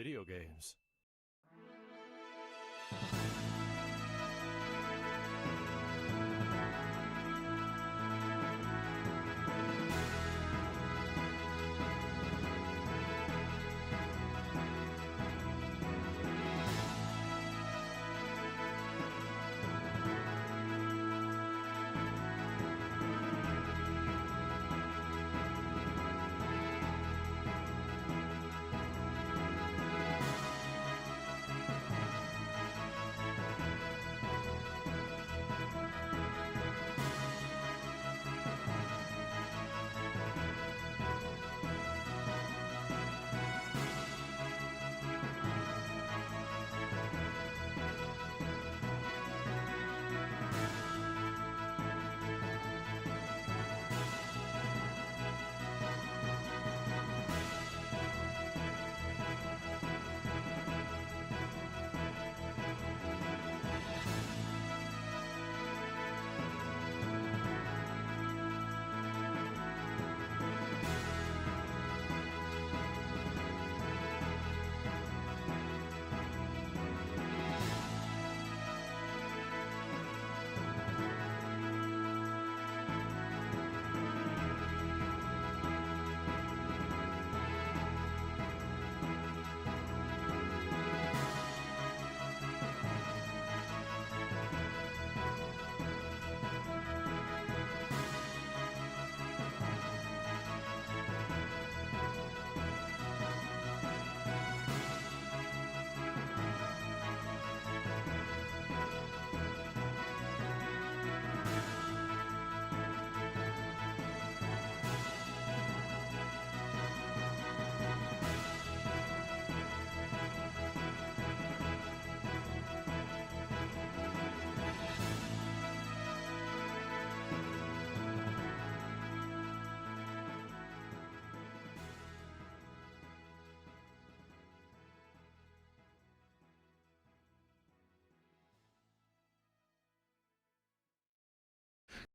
video games.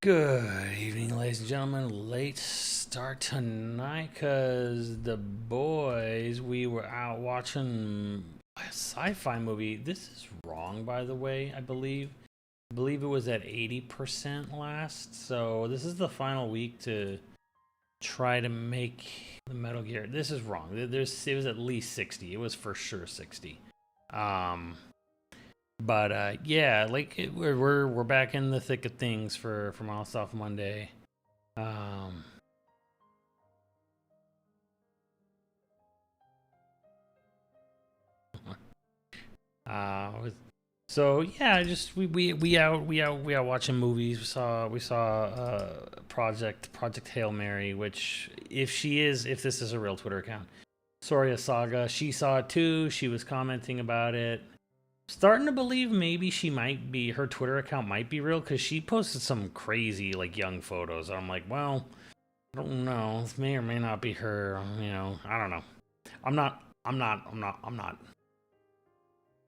Good evening, ladies and gentlemen. Late start tonight because the boys, we were out watching a sci-fi movie. This is wrong, by the way, I believe. I believe it was at 80% last. So this is the final week to try to make the Metal Gear. This is wrong. It was at least 60. It was for sure 60. But yeah, like we're back in the thick of things for Monolithsoft Monday. So yeah, just we out watching movies. We saw Project Hail Mary, which if this is a real Twitter account, Soria Saga, she saw it too. She was commenting about it. Starting to believe maybe her Twitter account might be real because she posted some crazy like young photos. I'm like, well, I don't know. This may or may not be her. I don't know. I'm not.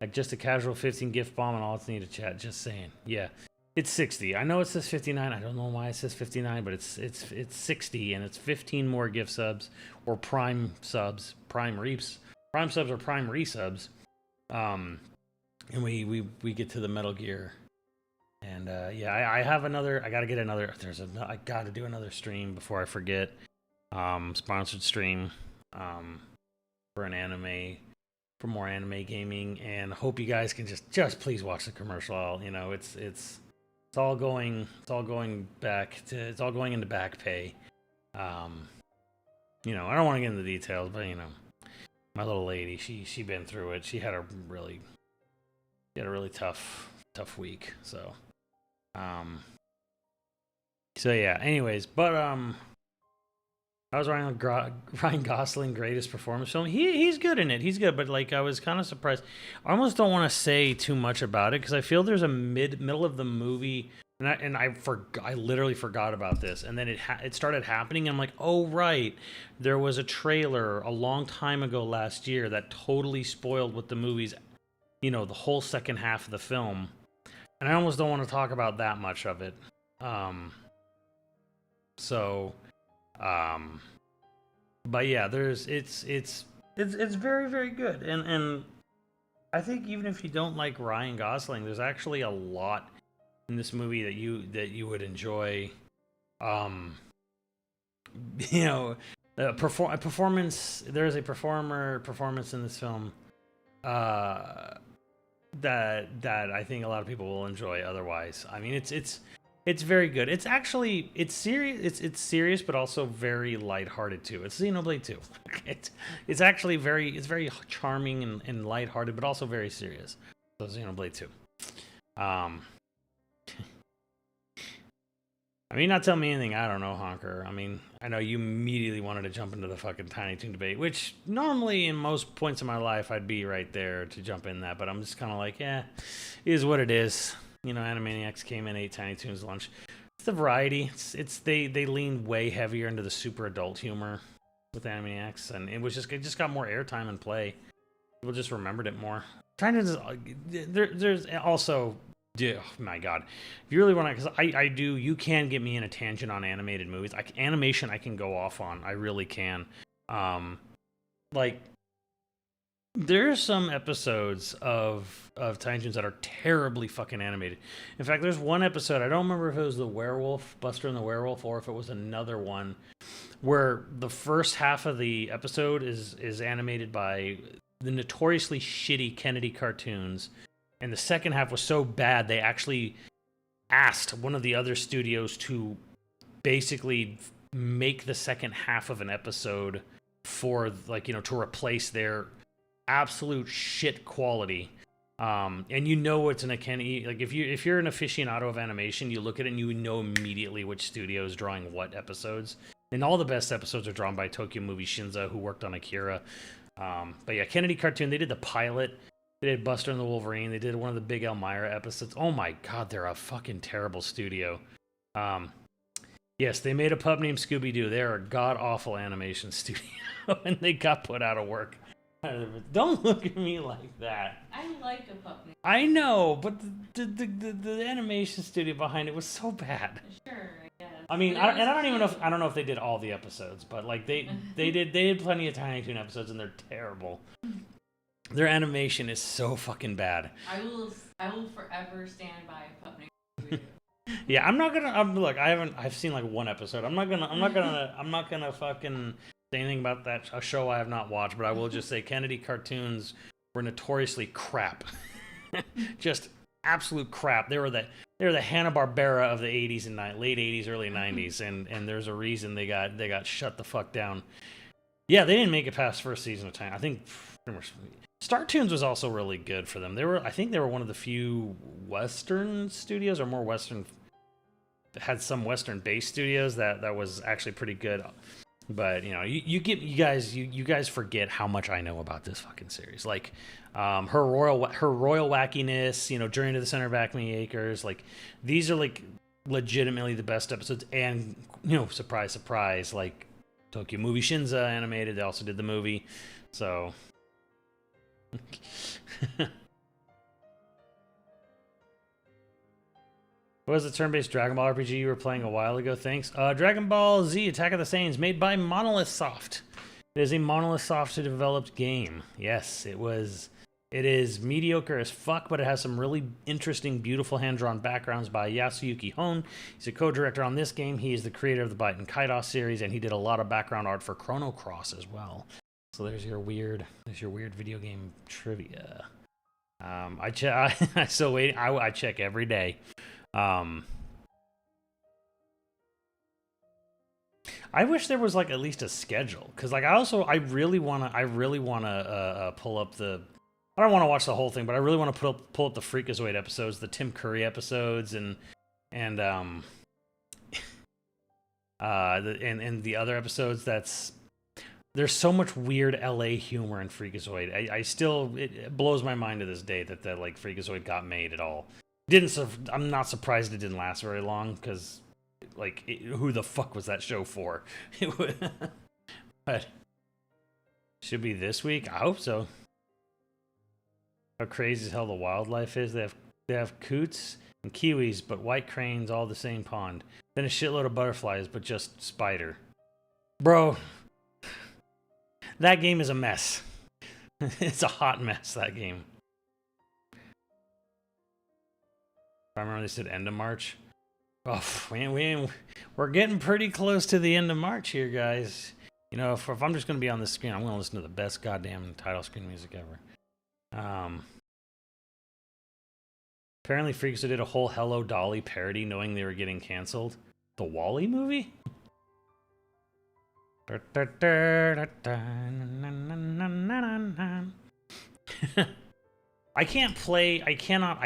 Like just a casual 15 gift bomb and all it's needed chat. Just saying. Yeah, it's 60. I know it says 59. I don't know why it says 59, but it's 60 and it's 15 more gift subs or prime subs, prime reaps, prime subs or prime resubs. And we get to the Metal Gear, and yeah, I have another. I gotta get another. I gotta do another stream before I forget. Sponsored stream, for an anime, for more anime gaming, and hope you guys can just please watch the commercial. It's all going into back pay. I don't want to get into the details, but my little lady, she been through it. She had a really tough week. So yeah. Anyways, but I was Ryan Gosling greatest performance film. He's good in it. He's good, but like I was kind of surprised. I almost don't want to say too much about it because I feel there's a middle of the movie, and I literally forgot about this, and then it started happening. And I'm like, oh right, there was a trailer a long time ago last year that totally spoiled what the movie's. The whole second half of the film. And I almost don't want to talk about that much of it. But yeah, it's it's very, very good. And I think even if you don't like Ryan Gosling, there's actually a lot in this movie that you would enjoy. Um, you know, a performance. There is a performance in this film that I think a lot of people will enjoy. Otherwise, I mean, it's very good. It's actually it's serious. It's serious, but also very lighthearted too. It's Xenoblade 2. It's actually very charming and lighthearted, but also very serious. So Xenoblade 2. Um, I mean, not tell me anything I don't know, Honker. I mean, I know you immediately wanted to jump into the fucking Tiny Toon debate, which normally in most points of my life I'd be right there to jump in that, but I'm just kind of like, yeah, it is what it is. You know, Animaniacs came in, ate Tiny Toons lunch. It's the variety. They lean way heavier into the super adult humor with Animaniacs, and it just got more airtime and play. People just remembered it more. Tiny Toons, there's also. Oh my god, if you really want to, because I do, you can get me in a tangent on animated movies. Animation I can go off on, I really can. Like there's some episodes of Tiny Toons that are terribly fucking animated. In fact, there's one episode, I don't remember if it was the werewolf, Buster and the Werewolf, or if it was another one, where the first half of the episode is animated by the notoriously shitty Kennedy cartoons. And the second half was so bad, they actually asked one of the other studios to basically make the second half of an episode for, like, you know, to replace their absolute shit quality. And you know it's an Kenny, like if you're an aficionado of animation, you look at it and you know immediately which studio is drawing what episodes. And all the best episodes are drawn by Tokyo Movie Shinza, who worked on Akira. But yeah, Kennedy cartoon, they did the pilot. They did Buster and the Wolverine. They did one of the Big Elmira episodes. Oh my god, they're a fucking terrible studio. Yes, they made a pup named Scooby-Doo. They're a god-awful animation studio, and they got put out of work. Don't look at me like that. I like a pup named I know, but the animation studio behind it was so bad. Sure, I guess. I mean, I don't know if they did all the episodes, but like they did plenty of Tiny Toon episodes, and they're terrible. Their animation is so fucking bad. I will forever stand by a pup named Scooby-Doo. Yeah, I'm not gonna. Look, I've seen like one episode. I'm not gonna fucking say anything about a show I have not watched. But I will just say Kennedy cartoons were notoriously crap, just absolute crap. They were the Hanna-Barbera of the 80s and late 80s, early 90s, and there's a reason they got shut the fuck down. Yeah, they didn't make it past first season of time. I think Star Toons was also really good for them. I think they were one of the few Western studios, or more Western, had some Western-based studios that was actually pretty good. But you know, you guys forget how much I know about this fucking series. Like, her royal wackiness. You know, Journey to the Center of Acme Acres. Like, these are like legitimately the best episodes. And you know, surprise, surprise, like Tokyo Movie Shinza animated. They also did the movie. So. What was the turn-based Dragon Ball RPG you were playing a while ago? Thanks. Dragon Ball Z Attack of the Saiyans, made by Monolithsoft. It is a Monolithsoft developed game. Yes, it was. It is mediocre as fuck, but it has some really interesting, beautiful hand-drawn backgrounds by Yasuyuki Hone. He's a co-director on this game. He is the creator of the Baiten Kaidos series, and he did a lot of background art for Chrono Cross as well. So there's your weird video game trivia. I still waiting. I check every day. I wish there was like at least a schedule, because like I really want to pull up the. I don't want to watch the whole thing, but I really want to pull up the Freakazoid episodes, the Tim Curry episodes, and the other episodes. There's so much weird LA humor in Freakazoid. It blows my mind to this day that like Freakazoid got made at all. I'm not surprised it didn't last very long, because like who the fuck was that show for? But should be this week. I hope so. How crazy as hell the wildlife is. They have coots and kiwis, but white cranes all the same pond. Then a shitload of butterflies, but just spider. Bro. That game is a mess. It's a hot mess, that game. I remember they said end of March. Oh, we're getting pretty close to the end of March here, guys. You know, if I'm just going to be on this screen, I'm going to listen to the best goddamn title screen music ever. Apparently Freakster did a whole Hello Dolly parody knowing they were getting canceled. The Wall-E movie? I cannot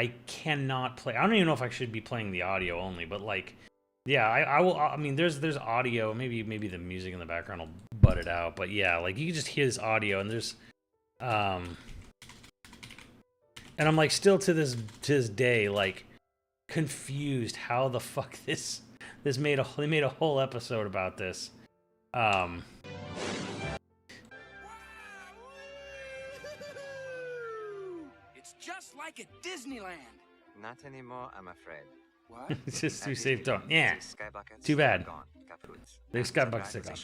play. I don't even know if I should be playing the audio only, but like, yeah, I will. I mean, there's audio. Maybe the music in the background will butt it out, but yeah, like you can just hear this audio, and there's, and I'm like still to this day like confused how the fuck they made a whole episode about this. It's just like at Disneyland. Not anymore, I'm afraid. What? It's just too safe to. Yeah. Too bad. The sky buckets are gone.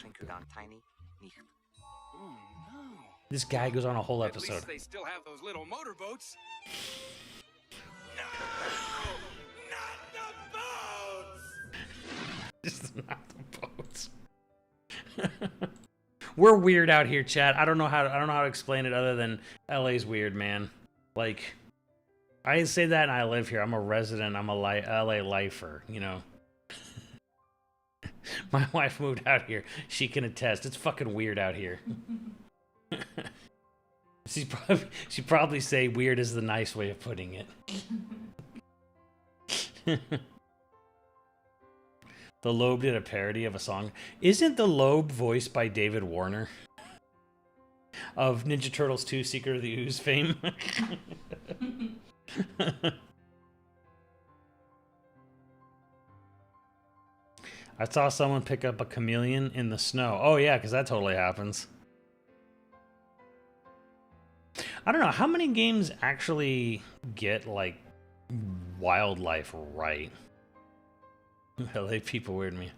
Oh no. This guy goes on a whole At episode. least they still have those little motorboats. No! Not the boats! Just not the boats. We're weird out here, chat. I don't know how to explain it other than LA's weird, man. Like, I say that and I live here. I'm a resident. I'm a LA lifer, you know. My wife moved out here. She can attest. It's fucking weird out here. She'd probably say weird is the nice way of putting it. The Lobe did a parody of a song. Isn't the Lobe voiced by David Warner? Of Ninja Turtles 2 Secret of the Ooze fame? I saw someone pick up a chameleon in the snow. Oh yeah, because that totally happens. I don't know, how many games actually get, like, wildlife right? LA people weird me.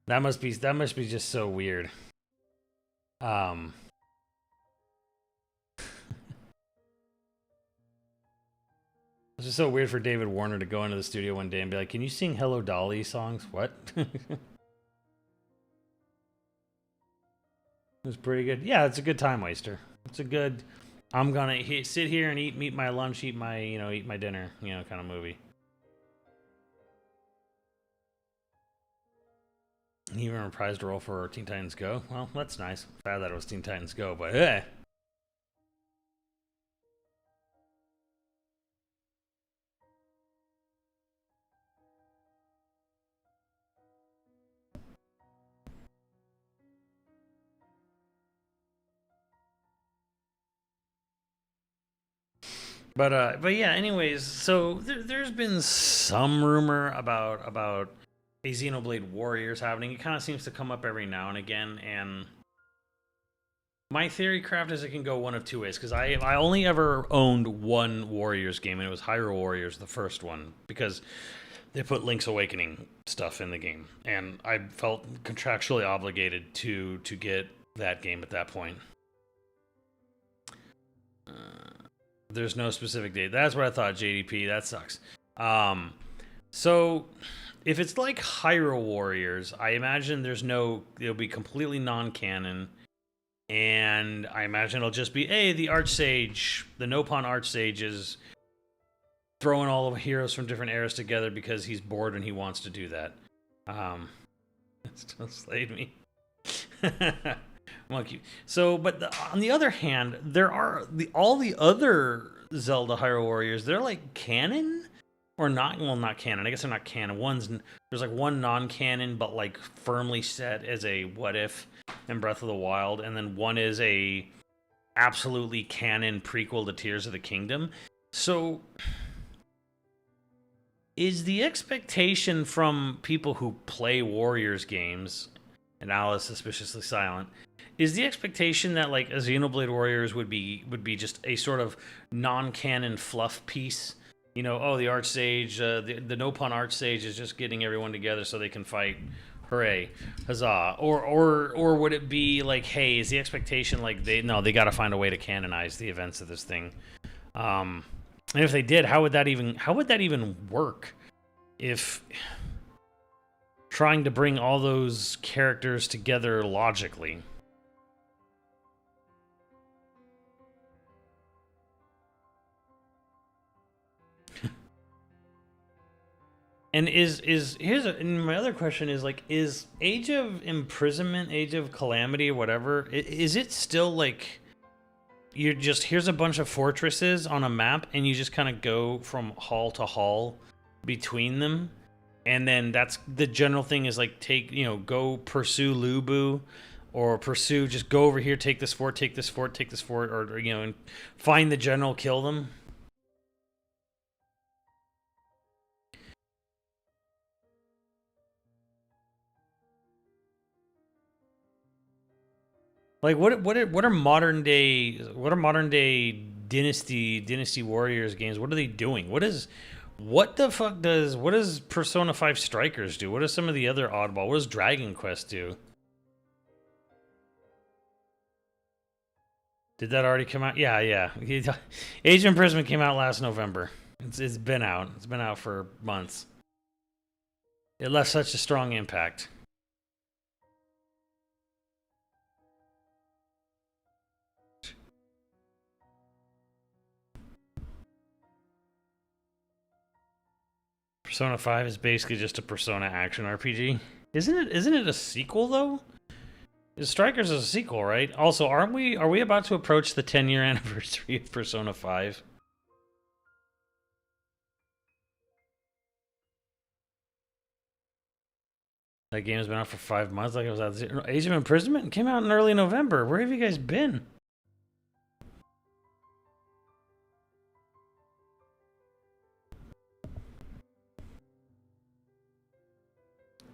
That must be just so weird. It's just so weird for David Warner to go into the studio one day and be like, "Can you sing Hello Dolly songs?" What? It was pretty good. Yeah, it's a good time waster. It's a good. I'm gonna sit here and eat my lunch, eat my dinner, kind of movie. He even reprised a role for Teen Titans Go. Well, that's nice. Bad that it was Teen Titans Go, but eh. But yeah. Anyways, so there's been some rumor about a Xenoblade Warriors happening. It kind of seems to come up every now and again, and my theory craft is it can go one of two ways, because I only ever owned one Warriors game, and it was Hyrule Warriors, the first one, because they put Link's Awakening stuff in the game, and I felt contractually obligated to get that game at that point. There's no specific date. That's what I thought, JDP. That sucks. So if it's like Hyrule Warriors, I imagine it'll be completely non-canon, and I imagine it'll just be, hey, the Archsage, the Nopon Archsage is throwing all the heroes from different eras together because he's bored and he wants to do that. It still slayed me. Monkey. So, but on the other hand, there are all the other Zelda Hyrule Warriors. They're like canon or not? Well, not canon. I guess they're not canon. There's like one non-canon, but like firmly set as a what if in Breath of the Wild, and then one is a absolutely canon prequel to Tears of the Kingdom. So, is the expectation from people who play Warriors games, and Alice suspiciously silent, is the expectation that like a Xenoblade Warriors would be just a sort of non-canon fluff piece you know, oh, the Archsage, the no-pun Archsage is just getting everyone together so they can fight. Hooray, huzzah! Or would it be like, hey, is the expectation like they got to find a way to canonize the events of this thing? And if they did, how would that even work? If trying to bring all those characters together logically. And and my other question is like, is Age of Imprisonment, Age of Calamity, or whatever, is it still like you're just, here's a bunch of fortresses on a map and you just kind of go from hall to hall between them, and then that's the general thing is like go pursue Lubu, or pursue, just go over here, take this fort, take this fort, take this fort, or and find the general, kill them. Like what are modern day Dynasty Warriors games? What are they doing? What does Persona 5 Strikers do? What does some of the other oddball? What does Dragon Quest do? Did that already come out? Yeah. Age of Imprisonment came out last November. It's been out. It's been out for months. It left such a strong impact. Persona 5 is basically just a Persona action RPG. Isn't it a sequel though? Strikers is a sequel, right? Also, are we about to approach the 10-year anniversary of Persona 5? That game has been out for 5 months. Like it was out. Age of Imprisonment came out in early November. Where have you guys been?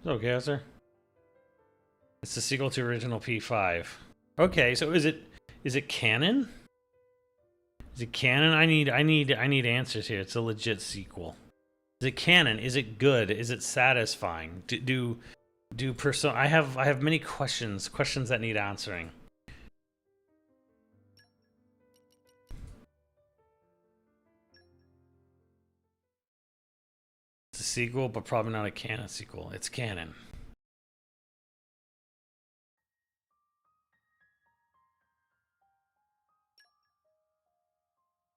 Okay, sir. It's the sequel to original P5. Okay, so is it canon? Is it canon? I need answers here. It's a legit sequel. Is it canon? Is it good? Is it satisfying? Do Persona? I have many questions that need answering. It's a sequel, but probably not a canon sequel. It's canon.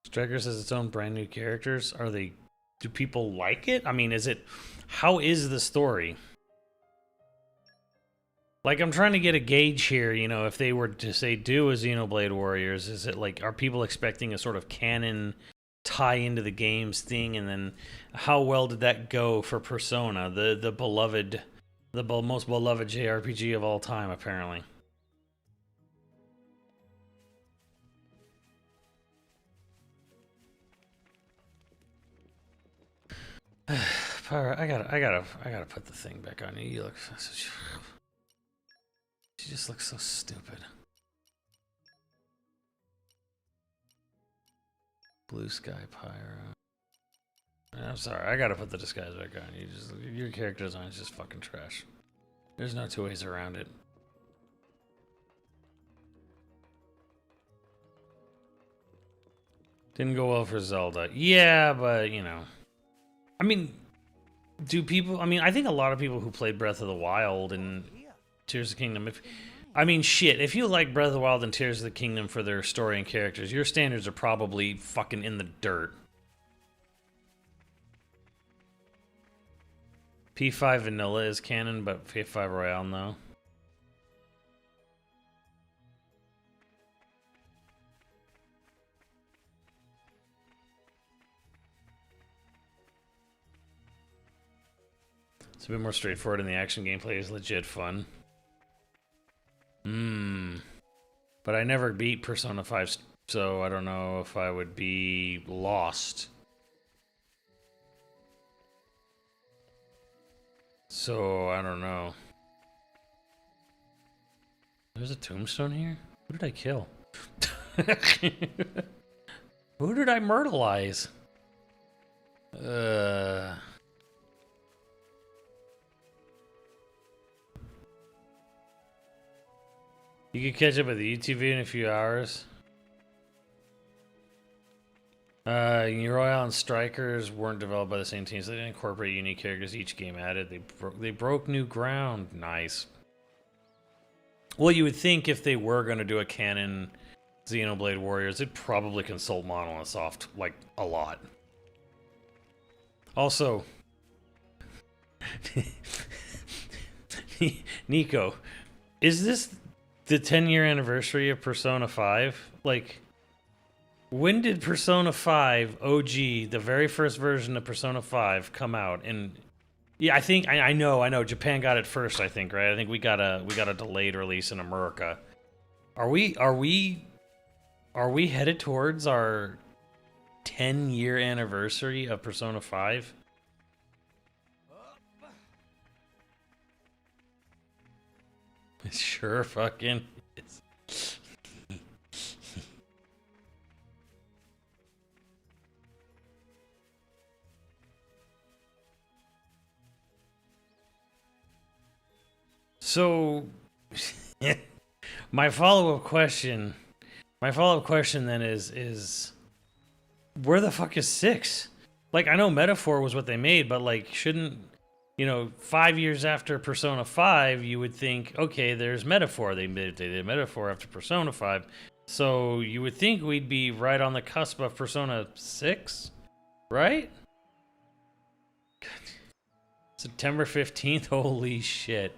Strikers has its own brand new characters. Do people like it? I mean, how is the story? Like, I'm trying to get a gauge here, if they were to say do a Xenoblade Warriors, is it like, are people expecting a sort of canon tie into the games thing? And then how well did that go for Persona, the most beloved JRPG of all time, apparently? Pyra, I gotta put the thing back on you. You look she just looks so stupid. Blue Sky Pyra. I'm sorry, I gotta put the disguise back on. Your character design is just fucking trash. There's no two ways around it. Didn't go well for Zelda. Yeah, but I mean, I think a lot of people who played Breath of the Wild and Tears of the Kingdom, if you like Breath of the Wild and Tears of the Kingdom for their story and characters, your standards are probably fucking in the dirt. P5 Vanilla is canon, but P5 Royale, no. It's a bit more straightforward, and the action gameplay is legit fun. But I never beat Persona 5, so I don't know if I would be lost. So, I don't know. There's a tombstone here? Who did I kill? Who did I myrtleize? Uh. You can catch up with the YouTube video in a few hours. Royale and Strikers weren't developed by the same teams. So they didn't incorporate unique characters each game added. They broke new ground. Nice. Well, you would think if they were going to do a canon Xenoblade Warriors, they'd probably consult Monolithsoft like a lot. Also, Nico, is this the 10-year anniversary of Persona 5? Like, when did Persona 5 OG, the very first version of Persona 5, come out? And yeah, I think I know Japan got it first. I think, right? I think we got a delayed release in America. Are we headed towards our 10-year anniversary of Persona 5? It sure fucking is. So, my follow-up question then is where the fuck is 6? Like, I know Metaphor was what they made, but like, shouldn't, 5 years after Persona 5, you would think, okay, there's Metaphor. They did Metaphor after Persona 5. So you would think we'd be right on the cusp of Persona 6, right? September 15th? Holy shit.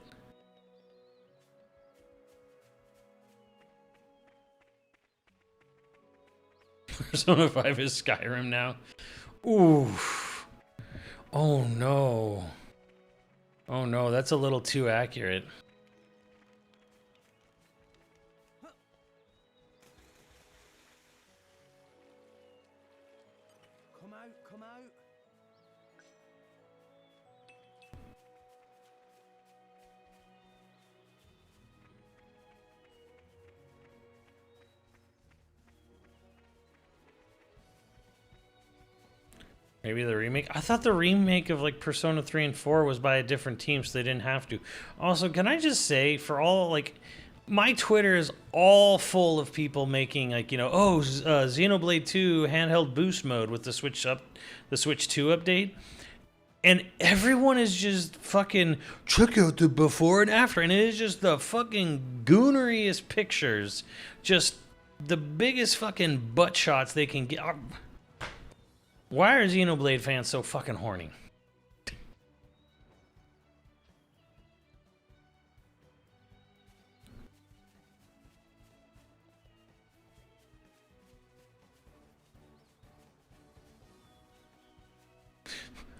Persona 5 is Skyrim now. Ooh. Oh no. Oh no, that's a little too accurate. Come out, come out. Maybe the remake? I thought the remake of like Persona 3 and 4 was by a different team, so they didn't have to. Also, can I just say, for all, like, my Twitter is all full of people making, like, Xenoblade 2 handheld boost mode with the Switch 2 update. And everyone is just fucking, check out the before and after. And it is just the fucking gooneriest pictures. Just the biggest fucking butt shots they can get. Why are Xenoblade fans so fucking horny?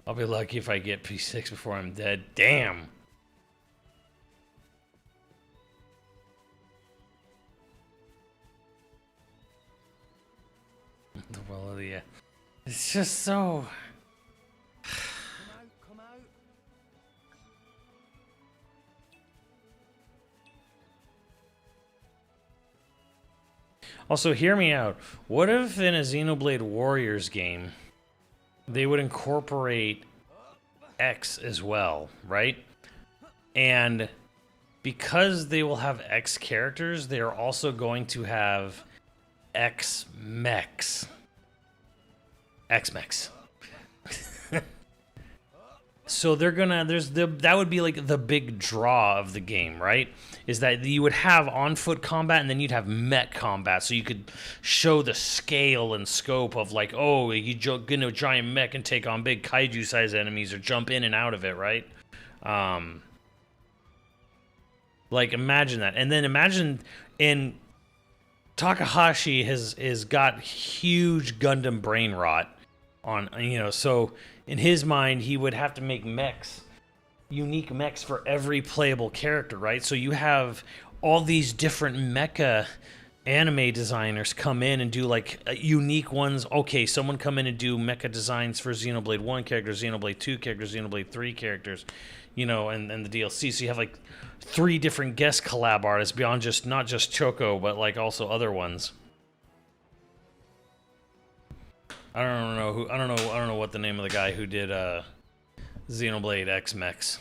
I'll be lucky if I get P6 before I'm dead. Damn. The well of the it's just so. Come out. Also, hear me out. What if in a Xenoblade Warriors game, they would incorporate X as well, right? And because they will have X characters, they are also going to have X mechs. X-Mex. So they're gonna, that would be like the big draw of the game, right? Is that you would have on-foot combat and then you'd have mech combat, so you could show the scale and scope of like, oh, you get into a giant mech and take on big kaiju-sized enemies or jump in and out of it, right? Like, imagine that. And then imagine, in Takahashi has got huge Gundam brain rot on, so in his mind he would have to make mechs, unique mechs for every playable character, right? So you have all these different mecha anime designers come in and do like unique ones. Okay, someone come in and do mecha designs for Xenoblade 1 characters, Xenoblade 2 characters, Xenoblade 3 characters, and the DLC. So you have like 3 different guest collab artists beyond not just Choco, but like also other ones. I don't know I don't know what the name of the guy who did Xenoblade X mechs.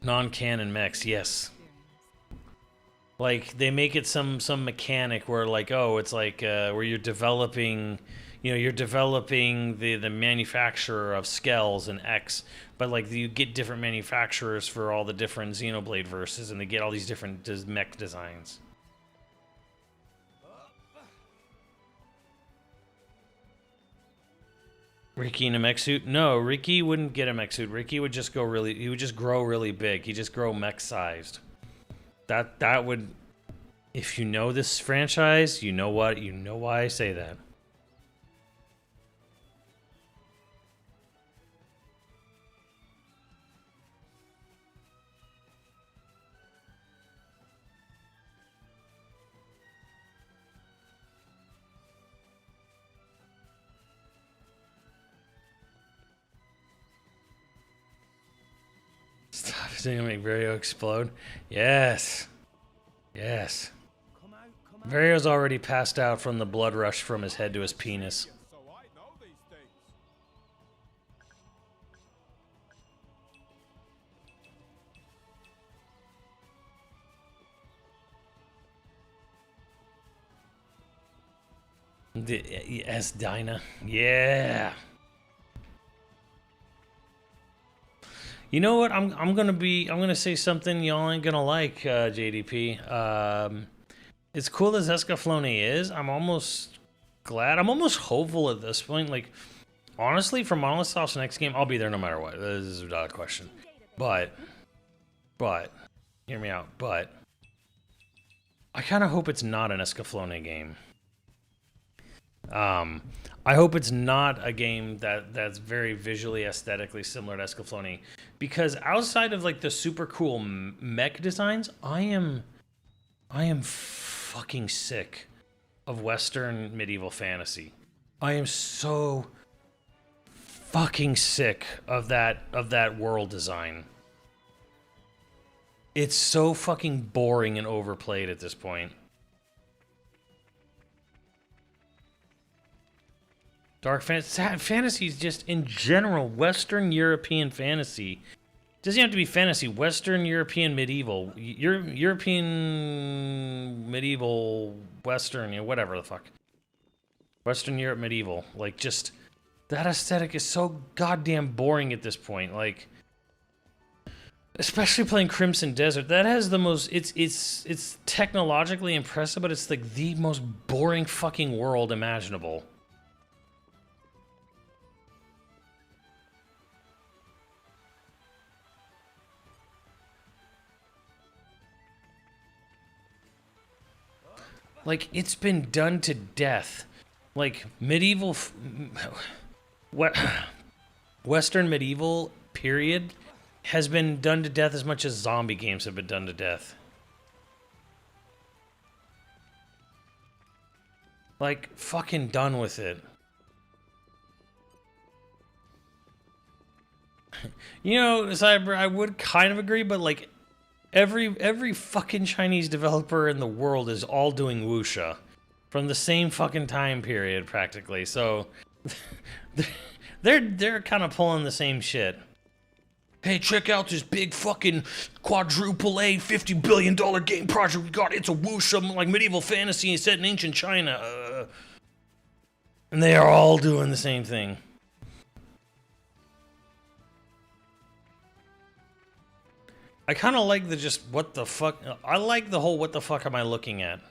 Non-canon mechs, yes. Like they make it some mechanic where like, oh, it's like where you're developing, you know, you're developing the manufacturer of Skells and X, but like you get different manufacturers for all the different Xenoblade verses, and they get all these different mech designs. Ricky in a mech suit? No, Ricky wouldn't get a mech suit. Ricky would just grow really big. He'd just grow mech sized. That would, if you know this franchise, you know what, you know why I say that. Stop saying make Vario explode. Yes. Yes. Vario's already passed out from the blood rush from his head to his penis. Yes, Dinah. Yeah. You know what? I'm gonna say something y'all ain't gonna like, JDP. As cool as Escaflowne is, I'm almost glad. I'm almost hopeful at this point. Like, honestly, for Monolithsoft's next game, I'll be there no matter what. This is not a question. But, hear me out. But, I kind of hope it's not an Escaflowne game. I hope it's not a game that's very visually, aesthetically similar to Escaflowne, because outside of like the super cool mech designs, I am fucking sick of Western medieval fantasy. I am so fucking sick of that world design. It's so fucking boring and overplayed at this point. Dark fantasy is just, in general, Western European fantasy. Doesn't have to be fantasy. Western European medieval. European medieval Western, you know, whatever the fuck. Western Europe medieval. Like, just, that aesthetic is so goddamn boring at this point. Like, especially playing Crimson Desert. That has the most, it's technologically impressive, but it's like the most boring fucking world imaginable. Like, it's been done to death. Like, medieval... Western medieval period has been done to death as much as zombie games have been done to death. Like, fucking done with it. You know, Cyber, I would kind of agree, but like... Every fucking Chinese developer in the world is all doing wuxia from the same fucking time period, practically. So they're kind of pulling the same shit. Hey, check out this big fucking quadruple A $50 billion game project we got. It's a wuxia like medieval fantasy set in ancient China, and they are all doing the same thing. I kind of like the just, what the fuck, I like the whole, what the fuck am I looking at?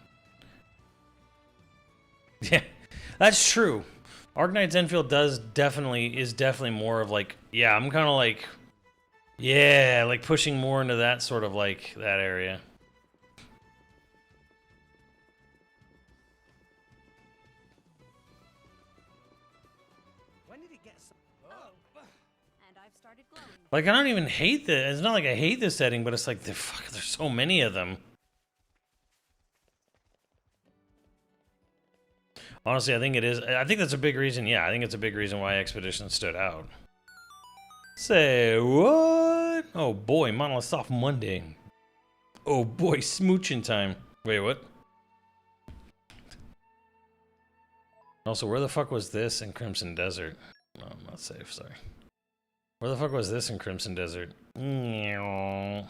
Yeah, that's true. Arknight's Enfield is definitely more of like, yeah, I'm kind of like, yeah, like pushing more into that sort of like, that area. Like, I don't even hate this. It's not like I hate this setting, but it's like, fuck, there's so many of them. Honestly, I think it is. I think that's a big reason. Yeah, I think it's a big reason why Expedition stood out. Say what? Oh boy, Monolithsoft Monday. Oh boy, smooching time. Wait, what? Also, where the fuck was this in Crimson Desert? No, I'm not safe, sorry. Where the fuck was this in Crimson Desert? Meow.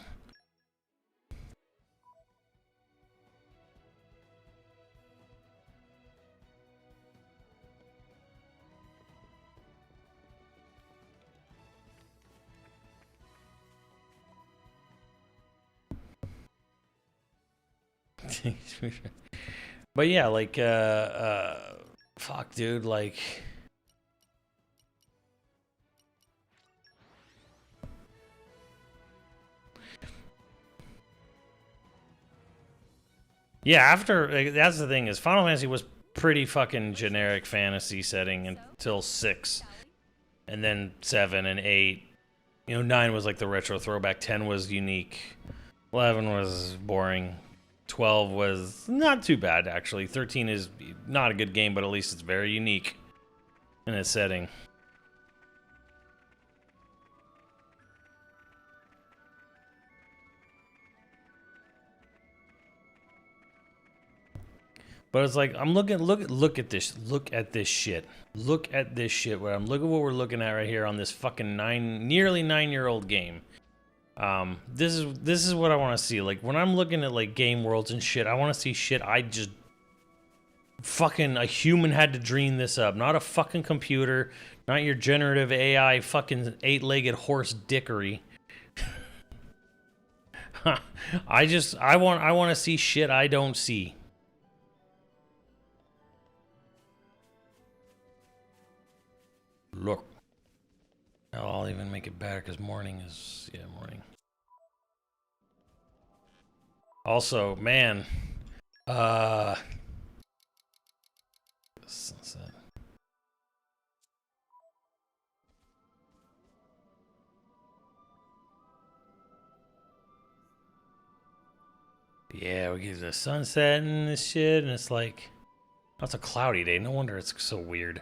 But yeah, like, fuck, dude, like... Yeah, after, like, that's the thing, is Final Fantasy was pretty fucking generic fantasy setting until 6. And then 7 and 8. You know, 9 was like the retro throwback, 10 was unique, 11 was boring, 12 was not too bad, actually. 13 is not a good game, but at least it's very unique in its setting. But it's like, I'm look at this shit. Look at this shit. Look at what we're looking at right here on this fucking nearly 9-year-old game. This is what I want to see. Like, when I'm looking at like game worlds and shit, I want to see shit I just fucking a human had to dream this up, not a fucking computer, not your generative AI fucking 8-legged horse dickery. I want to see shit I don't see. Look. I'll even make it better because morning is, yeah, morning. Also, man, sunset. Yeah, we get the sunset and this shit, and it's like, oh, it's a cloudy day. No wonder it's so weird.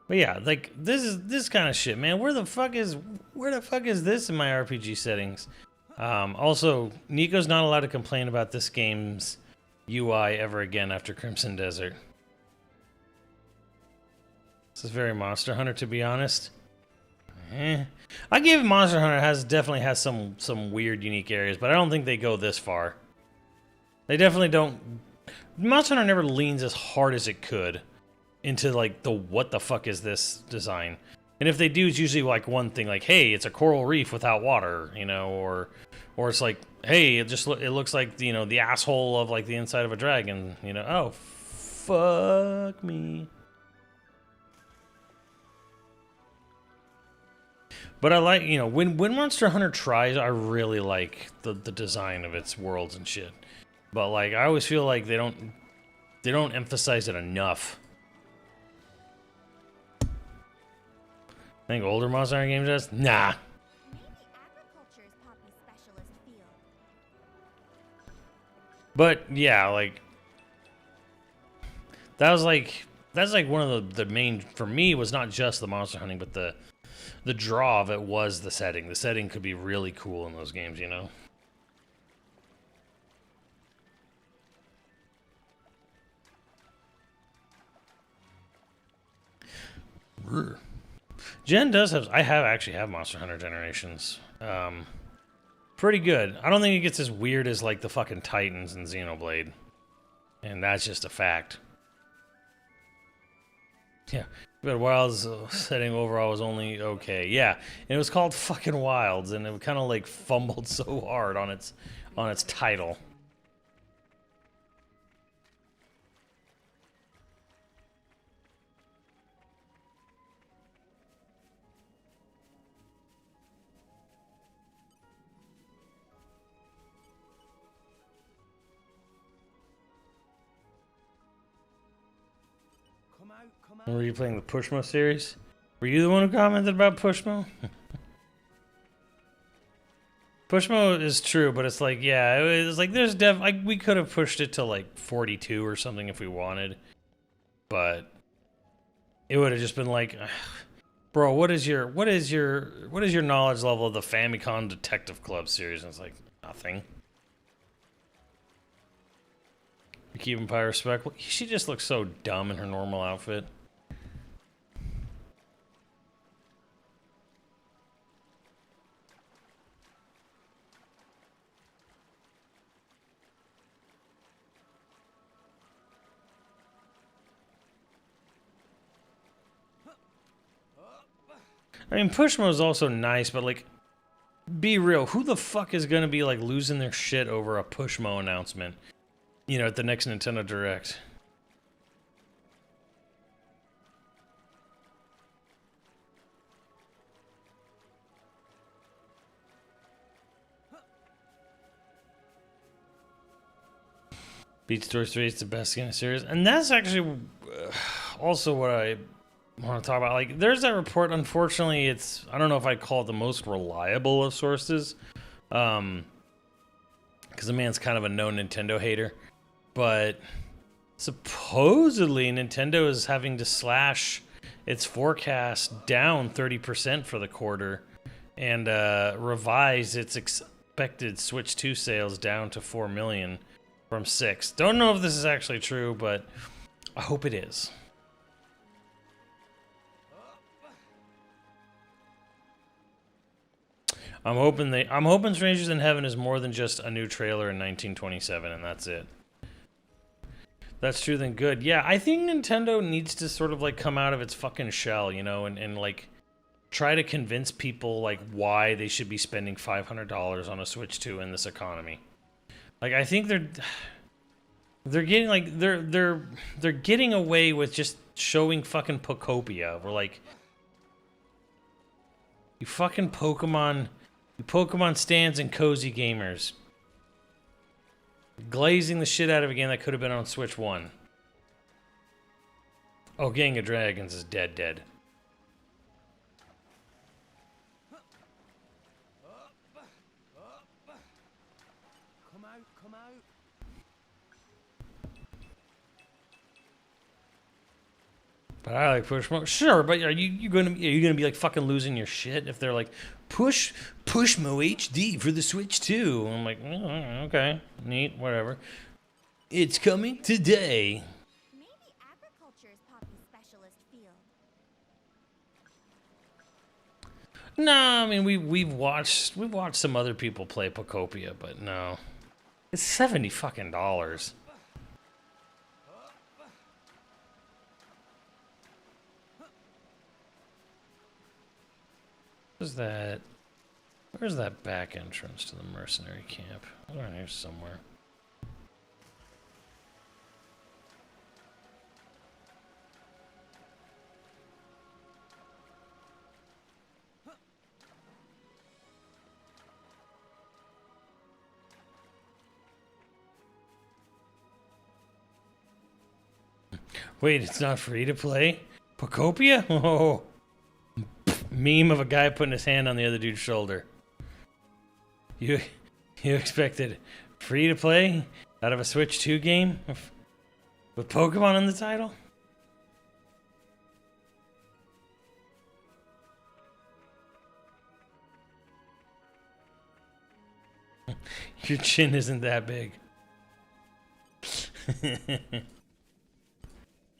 But yeah, like this kind of shit, man. Where the fuck is this in my RPG settings? Also, Nico's not allowed to complain about this game's UI ever again after Crimson Desert. This is very Monster Hunter, to be honest. I give Monster Hunter definitely has some weird, unique areas, but I don't think they go this far. They definitely don't. Monster Hunter never leans as hard as it could into like the what the fuck is this design. And if they do, it's usually like one thing, like, hey, it's a coral reef without water, you know, or it's like, hey, it looks like, you know, the asshole of like the inside of a dragon, you know. Oh, fuck me. But I like, you know, when Monster Hunter tries, I really like the design of its worlds and shit. But like, I always feel like they don't emphasize it enough. I think older Monster Hunter games just nah. But yeah, like that's like one of the main, for me, was not just the monster hunting, but the draw of it was the setting. The setting could be really cool in those games, you know. Gen does have, I actually have Monster Hunter Generations. Pretty good. I don't think it gets as weird as like the fucking Titans and Xenoblade. And that's just a fact. Yeah. But Wilds setting overall was only okay. Yeah. And it was called fucking Wilds, and it kind of like fumbled so hard on its title. Were you playing the Pushmo series? Were you the one who commented about Pushmo? Pushmo is true, but it's like, yeah, it was like there's like we could have pushed it to like 42 or something if we wanted, but it would have just been like, bro, what is your knowledge level of the Famicom Detective Club series? And it's like nothing. keep him by respect. She just looks so dumb in her normal outfit. I mean, Pushmo is also nice, but like, be real. Who the fuck is gonna be like losing their shit over a Pushmo announcement? You know, at the next Nintendo Direct. Beat Stories 3 is the best game in the series, and that's actually also what I want to talk about. Like, there's that report. Unfortunately, I don't know if I'd call it the most reliable of sources, because the man's kind of a known Nintendo hater. But supposedly, Nintendo is having to slash its forecast down 30% for the quarter, and revise its expected Switch 2 sales down to 4 million from 6. Don't know if this is actually true, but I hope it is. I'm hoping Strangers in Heaven is more than just a new trailer in 1927, and that's it. That's true, then good. Yeah, I think Nintendo needs to sort of like come out of its fucking shell, you know, and like try to convince people like why they should be spending $500 on a Switch 2 in this economy. Like, I think they're getting like they're getting away with just showing fucking Pokopia. We're like, you fucking Pokemon stands and cozy gamers glazing the shit out of a game that could have been on Switch 1. Oh, Gang of Dragons is dead. Come out. But I like Pushmo. Sure, but are you gonna be like fucking losing your shit if they're like Pushmo HD for the Switch 2? I'm like, oh, okay, neat, whatever. It's coming today. Maybe agriculture is Poppy's specialist field. No, I mean we've watched some other people play Pokopia, but no, it's $70 fucking dollars. Where's that back entrance to the mercenary camp? Around here somewhere. Wait, it's not free to play? Pokopia? Oh. Meme of a guy putting his hand on the other dude's shoulder. You expected free to play out of a Switch 2 game with Pokemon in the title? Your chin isn't that big.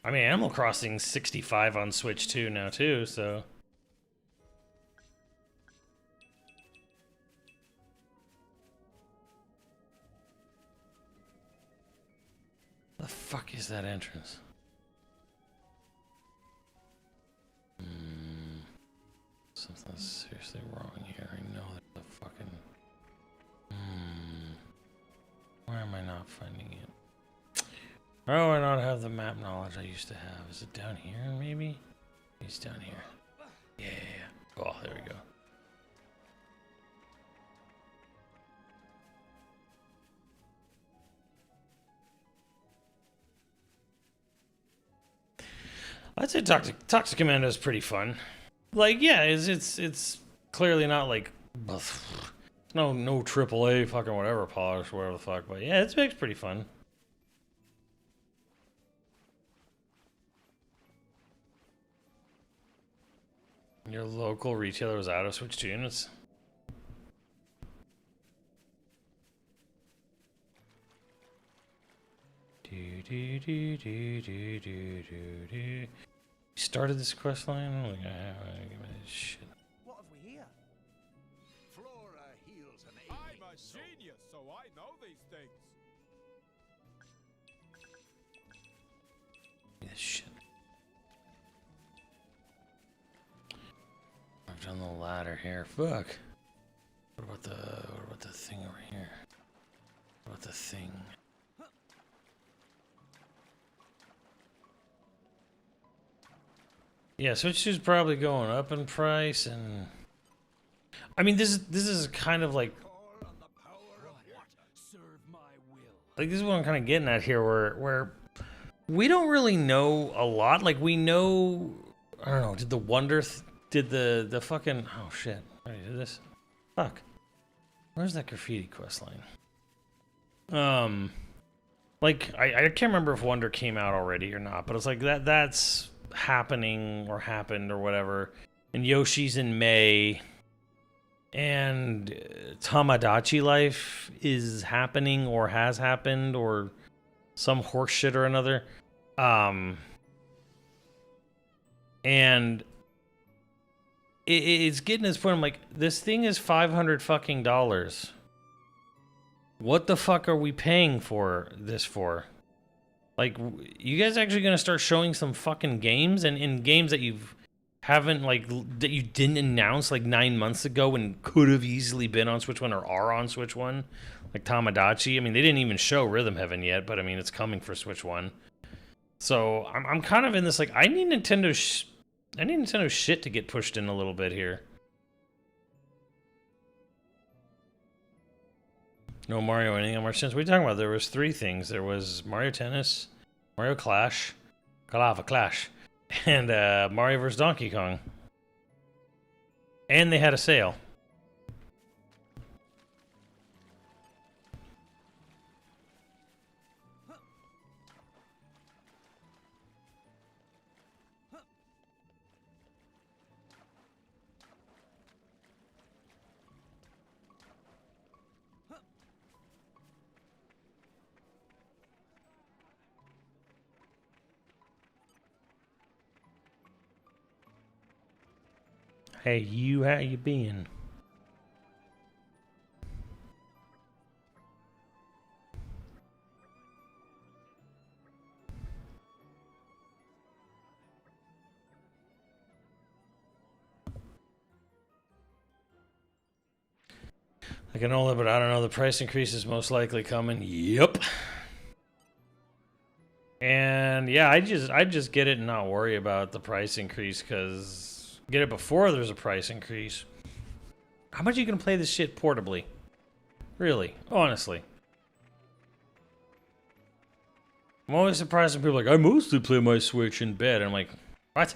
I mean, Animal Crossing's 65 on Switch 2 now too, so. The fuck is that entrance? Something's seriously wrong here. I know there's a fucking. Why am I not finding it? Why do I not have the map knowledge I used to have? Is it down here, maybe? It's down here. Yeah. Oh, there we go. I'd say Toxic Commando is pretty fun. Like, yeah, it's clearly not like no AAA fucking whatever polish, whatever the fuck, but yeah, it's pretty fun. Your local retailer was out of Switch 2 units. You started this quest line? I'm like, give me this shit. What have we here? Flora heals an aching I'm a genius, so I know these things. Give me this shit. I've done the ladder here. Fuck. What about the thing over here? What about the thing? Yeah, Switch 2's probably going up in price, and I mean this is kind of like this is what I'm kind of getting at here, where we don't really know a lot. Like we know, I don't know. Did the Wonder did the fucking oh shit? I did this. Fuck. Where's that graffiti quest line? Like I can't remember if Wonder came out already or not, but it's like that's happening or happened or whatever. And Yoshi's in May, and Tamagotchi Life is happening or has happened or some horse shit or another. And it's getting to this point. I'm like, this thing is $500 fucking dollars. What the fuck are we paying for this for? Like, you guys actually gonna start showing some fucking games, and in games that haven't like that you didn't announce like 9 months ago and could have easily been on Switch 1 or are on Switch 1, like Tamagotchi. I mean, they didn't even show Rhythm Heaven yet, but I mean, it's coming for Switch 1. So I'm kind of in this like I need Nintendo shit to get pushed in a little bit here. No Mario anything on March 10th. What are you talking about? There was 3 things. There was Mario Tennis, Mario Clash, Clash, and Mario vs. Donkey Kong. And they had a sale. Hey, you, how you been? I can only, but I don't know. The price increase is most likely coming. Yep. And yeah, I just get it and not worry about the price increase, because get it before there's a price increase. How much are you gonna play this shit portably? Really, honestly. I'm always surprised when people are like, I mostly play my Switch in bed. I'm like, what?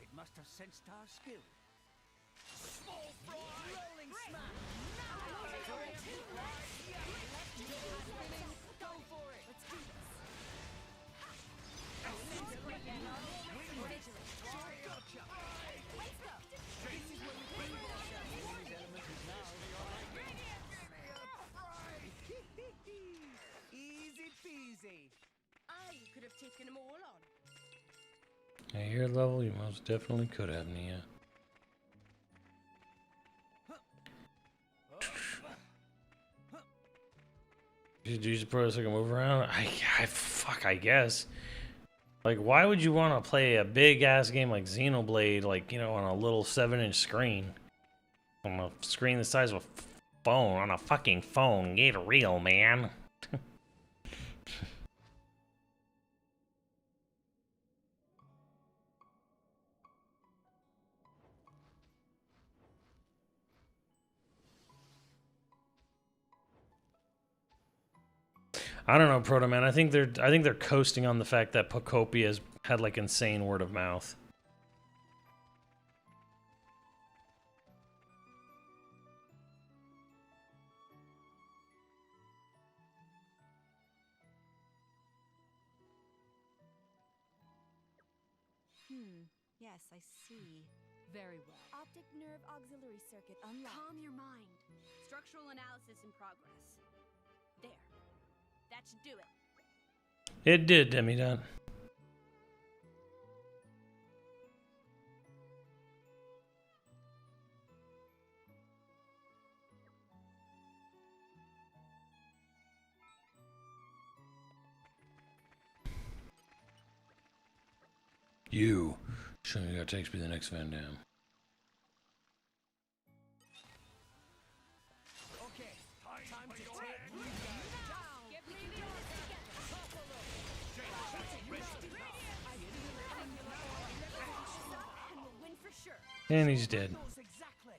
It must have sensed our skill. Small fry! Rolling smash! Go for it! Let's do this. Gotcha! Let's go. Easy peasy. I could have taken them all on. At your level, you most definitely could have, Nia. Did you use the pro so I can move around? Fuck, I guess. Like, why would you want to play a big ass game like Xenoblade, like, you know, on a little 7-inch screen? On a screen the size of a phone, on a fucking phone. Get real, man. I don't know, Proto Man. I think they're coasting on the fact that Pocopia has had like insane word of mouth. Yes, I see. Very well. Optic nerve auxiliary circuit unlocked. Calm your mind. Structural analysis in progress. There. That should do it. It did, Demidot. You. Show me what takes me the next Van Dam. Okay, time to take you down. Get me together. And we'll win for sure. And he's dead. Knows exactly.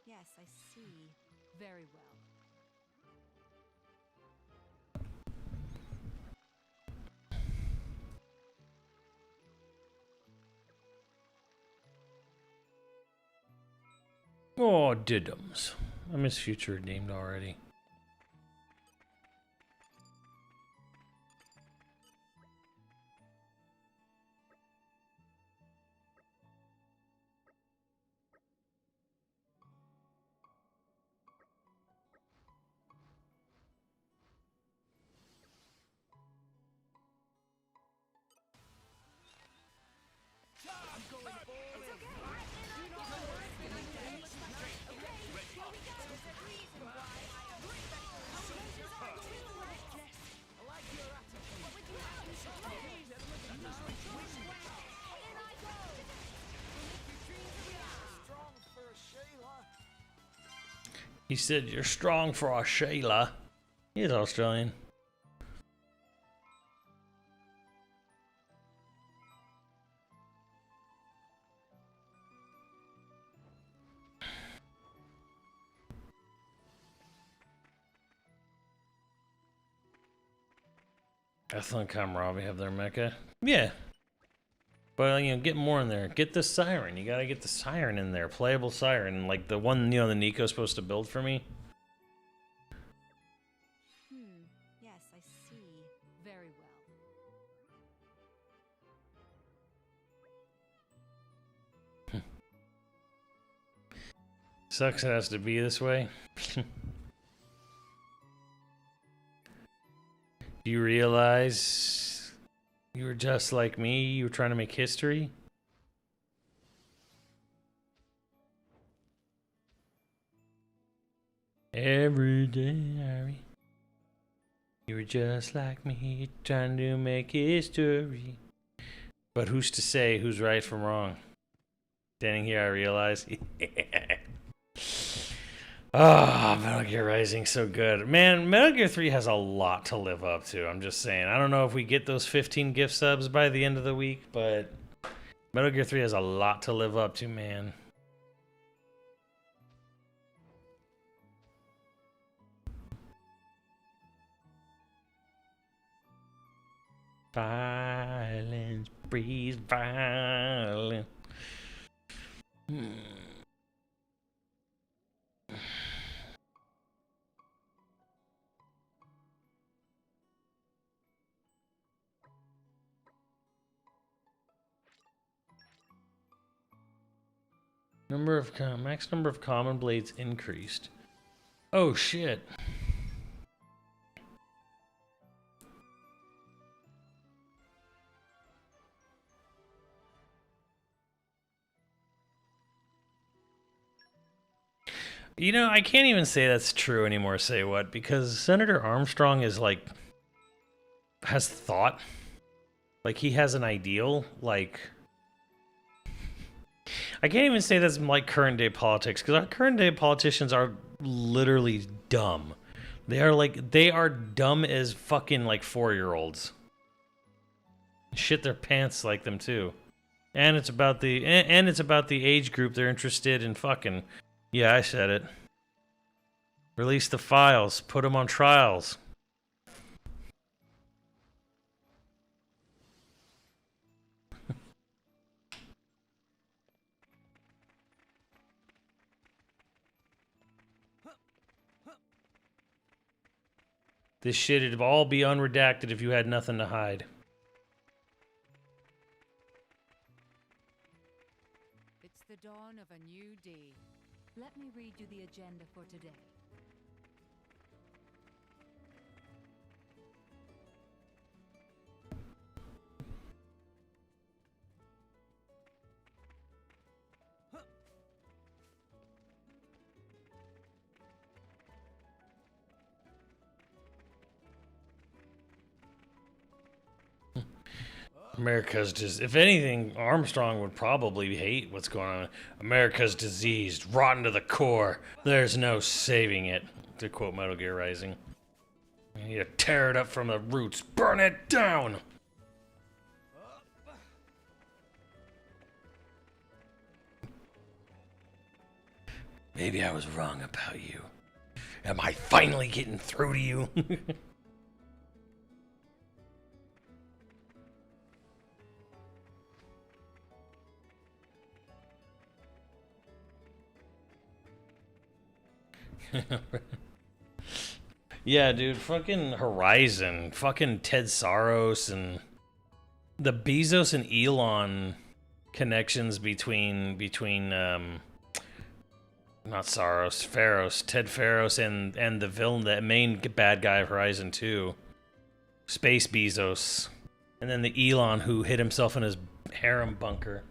Yes, I see. Very well. Oh, diddums. I miss Future Redeemed already. He said, "You're strong for a Shayla." He's Australian. Ethlyn Kamarabi have their mecha. Yeah. But, you know, get more in there. Get the Siren. You gotta get the Siren in there. Playable Siren. Like the one, you know, the Nico's supposed to build for me. Yes, I see. Very well. Sucks it has to be this way. Do you realize you were just like me? You were trying to make history? Every day, Harry. You were just like me, trying to make history. But who's to say who's right from wrong? Standing here, I realize. Ah, Metal Gear Rising, so good. Man, Metal Gear 3 has a lot to live up to. I'm just saying. I don't know if we get those 15 gift subs by the end of the week, but Metal Gear 3 has a lot to live up to, man. Violence breeds violence. Max number of common blades increased. Oh shit. You know, I can't even say that's true anymore, say what, because Senator Armstrong is like, has thought. Like, he has an ideal, like, I can't even say that's like current day politics, because our current day politicians are literally dumb. They are dumb as fucking like 4-year-olds. Shit their pants like them too. And it's about the age group they're interested in fucking. Yeah, I said it. Release the files. Put them on trials. This shit'd all be unredacted if you had nothing to hide. It's the dawn of a new day. Let me read you the agenda for today. America's just, if anything, Armstrong would probably hate what's going on. America's diseased, rotten to the core. There's no saving it. To quote Metal Gear Rising. You tear it up from the roots, burn it down. Maybe I was wrong about you. Am I finally getting through to you? Yeah, dude, fucking Horizon, fucking Ted Saros, and the Bezos and Elon connections between not Saros, Faros, Ted Faros, and the villain, the main bad guy of Horizon 2, Space Bezos, and then the Elon who hid himself in his harem bunker.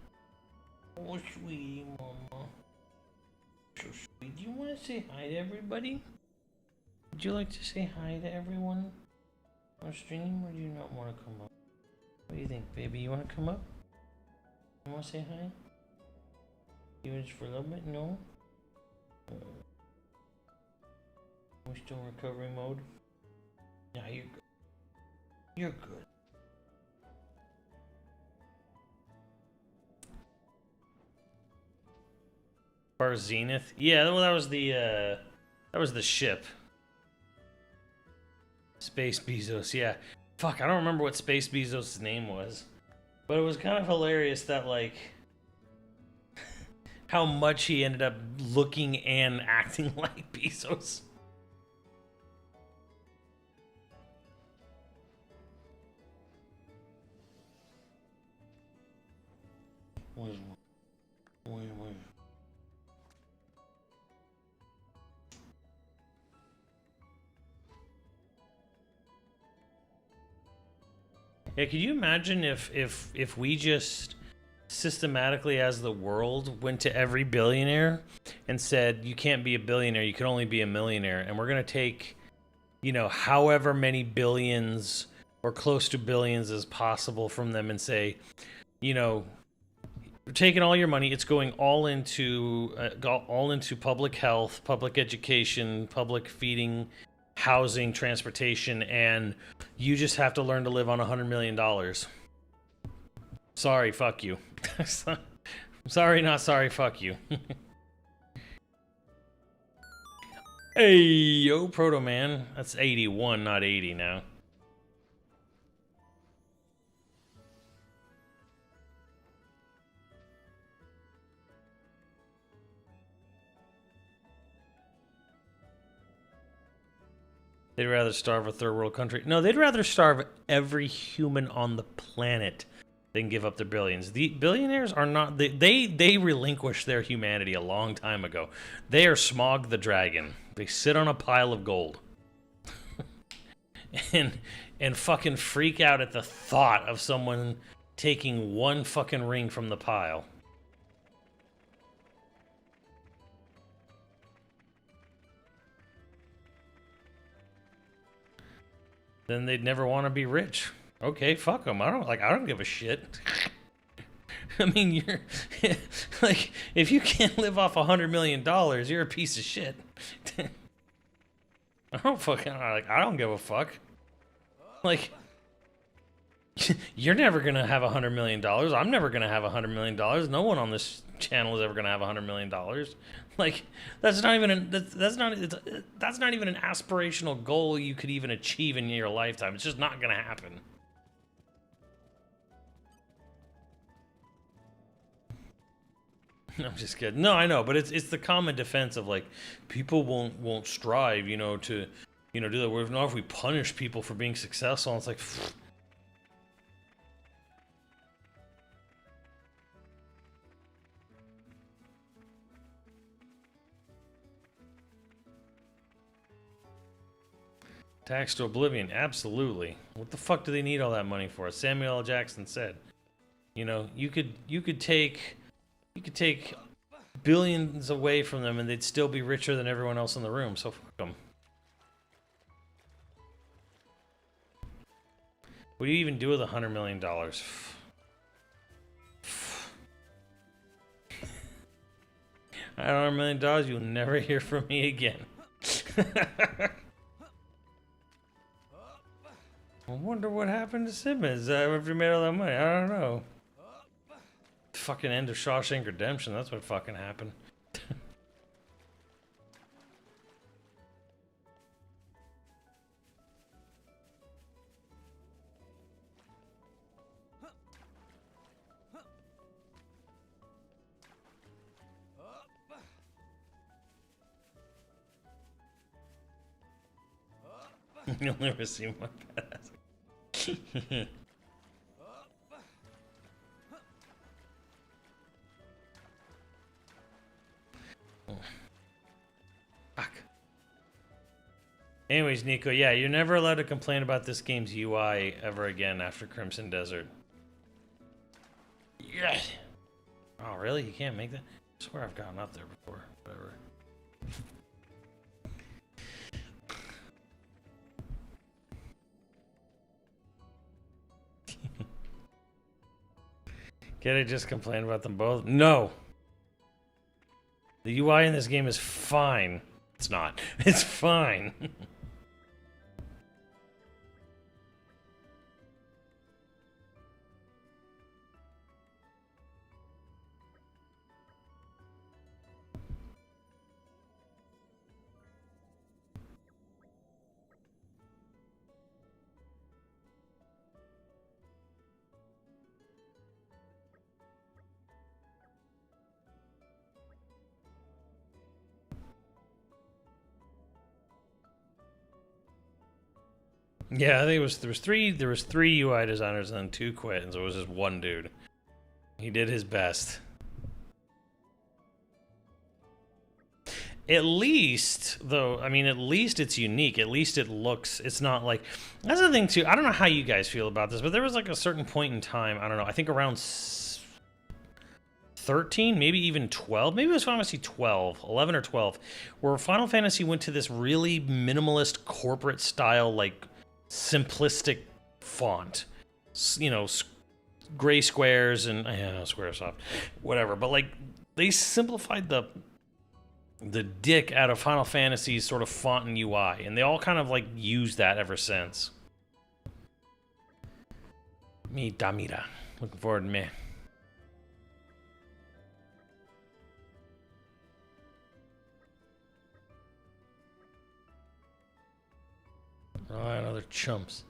Oh, sweetie mama. So sweet. Do you want to say hi to everybody? Would you like to say hi to everyone on stream, or do you not want to come up? What do you think, baby? You want to come up? You want to say hi? Even just for a little bit? No? We're still in recovery mode? Yeah, you're good. You're good. Bar Zenith? Yeah, well, that was the ship. Space Bezos, yeah. Fuck, I don't remember what Space Bezos' name was. But it was kind of hilarious that, like, how much he ended up looking and acting like Bezos. Wait. Yeah, could you imagine if we just systematically, as the world, went to every billionaire and said, you can't be a billionaire, you can only be a millionaire, and we're going to take, you know, however many billions or close to billions as possible from them and say, you know, we're taking all your money, it's going all into public health, public education, public feeding, housing, transportation, and you just have to learn to live on $100 million. Sorry, fuck you. Sorry, not sorry, fuck you. Hey, yo, Proto Man. That's 81, not 80 now. They'd rather starve a third world country. No, they'd rather starve every human on the planet than give up their billions. The billionaires are not, they relinquished their humanity a long time ago. They are Smog the Dragon. They sit on a pile of gold. and fucking freak out at the thought of someone taking one fucking ring from the pile. Then they'd never want to be rich. Okay, fuck them. I don't give a shit. I mean, you're like, if you can't live off $100 million, you're a piece of shit. I don't give a fuck. Like, you're never gonna have $100 million. I'm never gonna have $100 million. No one on this channel is ever gonna have $100 million. Like, that's not even an aspirational goal you could even achieve in your lifetime. It's just not gonna happen. I'm just kidding. No, I know, but it's the common defense of, like, people won't strive, you know, to you know, do that. Not if we punish people for being successful. And it's like, pfft. Tax to oblivion, absolutely. What the fuck do they need all that money for? As Samuel L. Jackson said, you know, you could take billions away from them and they'd still be richer than everyone else in the room. So fuck them. What do you even do with $100 million? $100 million, you'll never hear from me again. I wonder what happened to Simmons after he made all that money. I don't know. Fucking end of Shawshank Redemption. That's what fucking happened. You'll never see my badass. Oh. Fuck. Anyways, Nico, yeah, you're never allowed to complain about this game's UI ever again after Crimson Desert. Yeah. Oh, really? You can't make that? I swear I've gotten up there before. Whatever. Can I just complain about them both? No! The UI in this game is fine. It's not. It's fine. Yeah, I think there was three UI designers and then 2 quit, and so it was just one dude. He did his best. At least, though, I mean, at least it's unique. At least it looks, it's not like, that's the thing too, I don't know how you guys feel about this, but there was like a certain point in time, I don't know, I think around 13, maybe even 12, maybe it was Final Fantasy 12, 11 or 12, where Final Fantasy went to this really minimalist corporate style, like, simplistic font, you know, gray squares and Squaresoft, whatever. But like they simplified the dick out of Final Fantasy's sort of font and UI, and they all kind of like use that ever since. Me Damira, looking forward to me. Alright, other chumps.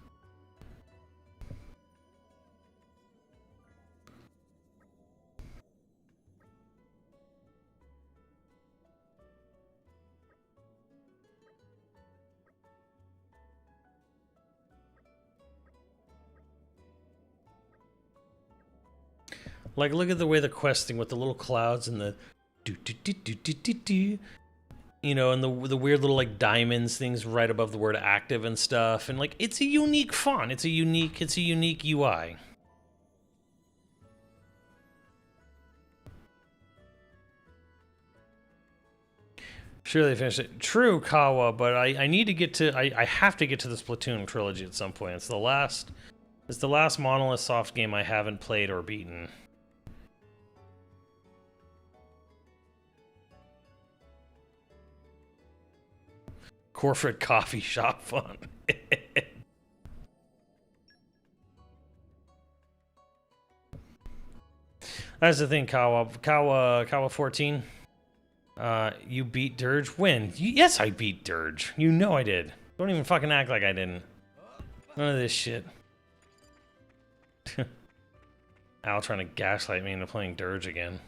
Like, look at the way the questing with the little clouds and the do do do do do do do. You know, and the weird little like diamonds things right above the word active and stuff, and like it's a unique font. It's a unique UI. Sure, they finished it. True, Kawa, but I need to get to I have to get to the Splatoon trilogy at some point. It's the last Monolithsoft game I haven't played or beaten. Corporate coffee shop fun. That's the thing, Kawa 14. You beat Dirge? When? Yes, I beat Dirge. You know I did. Don't even fucking act like I didn't. None of this shit. Al trying to gaslight me into playing Dirge again.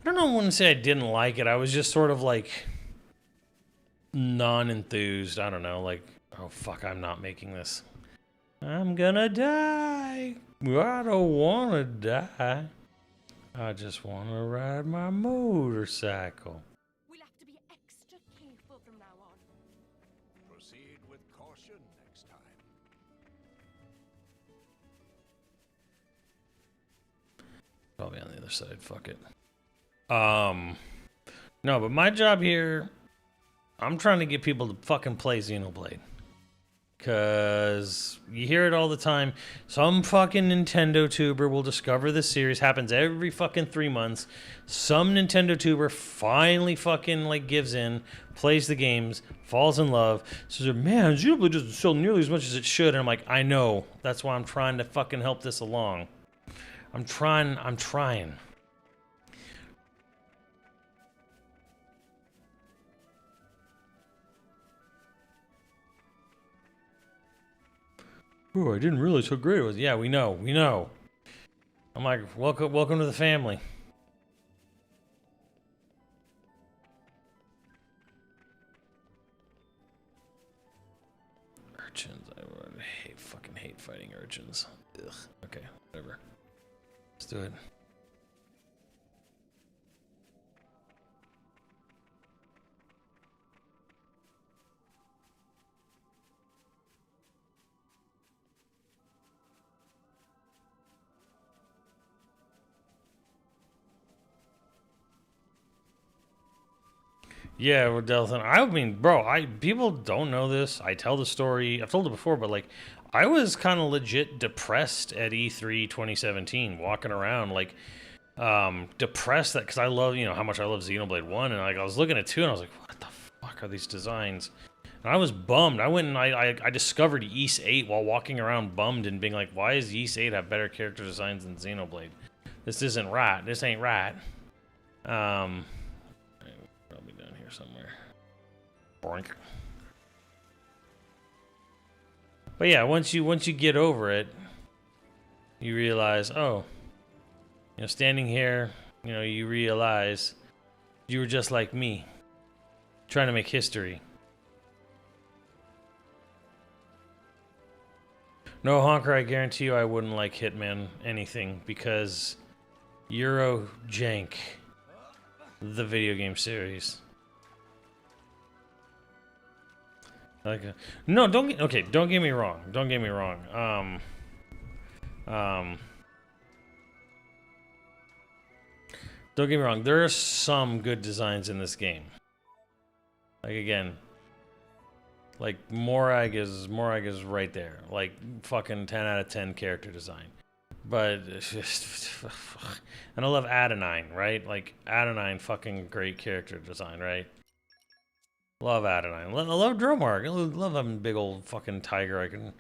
I don't know. I wouldn't say I didn't like it. I was just sort of like non-enthused. I don't know. Like, oh fuck, I'm not making this. I'm gonna die. I don't want to die. I just want to ride my motorcycle. We'll have to be extra careful from now on. Proceed with caution next time. Probably on the other side. Fuck it. No, but my job here, I'm trying to get people to fucking play Xenoblade. Cause you hear it all the time. Some fucking Nintendo tuber will discover this series. Happens every fucking 3 months. Some Nintendo tuber finally fucking like gives in, plays the games, falls in love, says, man, Xenoblade doesn't sell nearly as much as it should. And I'm like, I know. That's why I'm trying to fucking help this along. I'm trying. Oh, I didn't realize how great it was. Yeah, we know. I'm like, welcome to the family. Urchins, I fucking hate fighting urchins. Ugh. Okay, whatever. Let's do it. Yeah, we're Delthan. I mean, bro, people don't know this. I tell the story. I've told it before, but like, I was kind of legit depressed at E3 2017, walking around like, depressed that because I love, how much I love Xenoblade 1, and like I was looking at 2, and I was like, what the fuck are these designs? And I was bummed. I went and I discovered Ys 8 while walking around bummed and being like, why does Ys 8 have better character designs than Xenoblade? This isn't right. This ain't right. Probably down here somewhere. Boink. But yeah, once you get over it, you realize, oh, standing here, you realize you were just like me, trying to make history. No, Honker, I guarantee you I wouldn't like Hitman anything because Euro Jank, the video game series. Like, no, don't get me wrong. Don't get me wrong. Don't get me wrong. There are some good designs in this game. Like again, like Morag is right there. Like fucking 10 out of 10 character design. But it's just, and I love Adenine, right? Like Adenine, fucking great character design, right? Love Adenine. I love Dromark. I love having a big old fucking tiger I can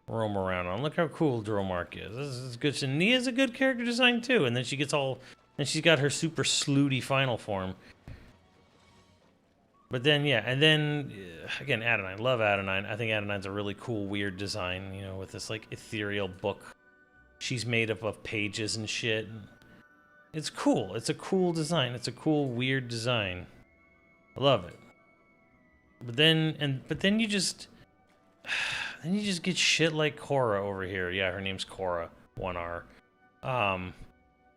roam around on. Look how cool Dromark is. This is good. And Nia's a good character design too. And then she gets all, and she's got her super slooty final form. But then, yeah, and then, again, Adenine. Love Adenine. I think Adenine's a really cool, weird design, with this, like, ethereal book. She's made up of pages and shit. It's cool. It's a cool design. It's a cool, weird design. I love it. But then you just get shit like Cora over here. Yeah, her name's Cora, 1R.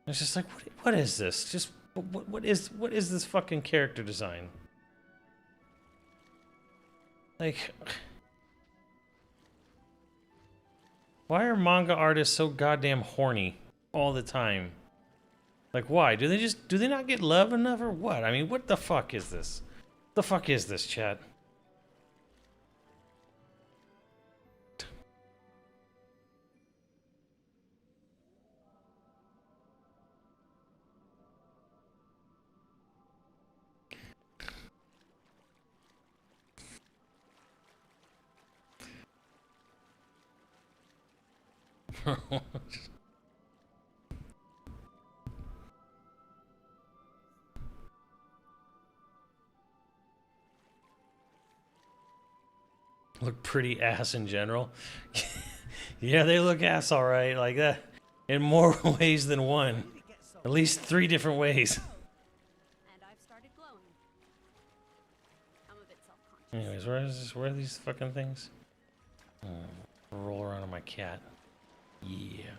It's just like, what is this? Just what is this fucking character design? Like, why are manga artists so goddamn horny all the time? Like, why? Do they not get love enough or what? I mean, what the fuck is this? The fuck is this, chat? Look pretty ass in general. Yeah, they look ass alright, like that. In more ways than one. At least 3 different ways. Anyways, where are these fucking things? Roll around on my cat. Yeah.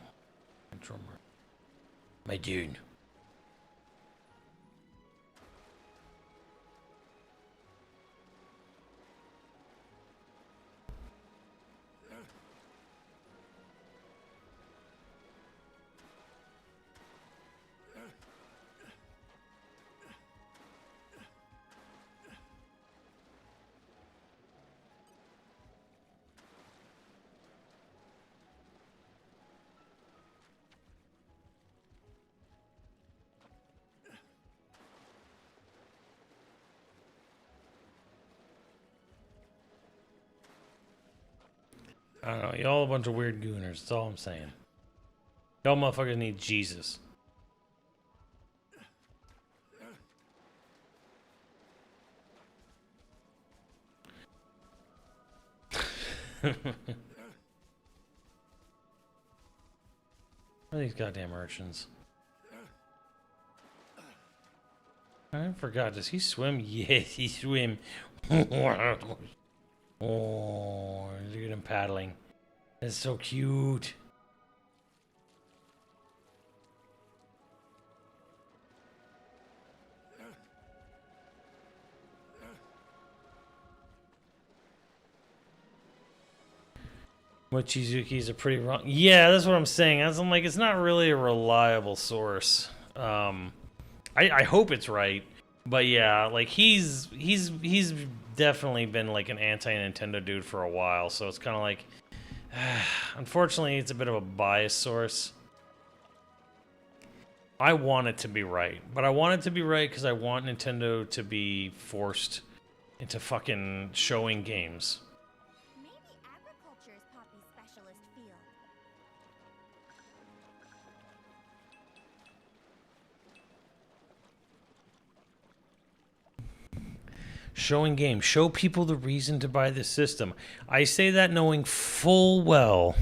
My drummer. My dude. I don't know. Y'all a bunch of weird gooners. That's all I'm saying. Y'all motherfuckers need Jesus. Where are these goddamn urchins? I forgot. Does he swim? Yes, he swim. Oh, look at him paddling. That's so cute. Mochizuki's a pretty wrong. Yeah, that's what I'm saying. I'm like, it's not really a reliable source. I hope it's right, but yeah, like he's definitely been like an anti-Nintendo dude for a while. So it's kind of like, unfortunately, it's a bit of a biased source. I want it to be right, but I want it to be right because I want Nintendo to be forced into fucking showing games. Maybe agriculture is Poppy's specialist field. Showing games. Show people the reason to buy this system. I say that knowing full well,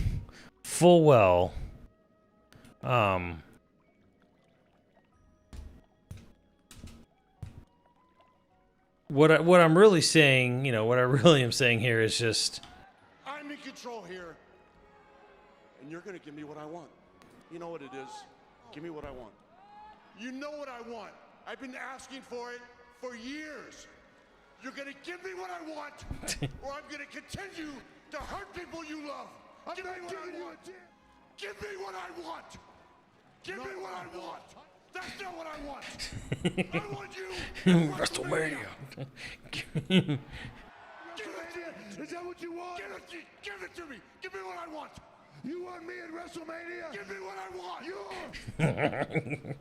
what I'm really saying, what I really am saying here is just, I'm in control here, and you're gonna give me what I want. You know what it is. Give me what I want. You know what I want. I've been asking for it for years. You're gonna give me what I want, or I'm gonna continue to hurt people you love. Give me what I want. Give me what I want. Give me what I want. That's not what I want. I want you. WrestleMania. Give it to me. Is that what you want? Give it to me. Give me what I want. You want me at WrestleMania? Give me what I want.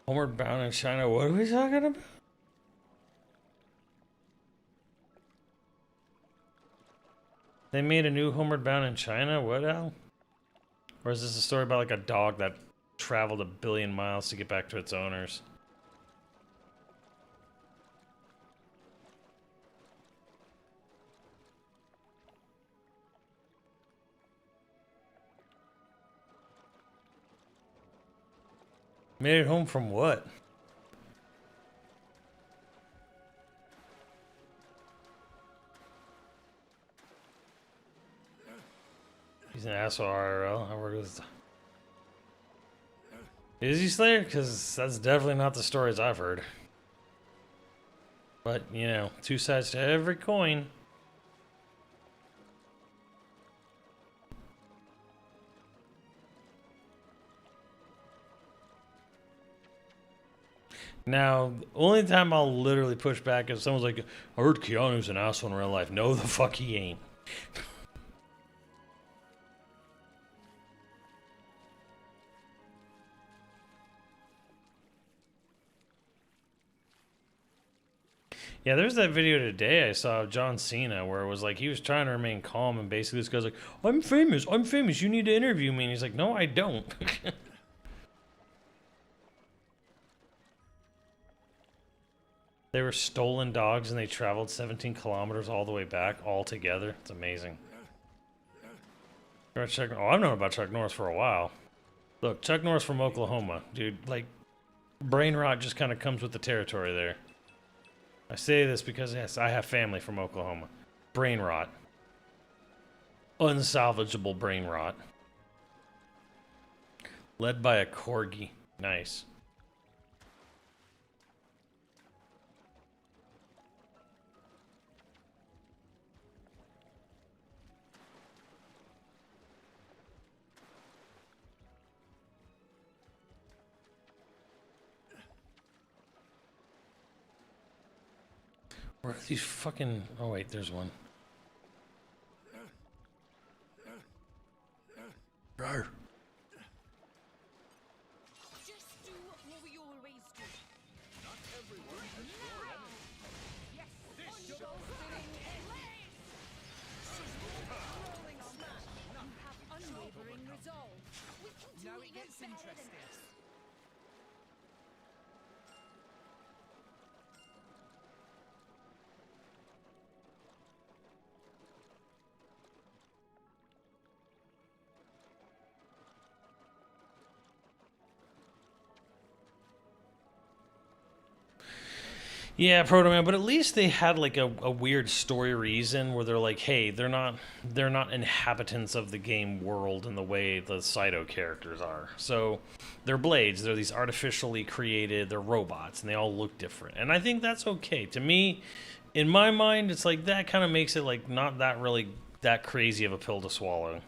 Homeward Bound in China. What are we talking about? They made a new Homeward Bound in China? What hell? Or is this a story about like a dog that traveled 1 billion miles to get back to its owners? Made it home from what? He's an asshole IRL. I work with. Is he Slayer? Because that's definitely not the stories I've heard. But, two sides to every coin. Now, the only time I'll literally push back is someone's like, I heard Keanu's an asshole in real life. No, the fuck he ain't. Yeah, there's that video today I saw of John Cena where it was like he was trying to remain calm and basically this guy's like, I'm famous, you need to interview me. And he's like, no, I don't. They were stolen dogs and they traveled 17 kilometers all the way back all together. It's amazing. I've known about Chuck Norris for a while. Look, Chuck Norris from Oklahoma, dude, like, brain rot just kind of comes with the territory there. I say this because, yes, I have family from Oklahoma. Brain rot. Unsalvageable brain rot. Led by a corgi. Nice. Where are these fucking... Oh, wait, there's one. Rawr. Just do what we always do. Not everyone has your enemy. Yes, This on your spinning rolling smash. You have unwavering resolve. We can do Now it it gets better than interesting. this. Yeah, Proto Man, but at least they had like a weird story reason where they're like, hey, they're not inhabitants of the game world in the way the Cyto characters are. So they're blades, they're these artificially created, they're robots, and they all look different. And I think that's okay. To me, in my mind, it's like that kind of makes it like not that really that crazy of a pill to swallow.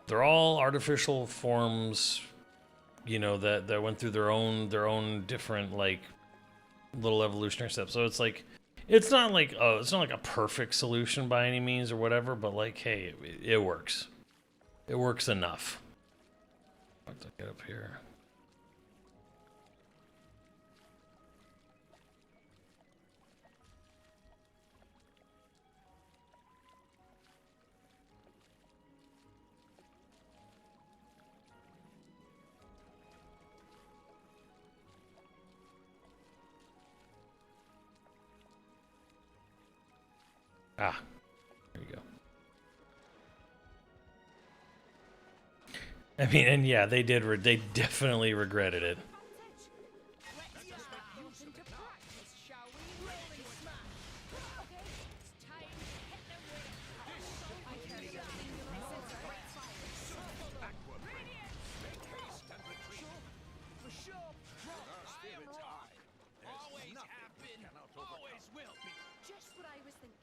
They're all artificial forms, you know, that went through their own different like little evolutionary steps. So it's like it's not like a perfect solution by any means or whatever, but like hey, it works. It works enough. Let's get up here. Ah, there you go. I mean, and yeah, they definitely regretted it. Let's get that out into practice, shall we? Rolling smash. Okay, it's time to hit the ring. I carry a singular sensor. Radiant! Make haste and retreat. For sure. Our spirits high. Always Nothing have been, cannot overcome. always will be. Just what I was thinking.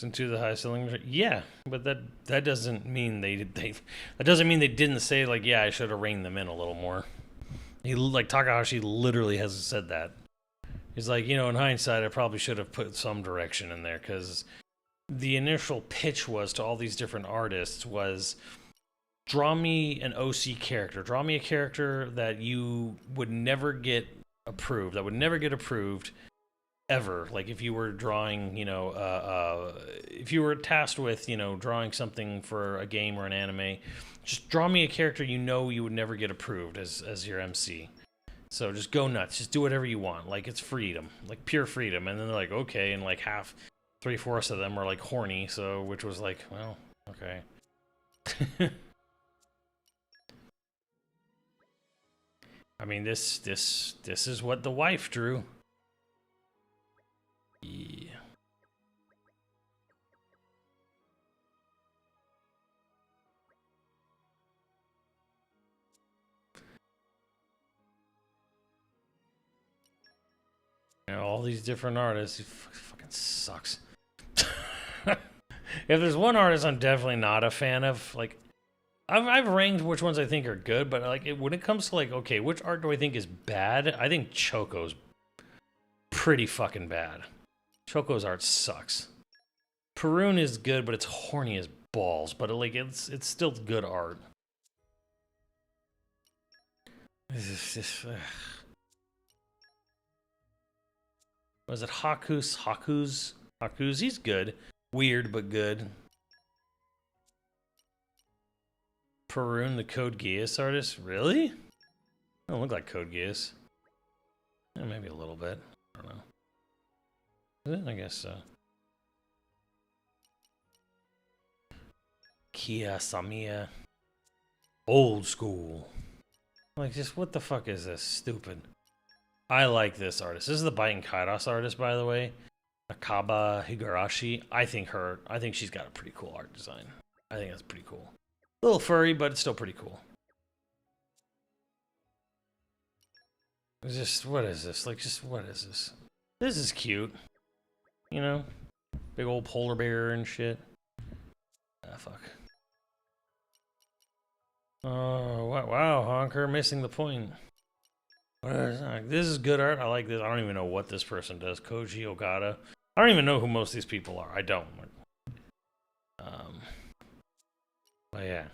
Into the high ceiling. Yeah, but that doesn't mean that doesn't mean they didn't say like, yeah, I should have reined them in a little more. He like Takahashi literally has said that. He's like, you know, in hindsight, I probably should have put some direction in there because the initial pitch was to all these different artists was draw me an OC character, draw me a character that you would never get approved, ever. Like if you were drawing, you know, if you were tasked with, you know, drawing something for a game or an anime, just draw me a character you know you would never get approved as your MC. So just go nuts, just do whatever you want. Like it's freedom, like pure freedom. And then they're like, okay, and like half, 3/4 of them are like horny. So which was like, well, okay. I mean, this is what the wife drew. Yeah. You know, all these different artists, it fucking sucks. If there's one artist I'm definitely not a fan of, like, I've ranked which ones I think are good, but like when it comes to like, okay, which art do I think is bad? I think Choco's pretty fucking bad. Choco's art sucks. Perun is good, but it's horny as balls. But like it's still good art. Was it Haku's? He's good. Weird but good. Perun, the Code Geass artist? Really? I don't look like Code Geass. Maybe a little bit. I don't know. Is it? I guess so. Kia Samia. Old school. Like, just what the fuck is this? Stupid. I like this artist. This is the Bite Kairos artist, by the way. Akaba Higurashi. I think she's got a pretty cool art design. I think that's pretty cool. A little furry, but it's still pretty cool. It's just, what is this? Like, just, what is this? This is cute. You know? Big old polar bear and shit. Ah, fuck. Oh, wow, Honker, missing the point. This is good art. I like this. I don't even know what this person does. Koji Ogata. I don't even know who most of these people are. I don't. But yeah.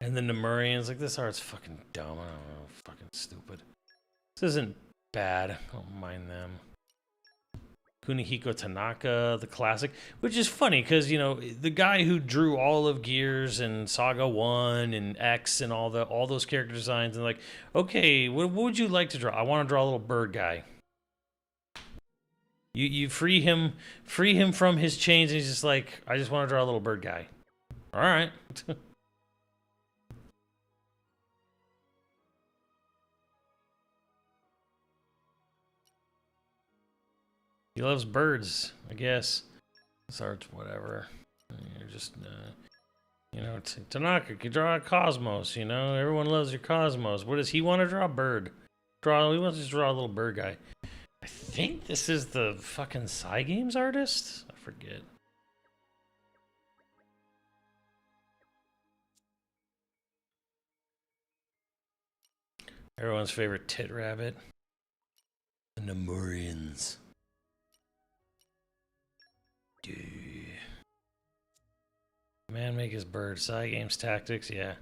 And the Nemurians, like, this art's fucking dumb. I don't know. Fucking stupid. This isn't bad. I don't mind them. Kunihiko Tanaka, the classic, which is funny because, you know, the guy who drew all of Gears and Saga 1 and X and all those character designs, and like, okay, what would you like to draw? I want to draw a little bird guy. You free him from his chains, and he's just like, I just want to draw a little bird guy. All right. He loves birds, I guess. This art's whatever. You're just, you know, Tanaka can draw a Cosmos, you know? Everyone loves your Cosmos. What does he want to draw? A bird. He wants to draw a little bird guy. I think this is the fucking Cygames artist? I forget. Everyone's favorite tit rabbit. The Nemurians. Man make his bird. Cygames tactics, yeah.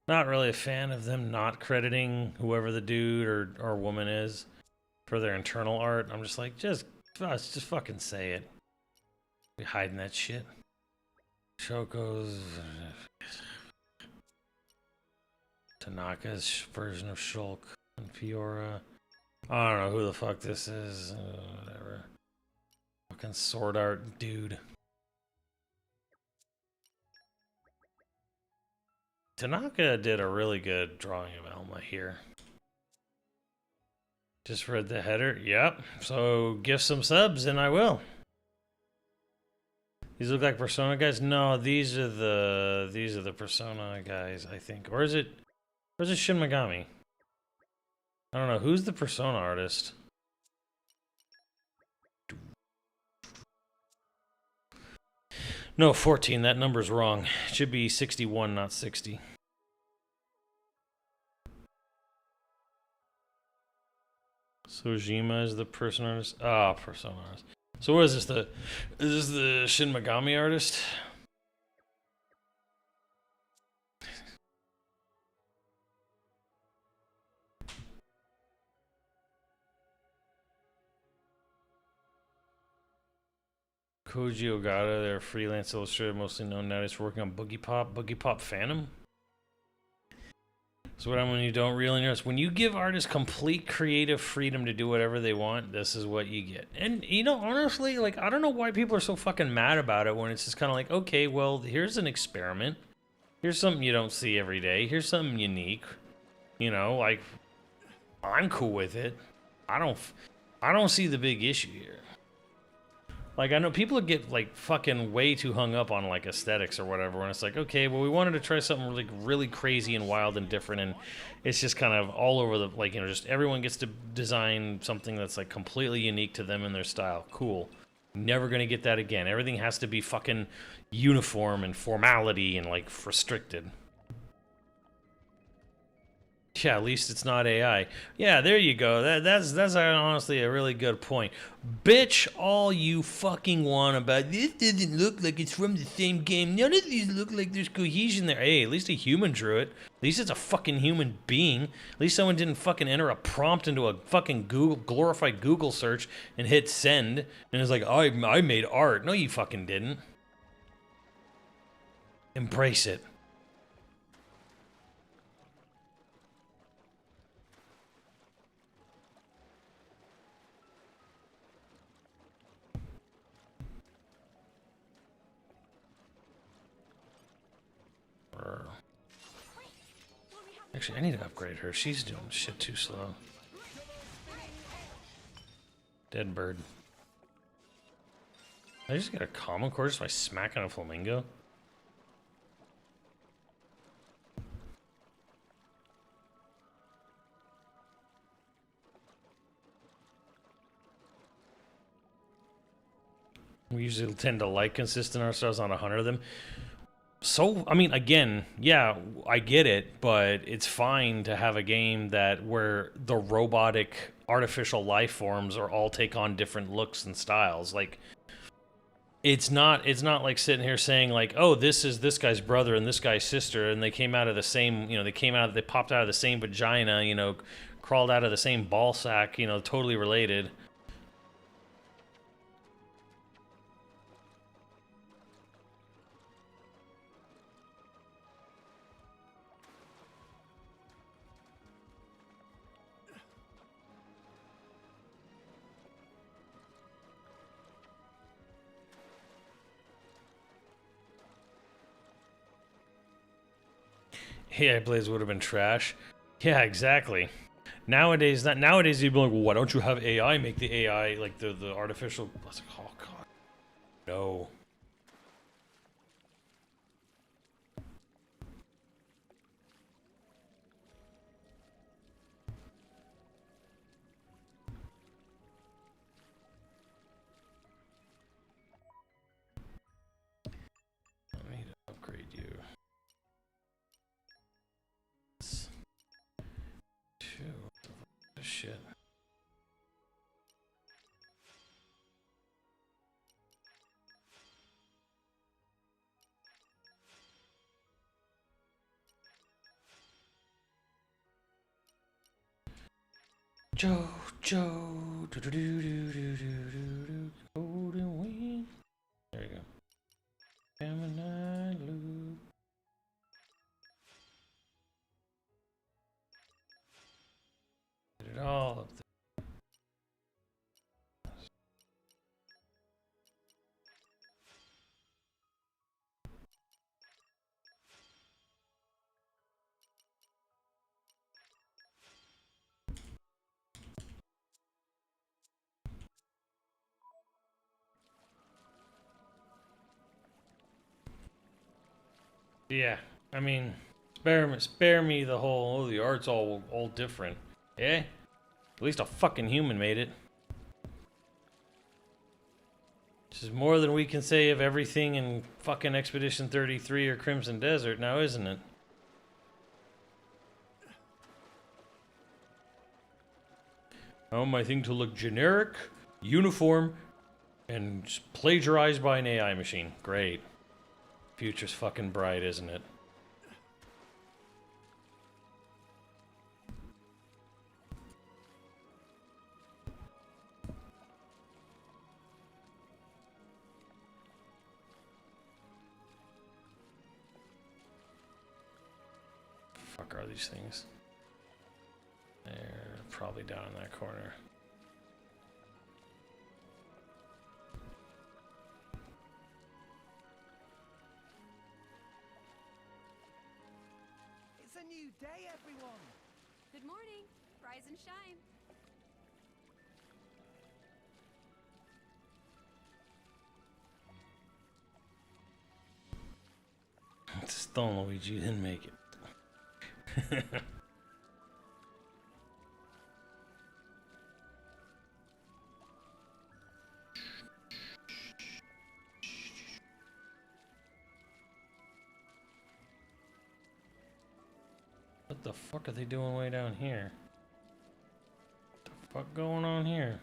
Not really a fan of them not crediting whoever the dude or woman is for their internal art. I'm just like, just fucking say it. Be hiding that shit. Shoko's Tanaka's version of Shulk and Fiora. I don't know who the fuck this is. Whatever. Fucking sword art dude. Tanaka did a really good drawing of Elma here. Just read the header. Yep. So give some subs and I will. These look like Persona guys? No, these are the Persona guys, I think. Or is it Shin Megami? I don't know. Who's the Persona artist? No, 14. That number's wrong. It should be 61, not 60. Sojima is the Persona artist. Ah, Persona artist. So what is this? Is this the Shin Megami artist? Koji Ogata, they're a freelance illustrator, mostly known nowadays for working on Boogie Pop Phantom. So what when you don't really notice, when you give artists complete creative freedom to do whatever they want, this is what you get. And you know, honestly, like, I don't know why people are so fucking mad about it when it's just kind of like, okay, well, here's an experiment. Here's something you don't see every day. Here's something unique. You know, like, I'm cool with it. I don't see the big issue here. Like, I know people get, like, fucking way too hung up on, like, aesthetics or whatever, when it's like, okay, well, we wanted to try something really, really crazy and wild and different, and it's just kind of all over the, like, you know, just everyone gets to design something that's, like, completely unique to them and their style. Cool. Never gonna get that again. Everything has to be fucking uniform and formality and, like, restricted. Yeah, at least it's not AI. Yeah, there you go. That's honestly a really good point. Bitch all you fucking want about this doesn't look like it's from the same game. None of these look like there's cohesion there. Hey, at least a human drew it. At least it's a fucking human being. At least someone didn't fucking enter a prompt into a fucking glorified Google search and hit send. And it's like, I made art. No, you fucking didn't. Embrace it. Actually, I need to upgrade her. She's doing shit too slow. Dead bird. I just got a common core just by smacking a flamingo. We usually tend to like consistent ourselves on 100 of them. So, I mean, again, yeah, I get it, but it's fine to have a game that where the robotic artificial life forms are all take on different looks and styles. Like, it's not like sitting here saying like, oh, this is this guy's brother and this guy's sister, and they came out of the same, you know, they popped out of the same vagina, you know, crawled out of the same ball sack, you know, totally related. Yeah, Blaze would have been trash. Yeah, exactly. Nowadays, you'd be like, well, why don't you have AI make the AI like the artificial? I was like, oh god, no. I need to upgrade you. Shit. Joe, Joe, do do do do do do do, golden wing. There you go. Gemini loop. Get it all up there. Yeah, I mean, spare me the whole, oh, the art's all different. Yeah? At least a fucking human made it. Which is more than we can say of everything in fucking Expedition 33 or Crimson Desert now, isn't it? I want my thing to look generic, uniform, and just plagiarized by an AI machine. Great. Future's fucking bright, isn't it? Fuck are these things? They're probably down in that corner. It's a new day, everyone. Good morning. Rise and shine. Stone Luigi didn't make it. What the fuck are they doing way down here? What the fuck going on here?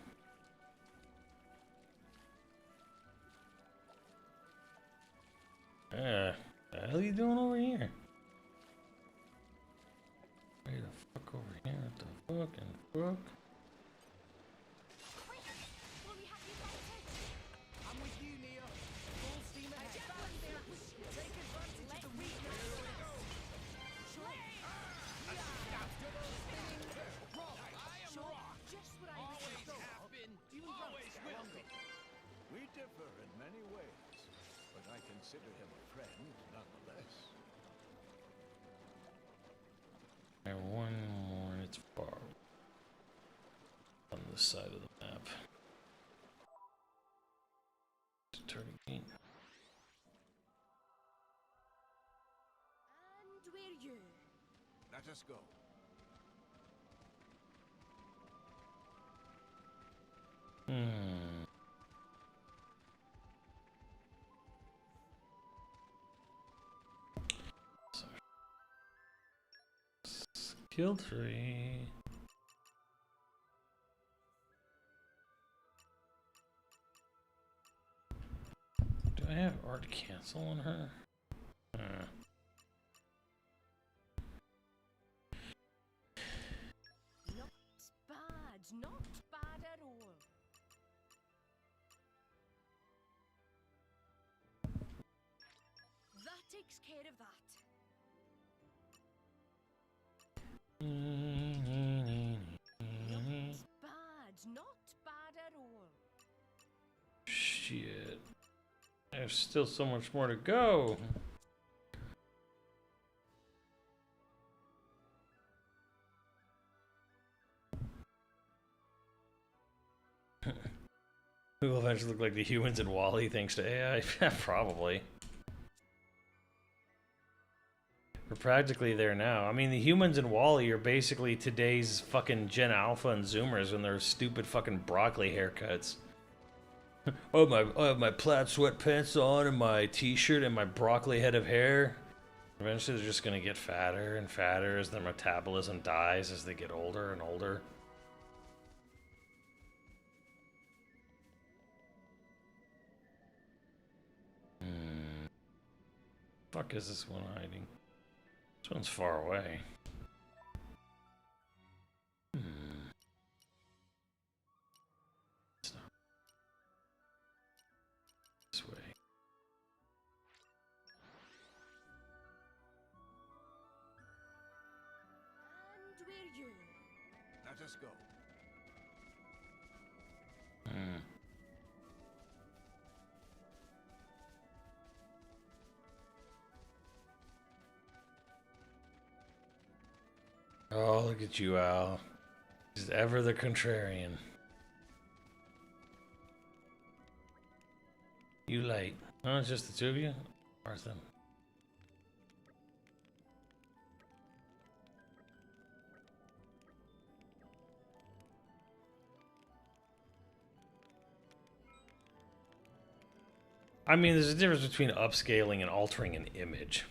The hell are you doing over here? Way the fuck over here? What the fucking fuck? Will we have you guys I'm with you, Neo. Full steam ahead. Take advantage of the weakness. just what I always have been, always will be. We differ in many ways, but I consider him a friend nonetheless. have one more, and it's far on this side of the map. Target. And we're you. Let us go. So, skill tree. Do I have art cancel on her? Not bad at all. That takes care of that. Not bad at all. Shit. There's still so much more to go. We will eventually look like the humans in Wall-E thanks to AI. Probably. We're practically there now. I mean, the humans in Wall-E are basically today's fucking Gen Alpha and Zoomers and their stupid fucking broccoli haircuts. I have my plaid sweatpants on and my t-shirt and my broccoli head of hair. Eventually they're just gonna get fatter and fatter as their metabolism dies as they get older and older. Fuck is this one hiding? This one's far away. It's not. This way. And we're you. Let us go. Oh, look at you, Al. He's ever the contrarian. You late. Oh, it's just the two of you? Arthur. I mean, there's a difference between upscaling and altering an image.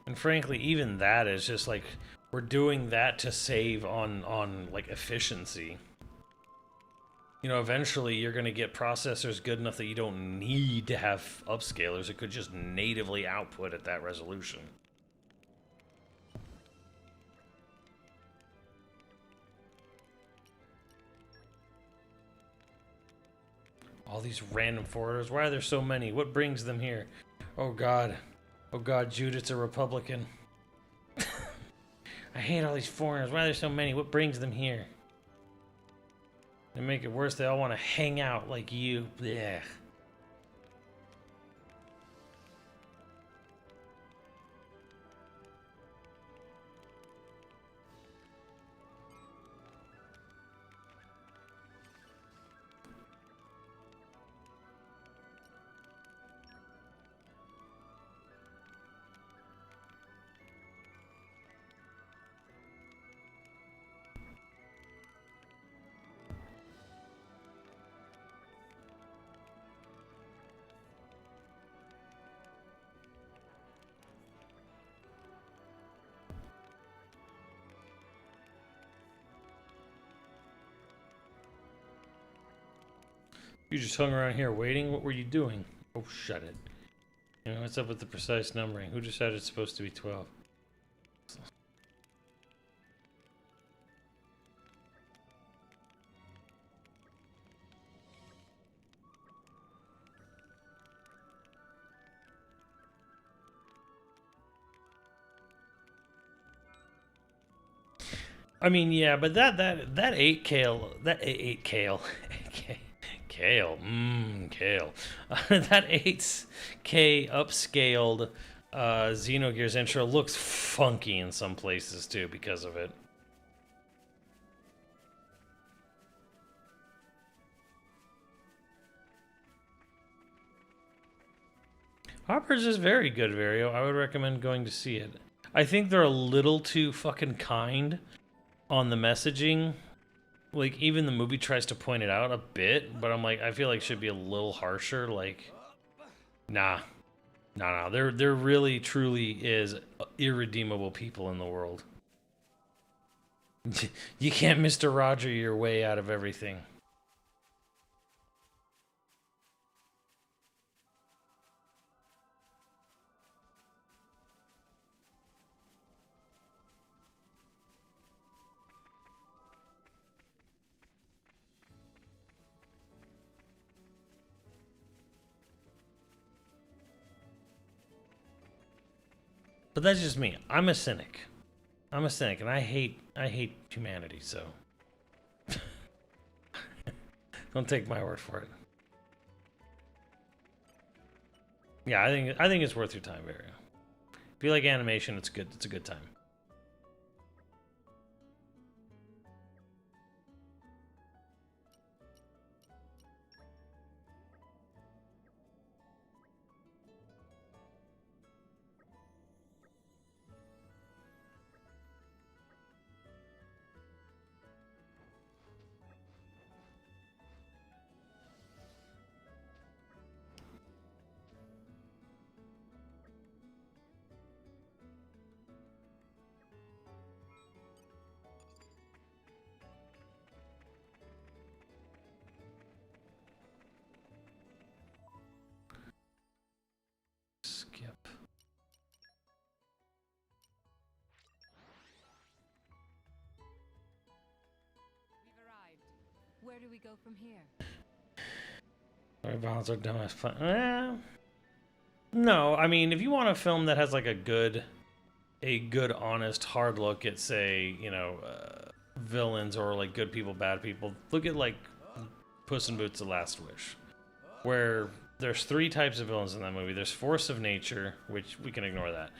And frankly, even that is just like, we're doing that to save on like efficiency. You know, eventually you're going to get processors good enough that you don't need to have upscalers. It could just natively output at that resolution. All these random foreigners. Why are there so many? What brings them here? Oh God. Oh God, Judith's a Republican. I hate all these foreigners. Why are there so many? What brings them here? To make it worse, they all want to hang out like you. Blech. You just hung around here waiting? What were you doing? Oh, shut it. You know, what's up with the precise numbering? Who decided it's supposed to be 12? I mean, yeah, but that 8 kale, that 8 kale, kale, kale, that 8K upscaled Xenogears intro looks funky in some places too because of it. Hoppers is very good, Vario. I would recommend going to see it. I think they're a little too fucking kind on the messaging. Like, even the movie tries to point it out a bit, but I'm like, I feel like it should be a little harsher. Like, nah. There really, truly is irredeemable people in the world. You can't Mr. Roger your way out of everything. But that's just me. I'm a cynic. I'm a cynic, and I hate humanity. So don't take my word for it. Yeah, I think it's worth your time, Vario. If you like animation, it's good. It's a good time. Skip. We've arrived. Where do we go from here? Our balance are dumbass fun. No, I mean, if you want a film that has like a good, honest, hard look at, say, you know, villains or like good people, bad people, look at like Puss in Boots: The Last Wish, where there's 3 types of villains in that movie. There's force of nature, which we can ignore that.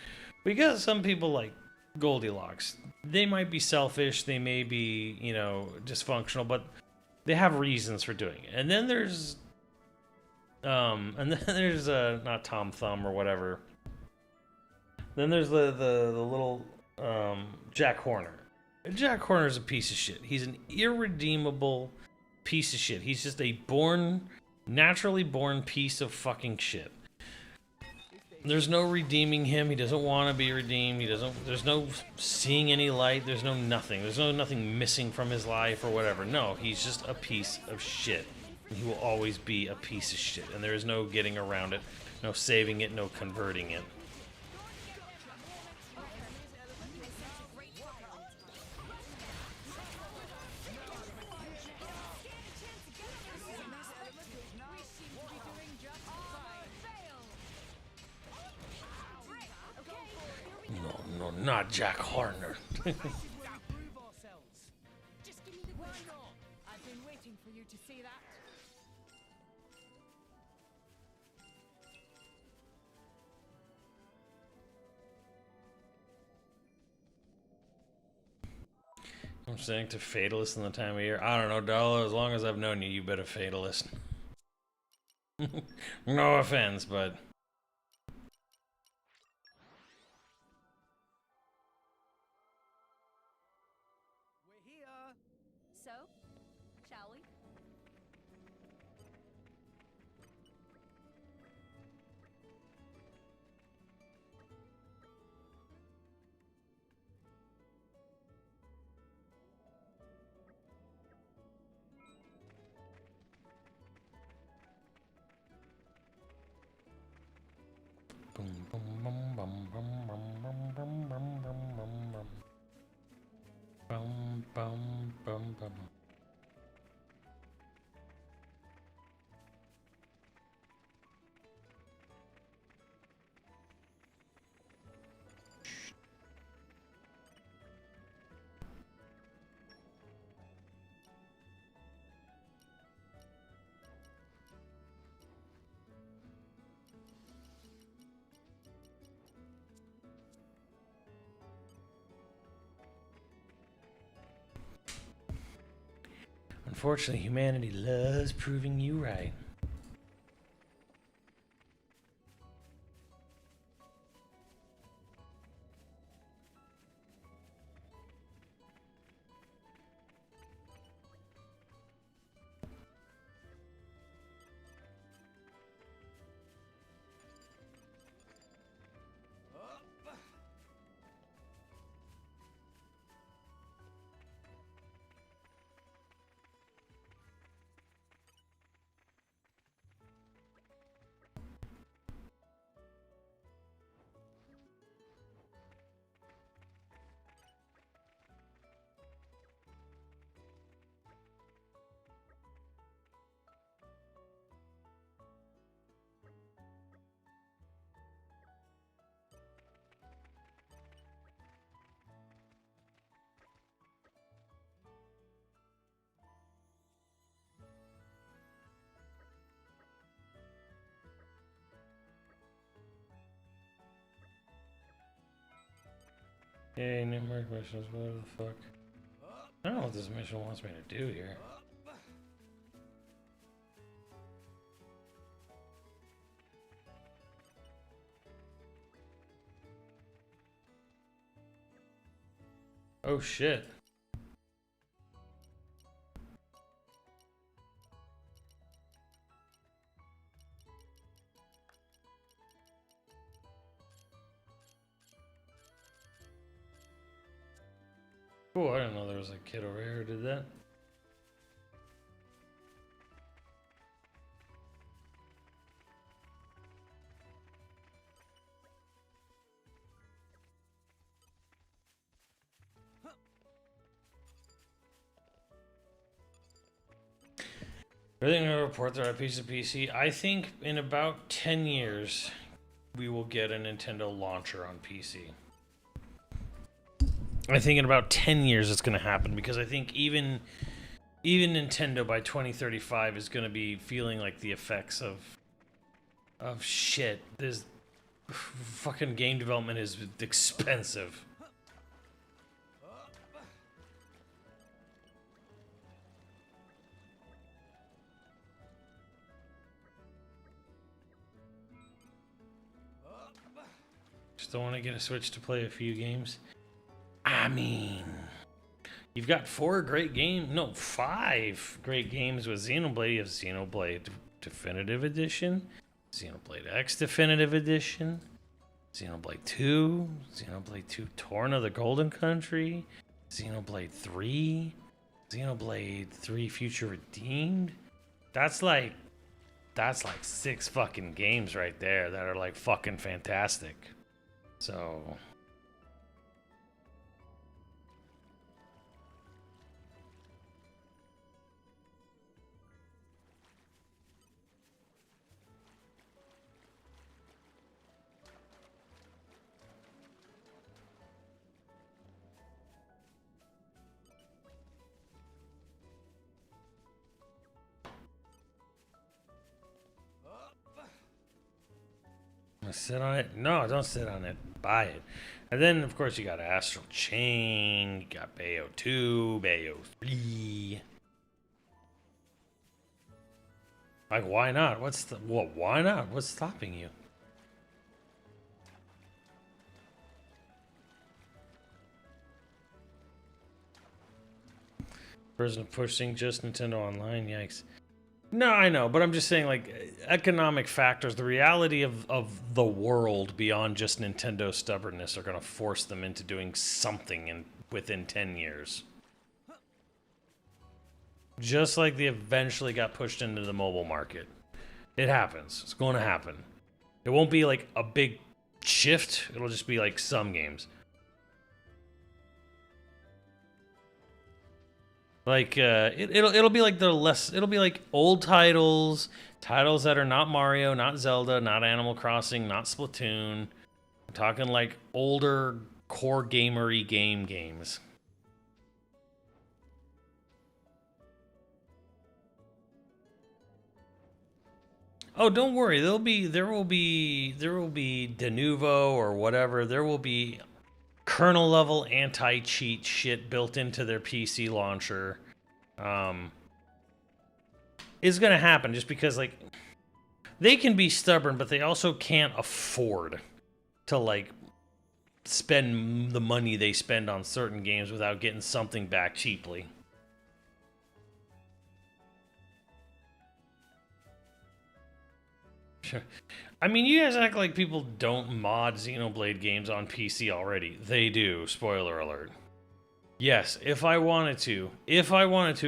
We got some people like Goldilocks. They might be selfish, they may be, you know, dysfunctional, but they have reasons for doing it. And then there's not Tom Thumb or whatever. Then there's the little Jack Horner. Jack Horner's a piece of shit. He's an irredeemable piece of shit. He's just a naturally born piece of fucking shit. There's no redeeming him. He doesn't want to be redeemed. There's no seeing any light. There's no nothing. There's no nothing missing from his life or whatever. No, he's just a piece of shit. And he will always be a piece of shit. And there is no getting around it. No saving it. No converting it. No, not Jack Horner. Just give me the why not? I've been waiting for you to say that. I'm saying to fatalist in the time of year. I don't know, Darla. As long as I've known you, you've been a fatalist. No offense, but. We're here. So, shall we? Unfortunately, humanity loves proving you right. Hey, numerous questions. What the fuck? I don't know what this mission wants me to do here. Oh shit. Oh, I didn't know there was a kid over here who did that. Everything to report that our piece of PC. I think in about 10 years, we will get a Nintendo launcher on PC. I think in about 10 years it's going to happen because I think even Nintendo by 2035 is going to be feeling like the effects of shit. This fucking game development is expensive. Still want to get a Switch to play a few games. I mean, you've got 5 great games with Xenoblade. You have Xenoblade Definitive Edition, Xenoblade X Definitive Edition, Xenoblade 2, Xenoblade 2 Torn of the Golden Country, Xenoblade 3, Xenoblade 3 Future Redeemed. That's like 6 fucking games right there that are like fucking fantastic. So sit on it? No, don't sit on it. Buy it. And then, of course, you got Astral Chain. You got Bayo 2, Bayo 3. Like, why not? Why not? What's stopping you? Person pushing just Nintendo Online. Yikes. No, I know, but I'm just saying, like, economic factors, the reality of the world beyond just Nintendo stubbornness are going to force them into doing something within 10 years. Just like they eventually got pushed into the mobile market. It happens. It's going to happen. It won't be like a big shift. It'll just be like some games. Like it'll be like it'll be like old titles that are not Mario, not Zelda, not Animal Crossing, not Splatoon. I'm talking like older core gamery games. Oh, don't worry. There will be de novo or whatever. There will be kernel level anti-cheat shit built into their PC launcher. is going to happen just because, like, they can be stubborn, but they also can't afford to, like, spend the money they spend on certain games without getting something back cheaply. Sure. I mean, you guys act like people don't mod Xenoblade games on PC already. They do. Spoiler alert. Yes, if I wanted to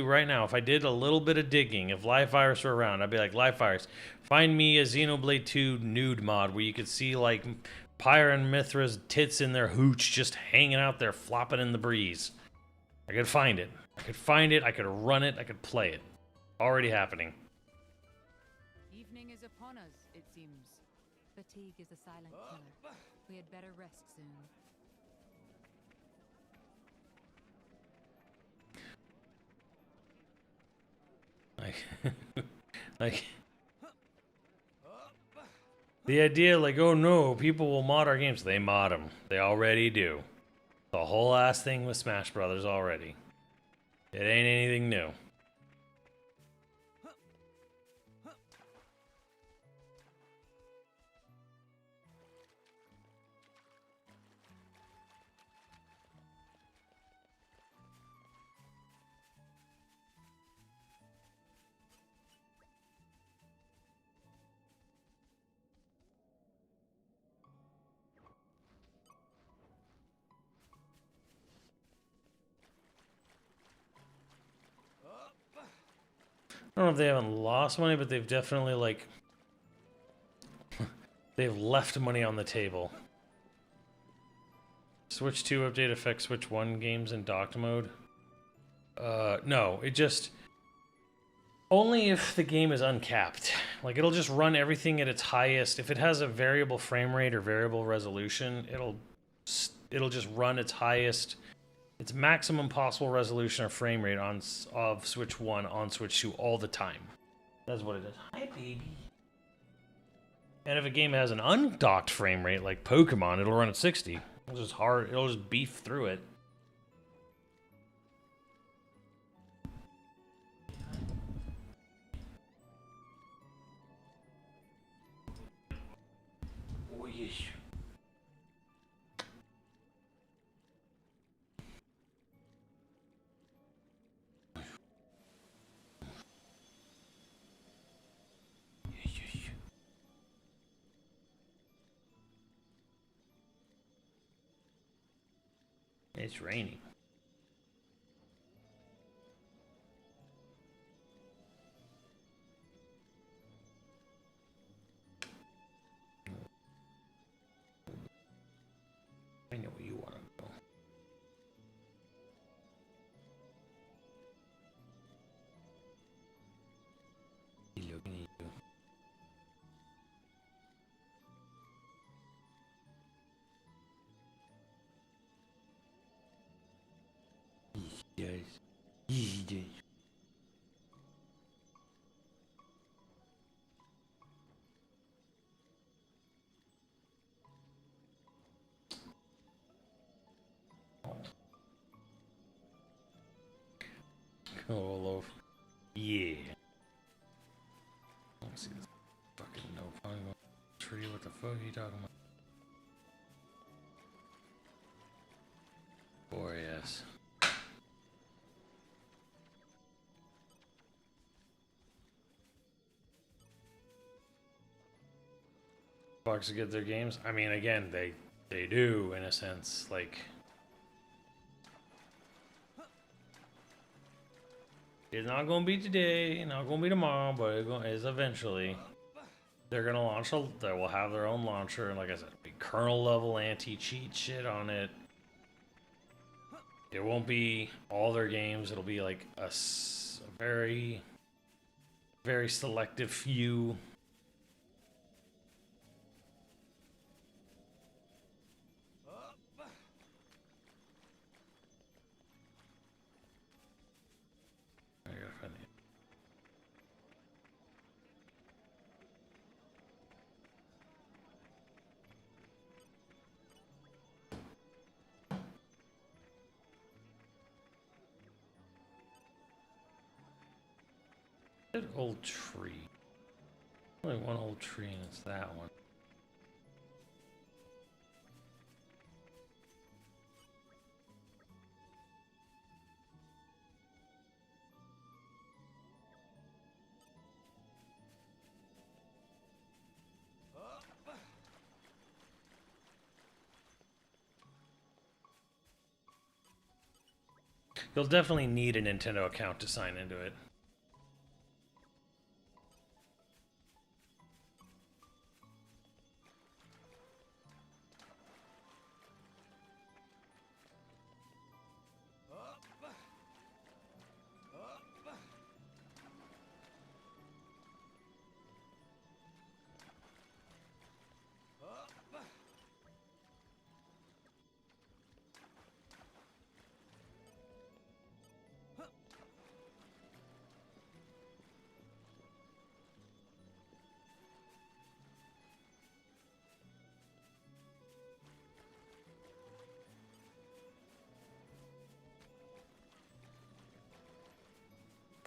right now, if I did a little bit of digging, if Livevirus were around, I'd be like, Livevirus, find me a Xenoblade 2 nude mod where you could see, like, Pyre and Mithra's tits in their hooch just hanging out there, flopping in the breeze. I could find it. I could run it, I could play it. Already happening. Evening is upon us, it seems. Fatigue is a silent killer. We had better rest soon. Like, the idea, like, oh no, people will mod our games. They mod them. They already do. The whole ass thing with Smash Brothers already. It ain't anything new. I don't know if they haven't lost money, but they've definitely, like, they've left money on the table. Switch 2 update affects Switch 1 games in docked mode? No, it just... Only if the game is uncapped. Like, it'll just run everything at its highest. If it has a variable frame rate or variable resolution, it'll just run its highest... Its maximum possible resolution or frame rate of Switch 1 on Switch 2 all the time. That's what it is. Hi, baby. And if a game has an undocked frame rate, like Pokemon, it'll run at 60. It'll just beef through it. Oh, yes. It's raining. I know where you want to go. He's looking at you. Yes. Yes. Oh, loaf. Yeah. I don't see this fucking no polygon tree. What the fuck are you talking about? Boy, yes. Xbox to get their games. I mean, again, they do in a sense. Like, it's not gonna be today, not gonna be tomorrow, but it is eventually. They're gonna launch they will have their own launcher, and like I said, it'll be kernel level anti-cheat shit on it. It won't be all their games. It'll be like a very, very selective few. I gotta find it. Good old tree. Only one old tree, and it's that one. You'll definitely need a Nintendo account to sign into it.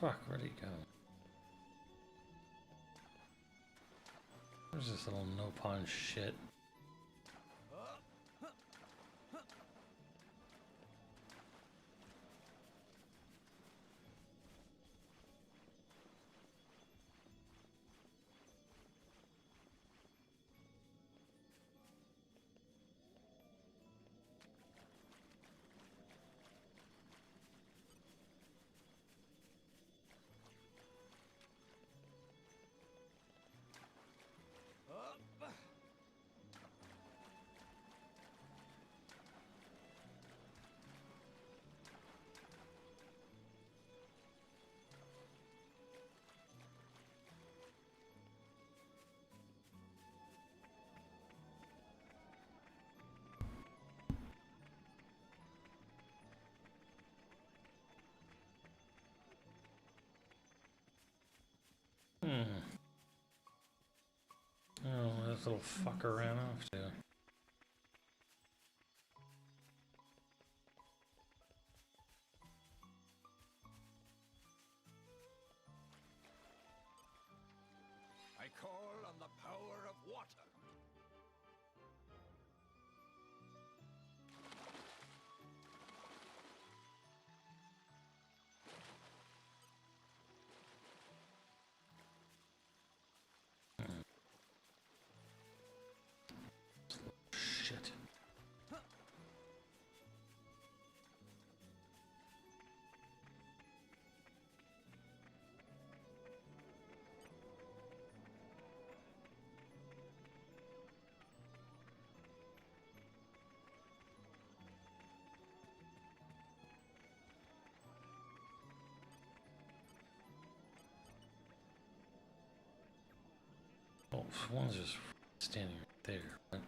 Fuck, where'd he go? Where's this little no pawn shit? Oh, this little fucker ran off too. I call on the power of water. Shit. Oh, one's just standing right there. But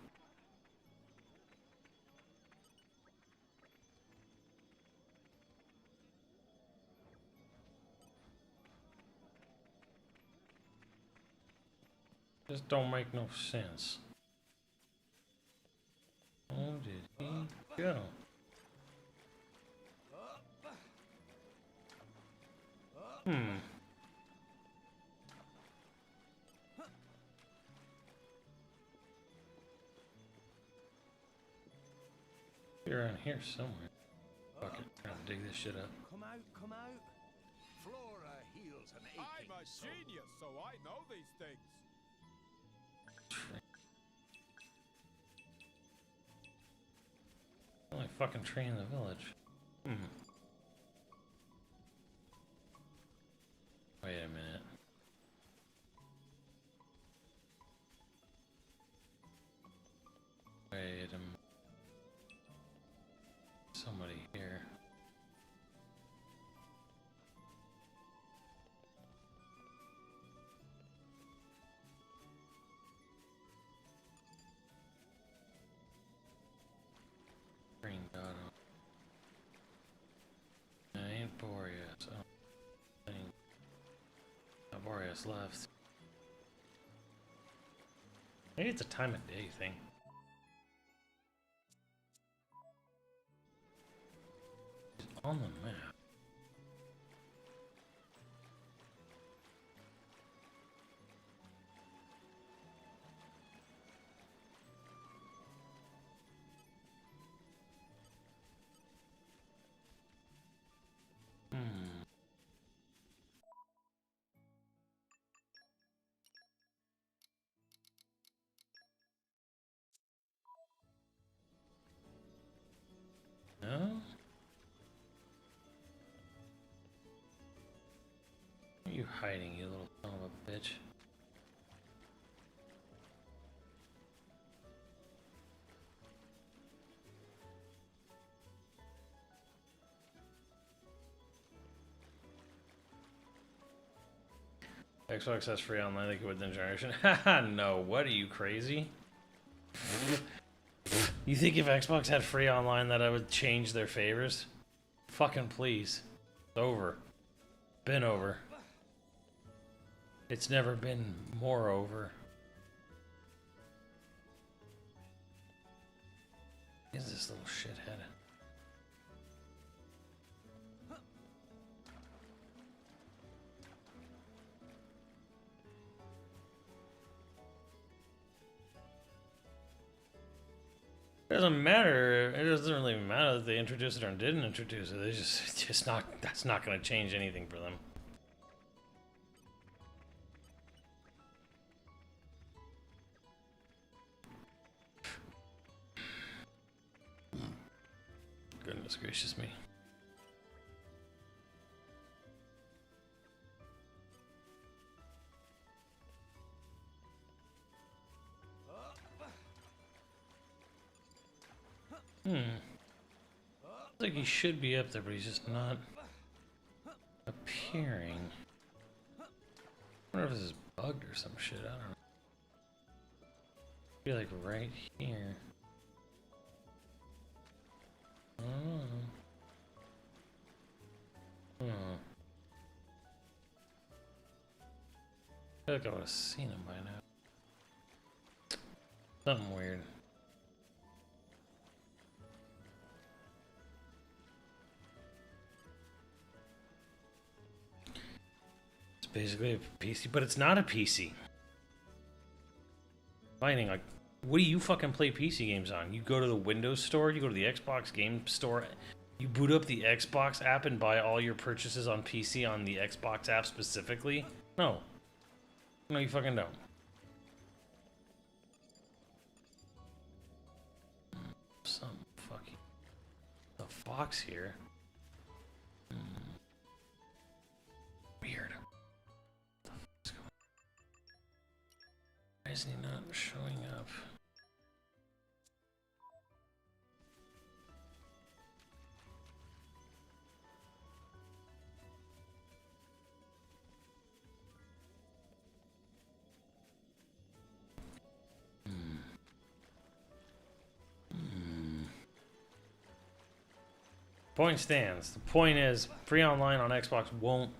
just don't make no sense. Oh, did he go? Hmm. You're around here somewhere. Fuck it, trying to dig this shit up. Come out, come out. Flora heals an aching I'm a soul. genius, so I know these things. Only fucking tree in the village. Hmm. Wait a minute. Wait a minute. Somebody here. Green dot on. That ain't Boreas. Oh, ain't Boreas left. Maybe it's a time of day thing. It's on the map. hiding, you little son of a bitch? Xbox has free online like it would in generation. Haha, no. What are you, crazy? You think if Xbox had free online that I would change their favors? Fucking please. It's over. Been over. It's never been more over. Is this little shithead? It doesn't matter. It doesn't really matter if they introduced it or didn't introduce it. They just not. That's not going to change anything for them. Goodness gracious me. Looks like he should be up there, but he's just not appearing. I wonder if this is bugged or some shit. I don't know. Be like right here. Oh. I feel like I would have seen him by now. Something weird. It's basically a PC, but it's not a PC. Finding like, what do you fucking play PC games on? You go to the Windows Store, you go to the Xbox Game Store, you boot up the Xbox app and buy all your purchases on PC on the Xbox app specifically? No. No, you fucking don't. Some fucking... The fox here. Weird. What the fuck's going on? Why is he not showing up? Point stands. The point is, free online on Xbox won't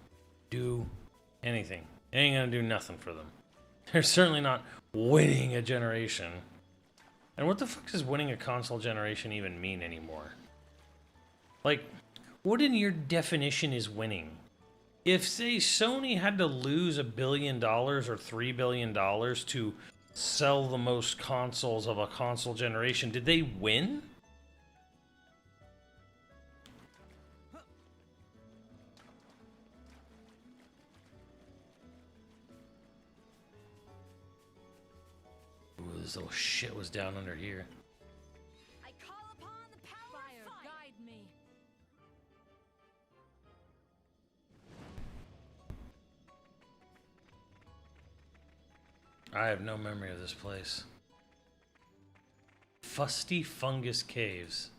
do anything. It ain't gonna do nothing for them. They're certainly not winning a generation. And what the fuck does winning a console generation even mean anymore? Like, what in your definition is winning? If, say, Sony had to lose $1 billion or $3 billion to sell the most consoles of a console generation, did they win? Ooh, this little shit was down under here. I call upon the power of fire. Guide me. I have no memory of this place. Fusty Fungus Caves.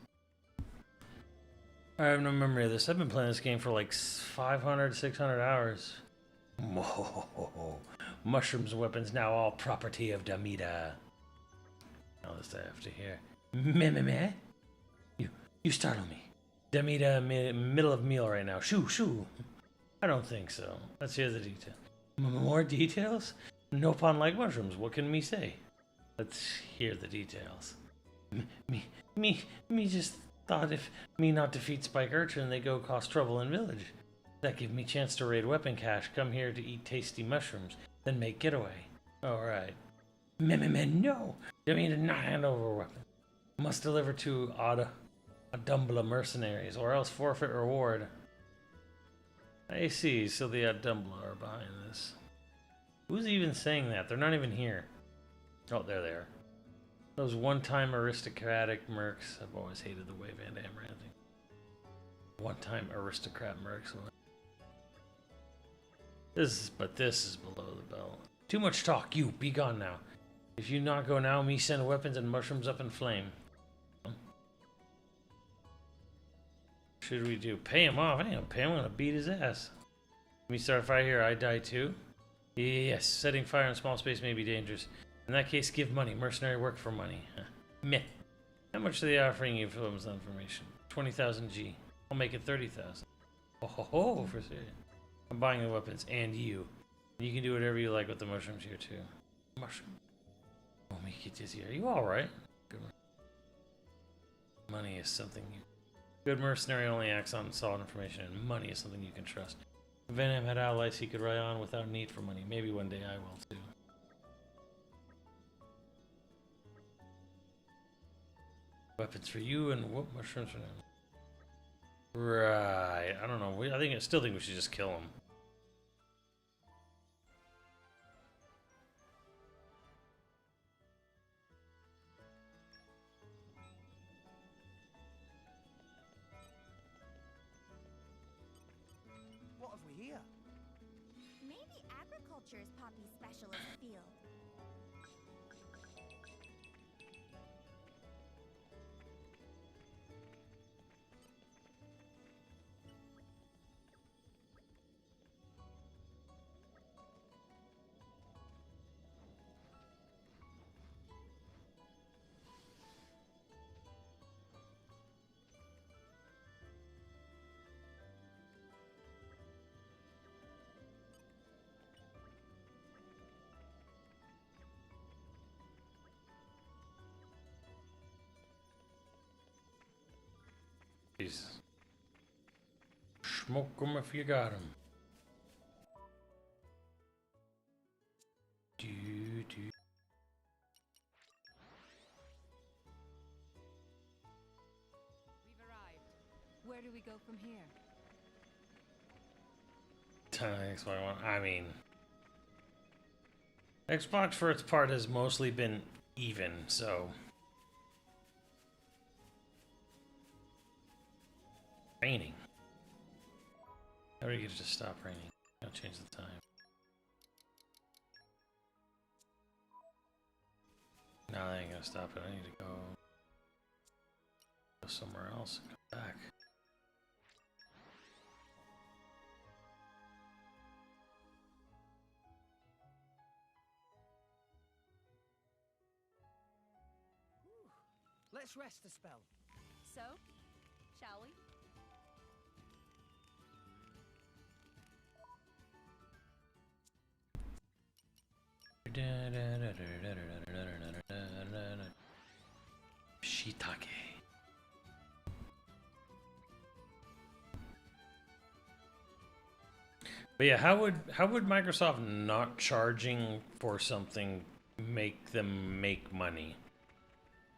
I have no memory of this. I've been playing this game for like 500, 600 hours. Whoa. Mushrooms and weapons now all property of Damita. All this I have to hear. Meh. You startle me. Damita, middle of meal right now. Shoo. I don't think so. Let's hear the detail. More details? No pun like mushrooms. What can me say? Let's hear the details. Me just thought if me not defeat Spike Urchin, they go cause trouble in village. That give me chance to raid weapon cache, come here to eat tasty mushrooms, then make getaway. Alright. No! I mean to not hand over a weapon. Must deliver to Adumbla mercenaries, or else forfeit reward. I see, so the Adumbla are behind this. Who's even saying that? They're not even here. Oh, there they are. Those one-time aristocratic mercs. I've always hated the way Van Damme ranting. One-time aristocrat mercs. This is below the belt. Too much talk. You be gone now. If you not go now, me send weapons and mushrooms up in flame. Should we do? Pay him off. I ain't gonna pay him. I'm gonna beat his ass. Let me start a fire here. I die too. Yes, setting fire in small space may be dangerous. In that case, give money. Mercenary work for money. Meh. How much are they offering you for this information? 20,000 G. I'll make it 30,000. Oh ho ho, for serious. I'm buying the weapons and you. You can do whatever you like with the mushrooms here too. Mushroom. Won't make you dizzy. Are you alright? Good. Money is something you... Good mercenary only acts on solid information, and money is something you can trust. If Venom had allies he could rely on without need for money. Maybe one day I will too. Weapons for you and what mushrooms for them? Right. I don't know. I still think we should just kill him. What have we here? Maybe agriculture's Poppy's specialist field. Jesus. Smoke 'em if you got 'em. Do. We've arrived. Where do we go from here? Xbox. I mean, Xbox for its part has mostly been even, so. Raining. How do you get it to stop raining? I'll change the time. No, that ain't gonna stop it. I need to go somewhere else and come back. Let's rest a spell. So, shall we? Shiitake. But yeah, how would Microsoft not charging for something make them make money?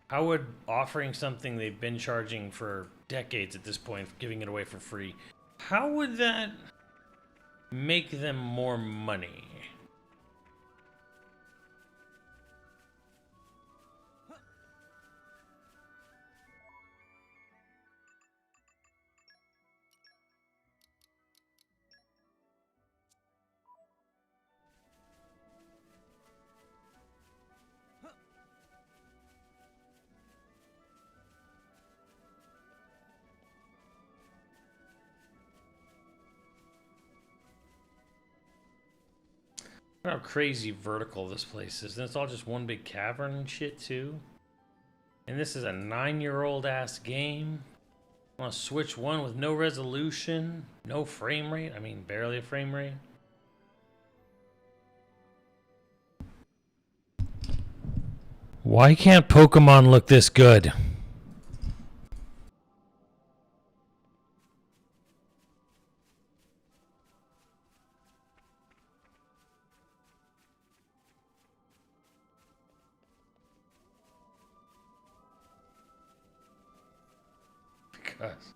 How would offering something they've been charging for decades at this point, giving it away for free, how would that make them more money? Look how crazy vertical this place is. And it's all just one big cavern and shit too. And this is a 9-year-old ass game. On a Switch 1 with no resolution, no frame rate. I mean, barely a frame rate. Why can't Pokemon look this good? Because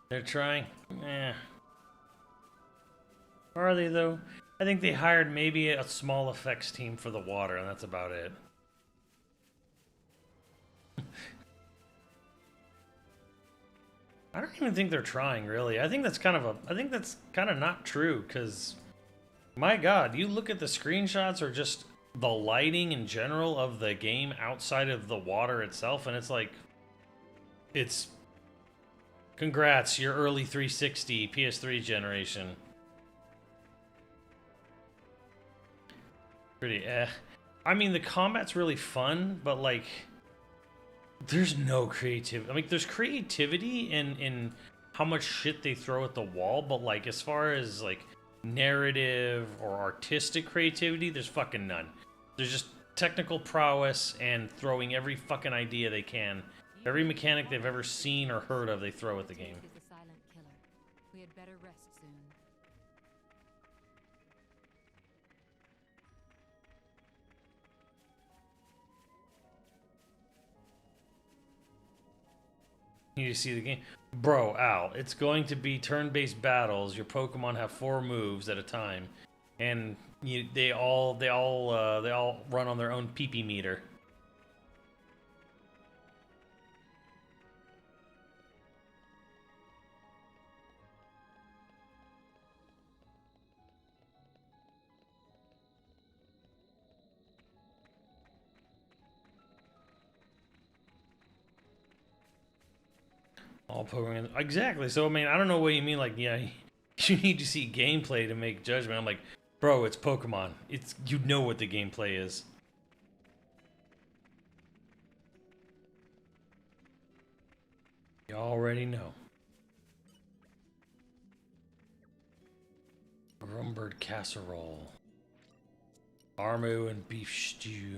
they're trying. Eh. Are they though? I think they hired maybe a small effects team for the water, and that's about it. I don't even think they're trying, really. I think that's kind of not true, because, my God, you look at the screenshots or just the lighting in general of the game outside of the water itself, and it's like, it's, congrats, your early 360 PS3 generation. Pretty I mean, the combat's really fun, but like, there's no creativity. I mean, there's creativity in how much shit they throw at the wall, but like, as far as like narrative or artistic creativity, there's fucking none. There's just technical prowess and throwing every fucking idea they can. Every mechanic they've ever seen or heard of, they throw at the game. Is a silent killer. We had better rest soon. You see the game, bro. Al, it's going to be turn-based battles. Your Pokemon have 4 moves at a time, and they all run on their own PP meter. All Pokemon, exactly. So I mean, I don't know what you mean. Like, yeah, you need to see gameplay to make judgment. I'm like, bro, it's Pokemon. It's, you know what the gameplay is. You already know. Rumbird casserole, Armu and beef stew.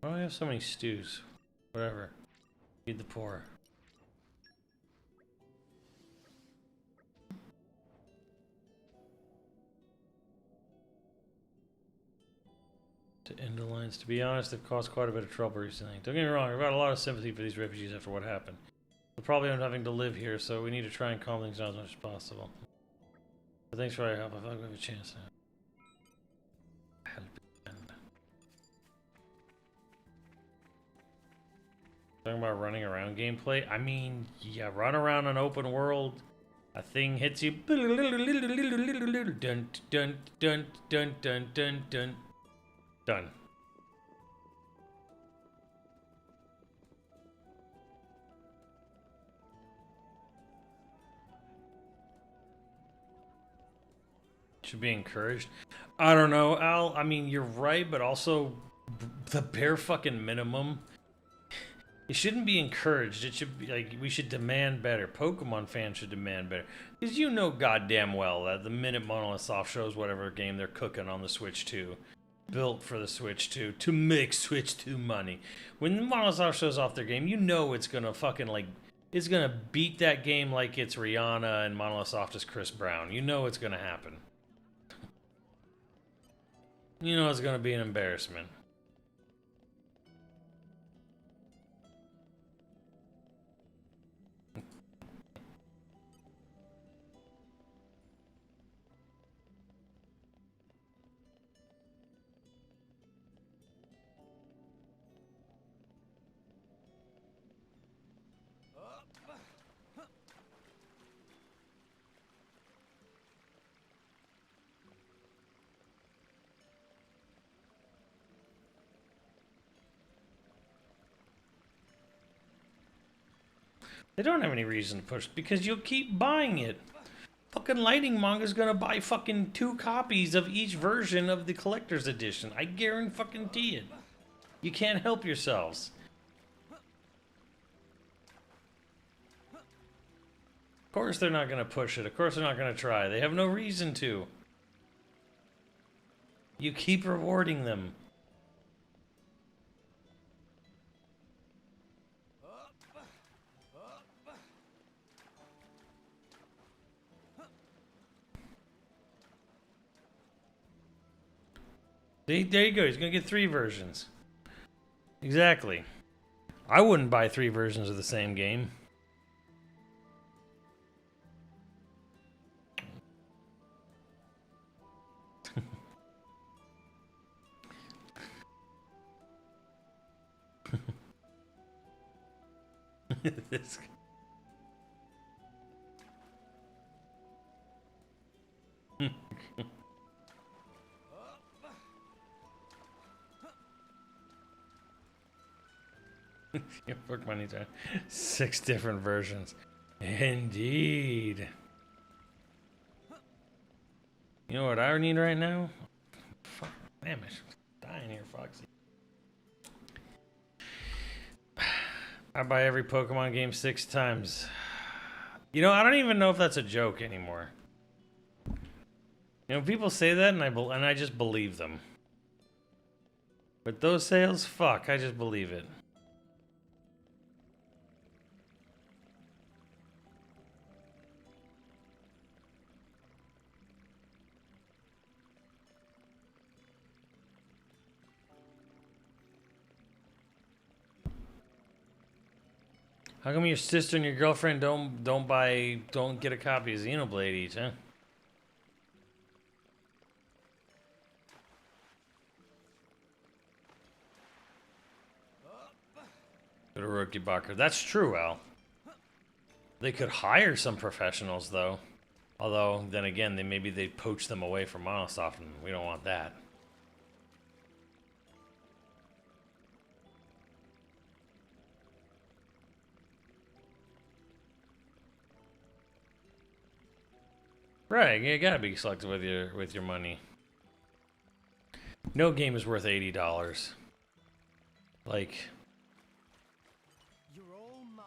Why do I have so many stews? Whatever. Feed the poor. To end alliance. To be honest, they've caused quite a bit of trouble recently. Don't get me wrong, I've got a lot of sympathy for these refugees after what happened. They'll probably end up having to live here, so we need to try and calm things down as much as possible. But thanks for your help. I feel like we have a chance now. Help. Talking about running around gameplay. I mean, yeah, run around an open world. A thing hits you. Dun dun dun dun dun dun dun. Done. Should be encouraged. I don't know, Al. I mean, you're right, but also the bare fucking minimum. It shouldn't be encouraged. It should be like, we should demand better. Pokemon fans should demand better. Because you know goddamn well that the minute Monolithsoft shows whatever game they're cooking on the Switch 2, built for the Switch 2, to make Switch 2 money. When Monolithsoft shows off their game, you know it's gonna fucking like, it's gonna beat that game like it's Rihanna and Monolithsoft is Chris Brown. You know it's gonna happen. You know it's gonna be an embarrassment. They don't have any reason to push, because you'll keep buying it. Fucking Lighting Manga's gonna buy fucking 2 copies of each version of the collector's edition. I guarantee it. You can't help yourselves. Of course they're not gonna push it. Of course they're not gonna try. They have no reason to. You keep rewarding them. There you go. He's going to get 3 versions. Exactly. I wouldn't buy 3 versions of the same game. This guy. Yeah, fuck money time. 6 different versions. Indeed. You know what I need right now? Fuck, damn it. I'm dying here, Foxy. I buy every Pokemon game 6 times. You know, I don't even know if that's a joke anymore. You know, people say that and I just believe them. But those sales, fuck, I just believe it. How come your sister and your girlfriend don't get a copy of Xenoblade each, huh? Go to Rookie Barker. That's true, Al. They could hire some professionals though. Although then again, maybe they poach them away from Monolithsoft and we don't want that. Right, you gotta be selective with your money. No game is worth $80. Like, You're all mine.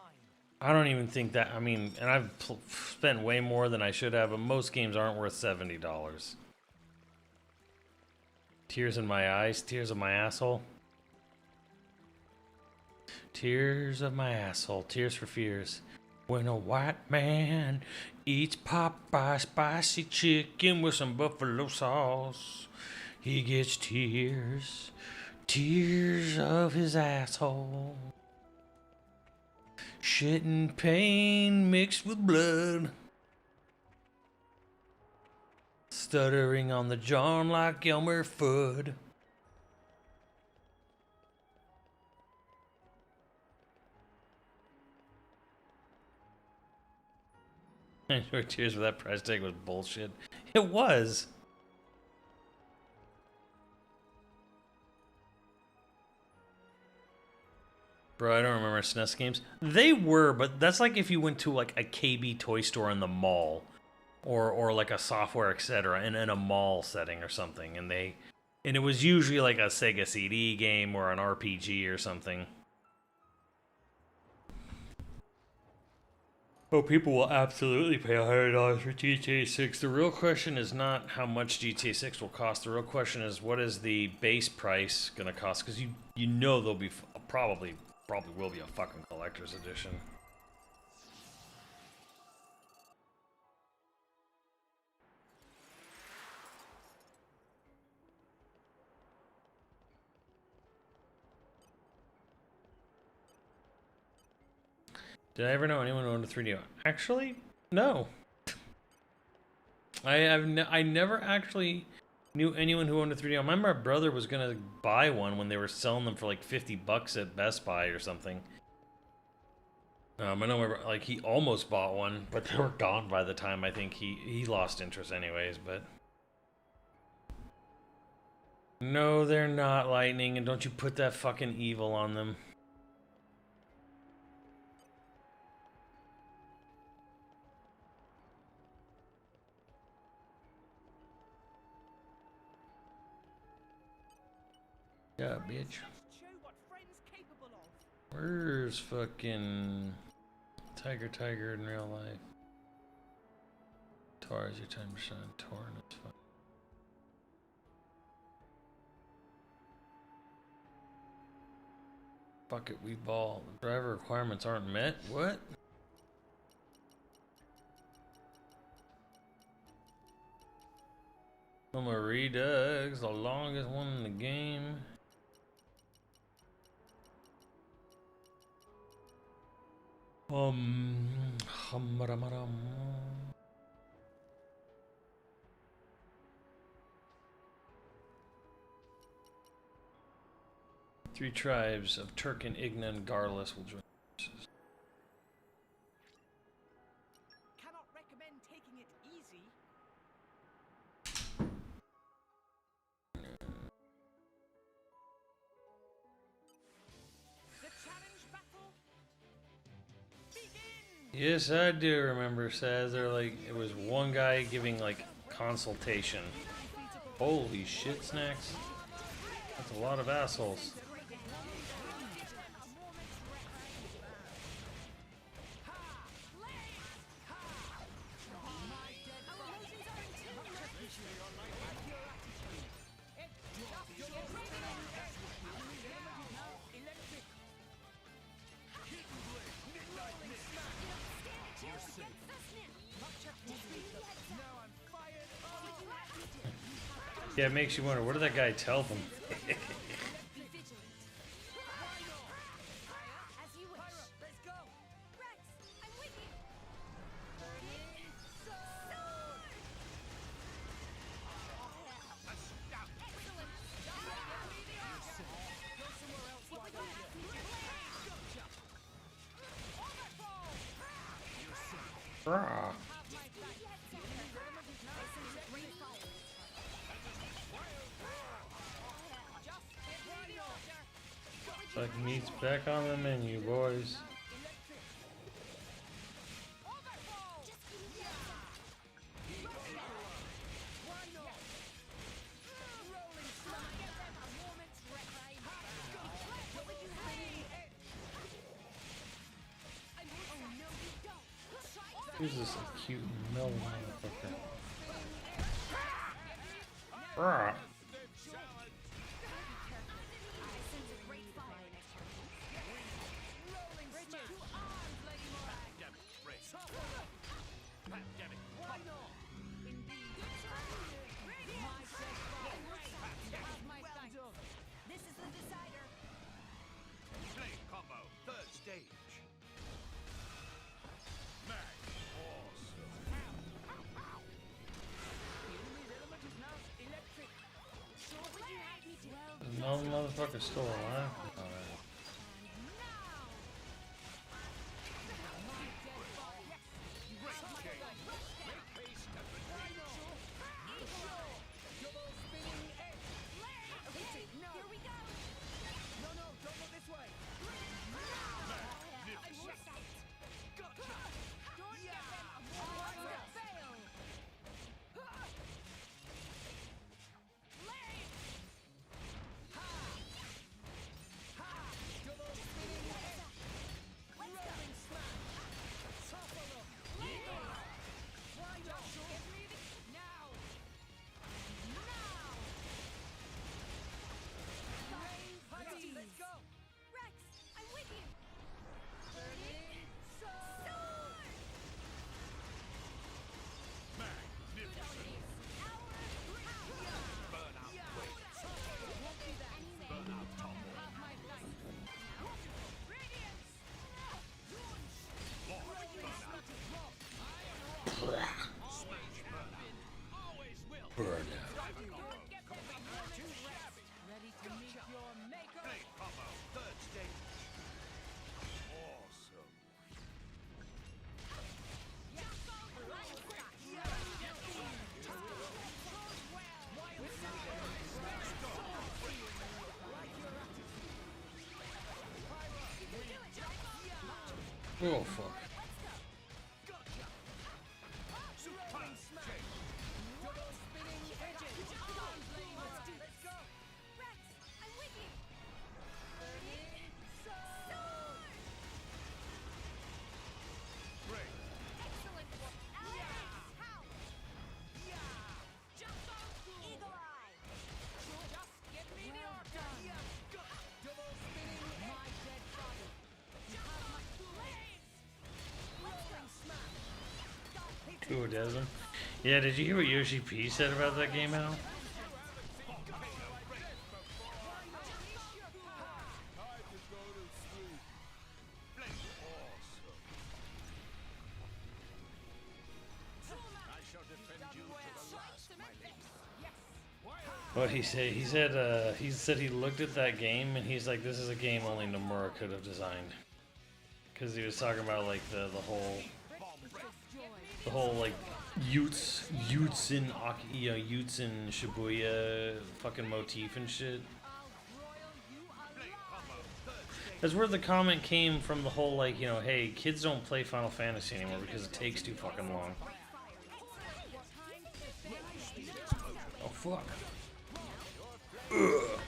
I don't even think that. I mean, and I've spent way more than I should have, but most games aren't worth $70. Tears in my eyes, tears of my asshole. Tears of my asshole, tears for fears. When a white man eats Popeye spicy chicken with some buffalo sauce, he gets tears, tears of his asshole. Shit and pain mixed with blood. Stuttering on the John like Elmer Fudd. Tears for that price tag was bullshit. It was. Bro, I don't remember SNES games. They were, but that's like if you went to like a KB toy store in the mall, or like a software etc. in a mall setting or something, and it was usually like a Sega CD game or an RPG or something. Oh, people will absolutely pay $100 for GTA 6. The real question is not how much GTA 6 will cost. The real question is what is the base price going to cost? Because you know there'll be probably will be a fucking collector's edition. Did I ever know anyone who owned a 3DO? Actually, no. I never actually knew anyone who owned a 3DO. I remember my brother was gonna buy one when they were selling them for like $50 at Best Buy or something. I know, like he almost bought one, but they were gone by the time I think he lost interest anyways. But no, they're not Lightning, and don't you put that fucking evil on them. Yeah, bitch. Where's fucking Tiger in real life? Tor is your time to shine. Torn, it's fine. Bucket we ball. The driver requirements aren't met? What? I'm a Redux, the longest one in the game. Three tribes of Turk-in, Igna, and Garlus will join forces. Cannot recommend taking it easy. Yes, I do remember. Says they're like it was one guy giving like consultation. Holy shit, snacks! That's a lot of assholes. Yeah, it makes you wonder, what did that guy tell them? Rah. Like meat's back on the menu, boys. Who's this cute mellow motherfucker? Rah. This is the decider. Flame combo, third stage. No motherfucker still alive? Alright. Burn out. Ready to meet your maker? Flame combo, third stage. Awesome. Oh fuck. Ooh, Desmond. Yeah, did you hear what Yoshi P said about that game, Al? What he say? He said he looked at that game and he's like, this is a game only Nomura could have designed. Because he was talking about like the whole like Utes in Shibuya fucking motif and shit. That's where the comment came from. The whole like, you know, hey, kids don't play Final Fantasy anymore because it takes too fucking long. Oh fuck. Ugh.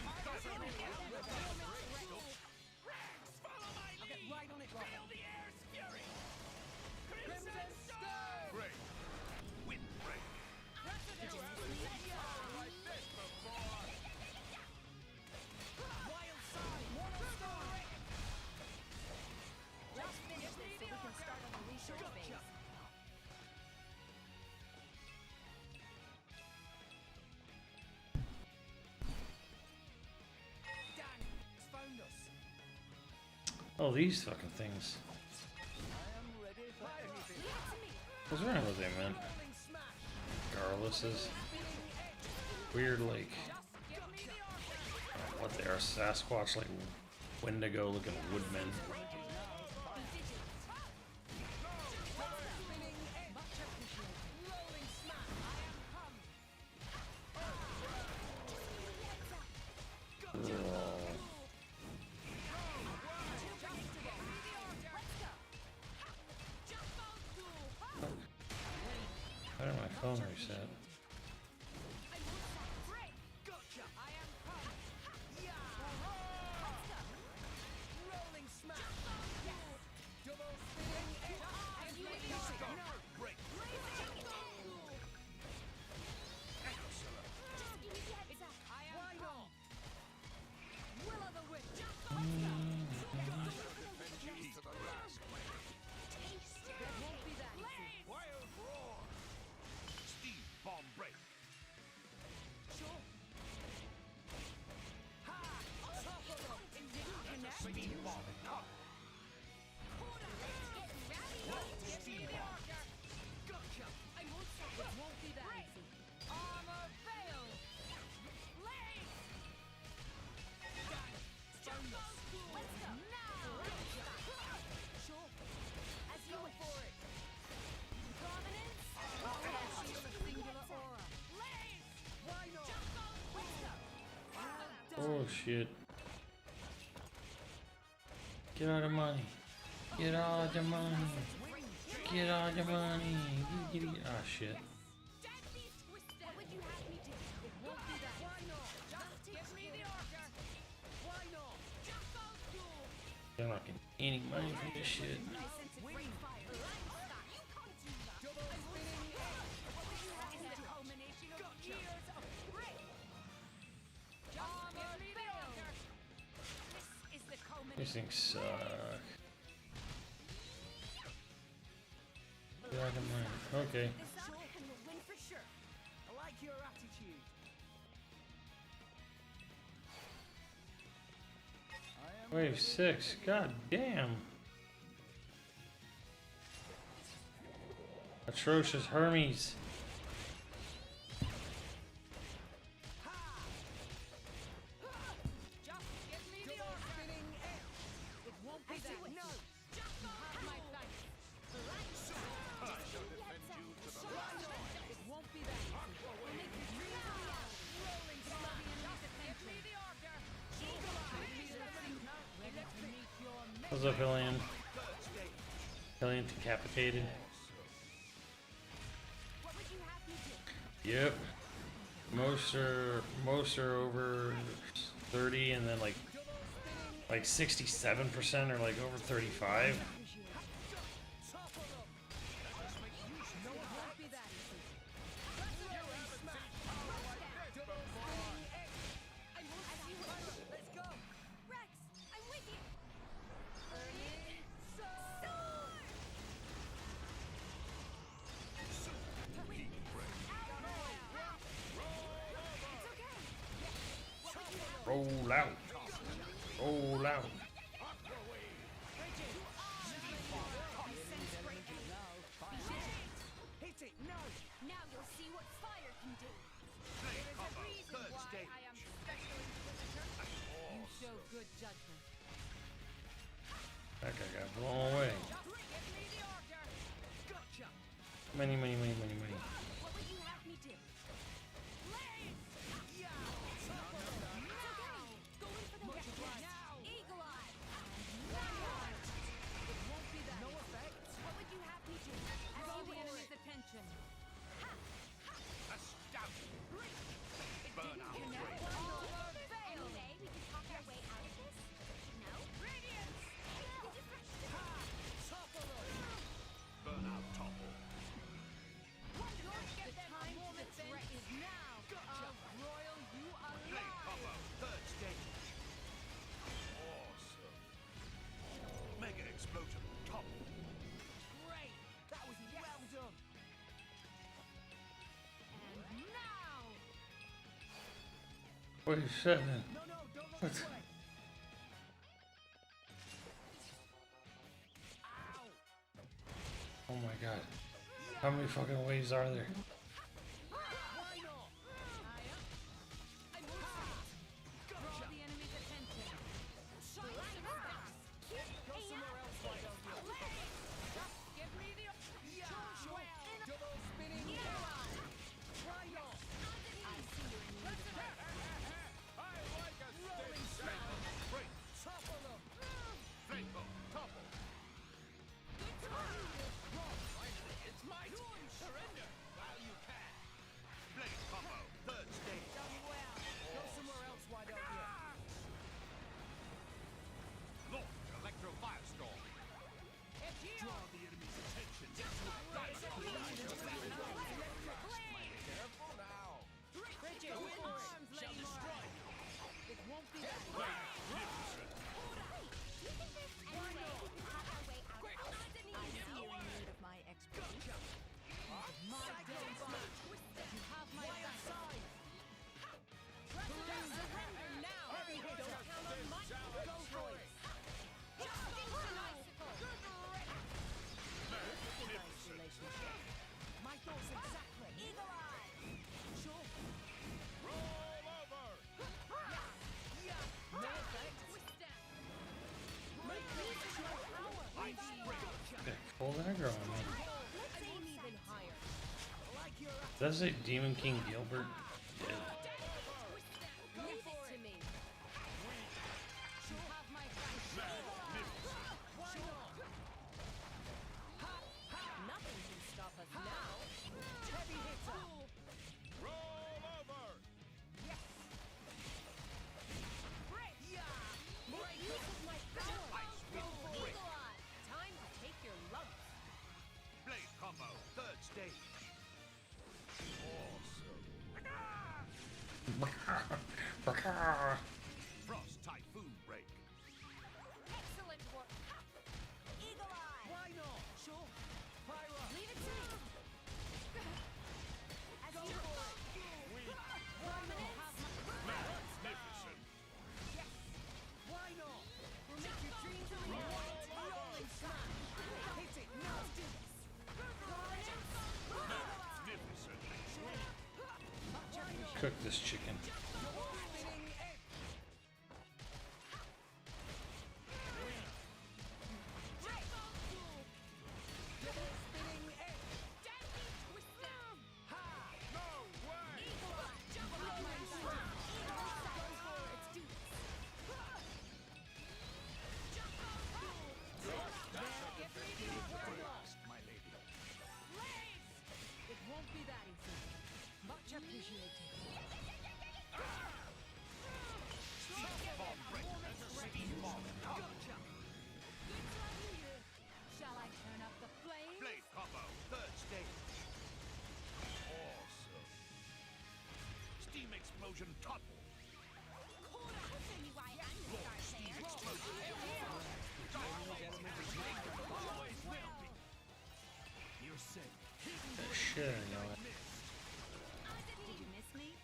Oh, these fucking things. What's wrong with them, man? Garrulouses. Weird, like... what they are, Sasquatch, like Wendigo looking woodmen. Why did my phone reset? Oh shit. Get all the money. Get all the money. Get all the money. Ah shit. They're not getting any money from this shit. These things suck. Get out of mine. Okay. I like your attitude. Wave 6. God damn. Atrocious Hermes. What's up, Hillian? Hillian decapitated. Yep. Most are over 30, and then like 67% are like over 35. Roll out. Roll out. Now you'll see what fire can do. There is a reason why I am special inquisitor. You show good judgment. That guy got blown away. Money, money, money, money, money. What would you have me do? It's okay. Going for the now. Eagle Eye. Wait, shit. No, don't look What? away. Oh my god. How many fucking waves are there? Why not? Draw the enemy's attention. Go somewhere else, why don't you? Give me the. Double spinning. Why not? I see you're in need of my I like a Rolling stiff smash. Great. Topple them. Faithful. Topple. It's my turn. Surrender while you can. Blade combo. Third stage. Done well. Go somewhere else, why don't you? Launch Electro Firestorm. Draw the enemy's attention. Careful now. Bridget, go for it. Shall destroy. It won't be that. Do you think there's any way we can hack our way out of this? I see you're in need of my expertise. My day smash. You have my back. Surrender now. Heavy hit. Don't count on my. Go for it. My thoughts exactly. Eagle Eye! Sure. Roll over. No effect. Make me show power. Yeah, holding a girl, man. Let's aim even higher. Like your Does it Demon King Gilbert? Yeah. Leave it to me. You have my back. why not? Nothing can stop us now. Heavy hitter. Roll over. Make use of my power. Eagle Eye! Time to take your lumps. Blade combo. Third stage. Frost Typhoon Break. Excellent work. Eagle Eye! Why not? Sure. Pyro. Leave it to me. As Go you for it. Prominence. Magnificent. Why not? We'll make your dreams a reality. Rolling smash. Hit it. Now do this. Magnificent. Cook this chicken. Spinning edge. Double spinning edge. Ha! No way. Rolling smash. Go for it. Let's do this. Lost, my lady. It won't be that easy. Much appreciated. Bomb break. Steam bomb. Gotcha. Shall I turn up the flames? Blade combo. Third stage. Awesome. Steam explosion topple. Steam explosion. Always will be. You're safe. Shit, I know it. Did you miss me?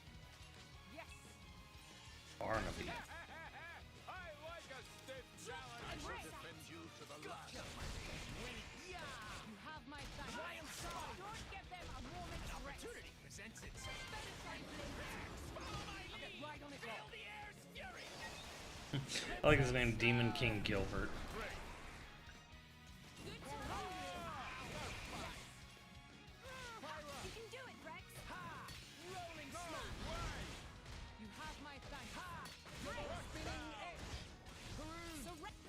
Barnaby. I like a stiff challenge. I will defend you to the last. You have my back. I am sorry. Don't give them a moment's rest. Opportunity presents itself. Follow my lead. Get right on it. Feel the air's fury. I like his name, Demon King Gilbert. You can do it, Rex. Rolling smash. You have my back. Spinning edge.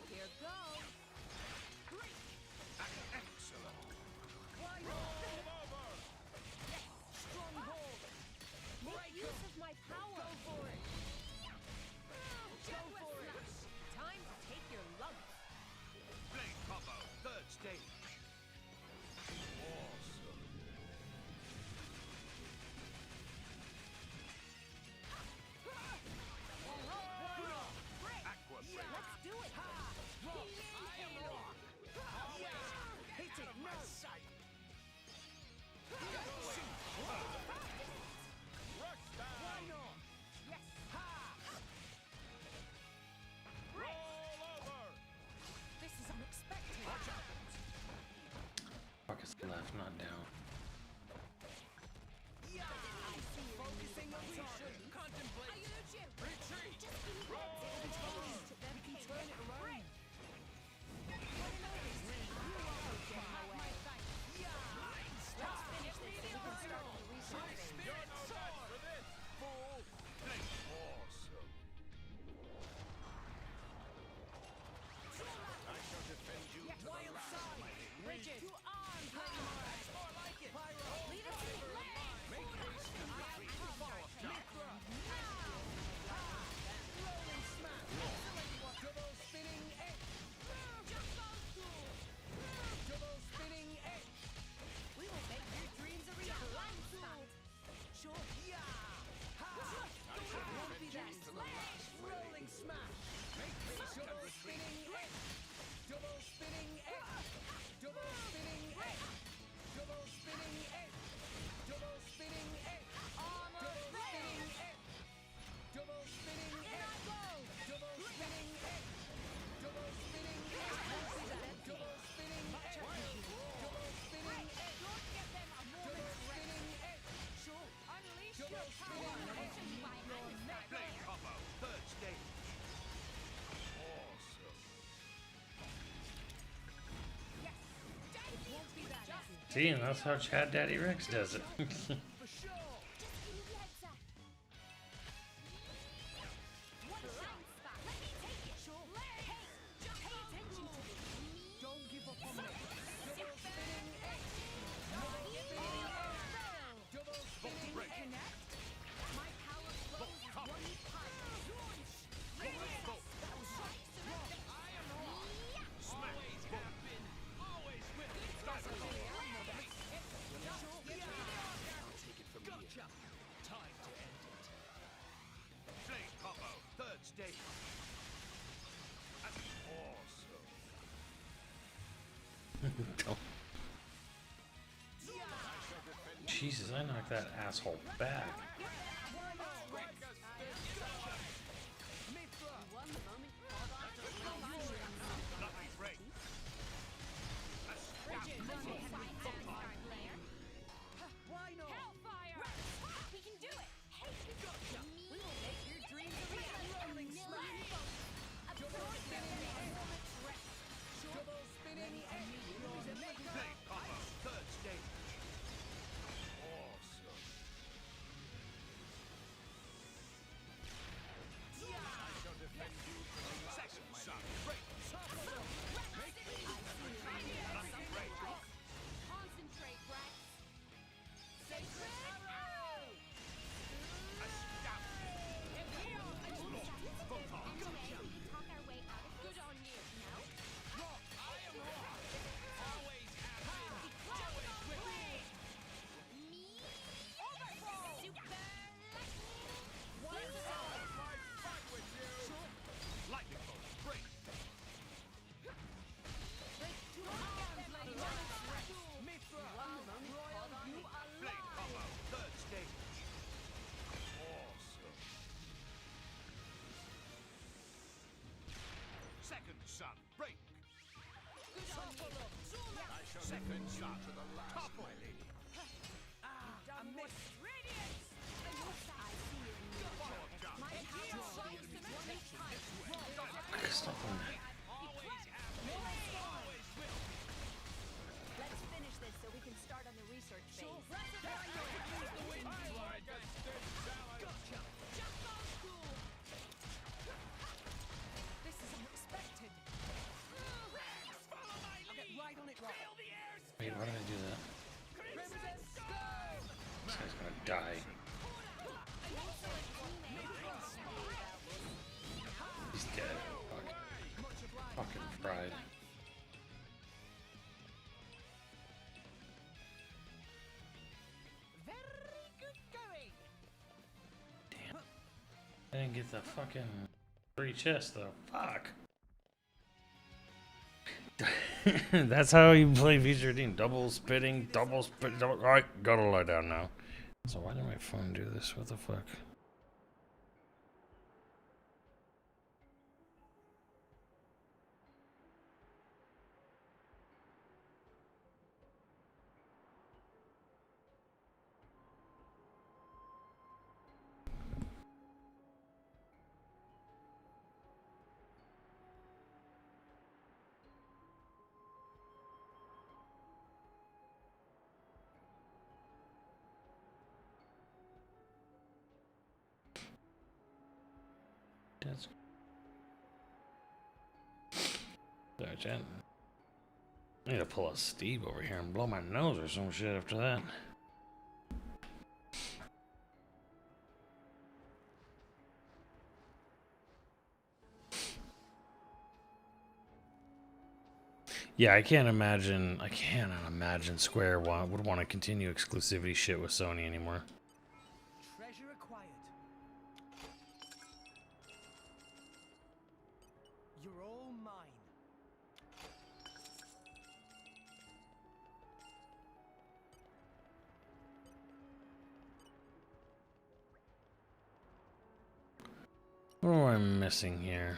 Here goes. Excellent. Why not? Strong hold. Make use of my power. Go for it. Go for it. Time to take your lumps. See, and that's how Chad Daddy Rex does it. For sure. Just give me the heads up. One blind spot. Let me take it. Sure. Hey, just pay attention to me. Don't give up on me. Super. Double spinning connect. My power flows is one pipe. Launch. Yes. That was right. I am wrong. Always have been. Always will. Gotcha. Time to end it. Flame combo, third stage. That's awesome. Jesus, I knocked that asshole back. Lovely break. Why not? Hellfire. We can do it. Hey, Gotcha. We will make your dreams a reality. Rolling smash. Double spinning X. Double spinning X. Flame combo, third stage. Awesome. I shall defend you from the second son. Break. Lovely break. concentrate, Rex. Sacred arrow. Talk our way out of good on you. No? I am wrong. Always have been. Always will. Me? Super Fight with you. Lightning bolt, break. Mithra. Royal, you Flame alive. combo, third stage. Awesome. Second son, break. I shall defend you to the last, my lady. A miss. radiance. I see you in me. Follow up jump. My power flows is one pipe. Stop on that. Always have been. Always will. Let's finish this so we can start on the research phase. Like a stiff salad. This is unexpected. I'll get right on it, Rob. Wait, why did I do that? Princess, go! This guy's gonna die. He's dead. Fucking fried. Very good going. Damn. I didn't get the fucking free chest though. Fuck. That's how you play Feature Team. Double spitting, double spit, double. Alright, gotta lie down now. So why did my phone do this? What the fuck? That's sorry, Jen. I need to pull a Steve over here and blow my nose or some shit after that. Yeah, I cannot imagine Square would want to continue exclusivity shit with Sony anymore. Treasure acquired. You're all mine. What am I missing here?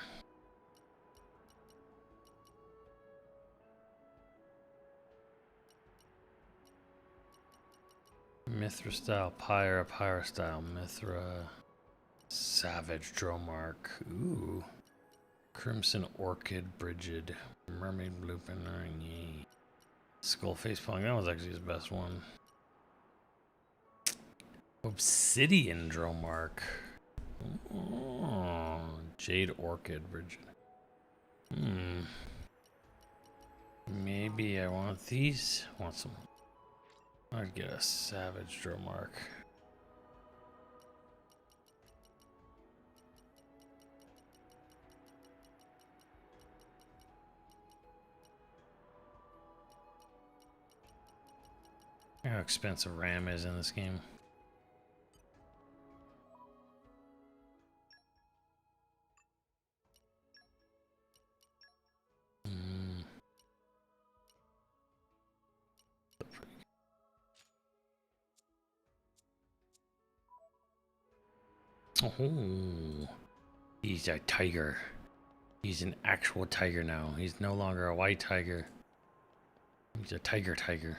Mithra style, Pyra style, Mithra, Savage Dromark, ooh, Crimson Orchid, Brigid, Mermaid Bluepin, Skull face punk. That was actually his best one. Obsidian Dromark. Oh, Jade Orchid Bridge. Maybe I want these. I want some. I'd get a Savage Dromark. How expensive RAM is in this game. Oh, he's a tiger. He's an actual tiger now. He's no longer a white tiger. He's a tiger. Tiger.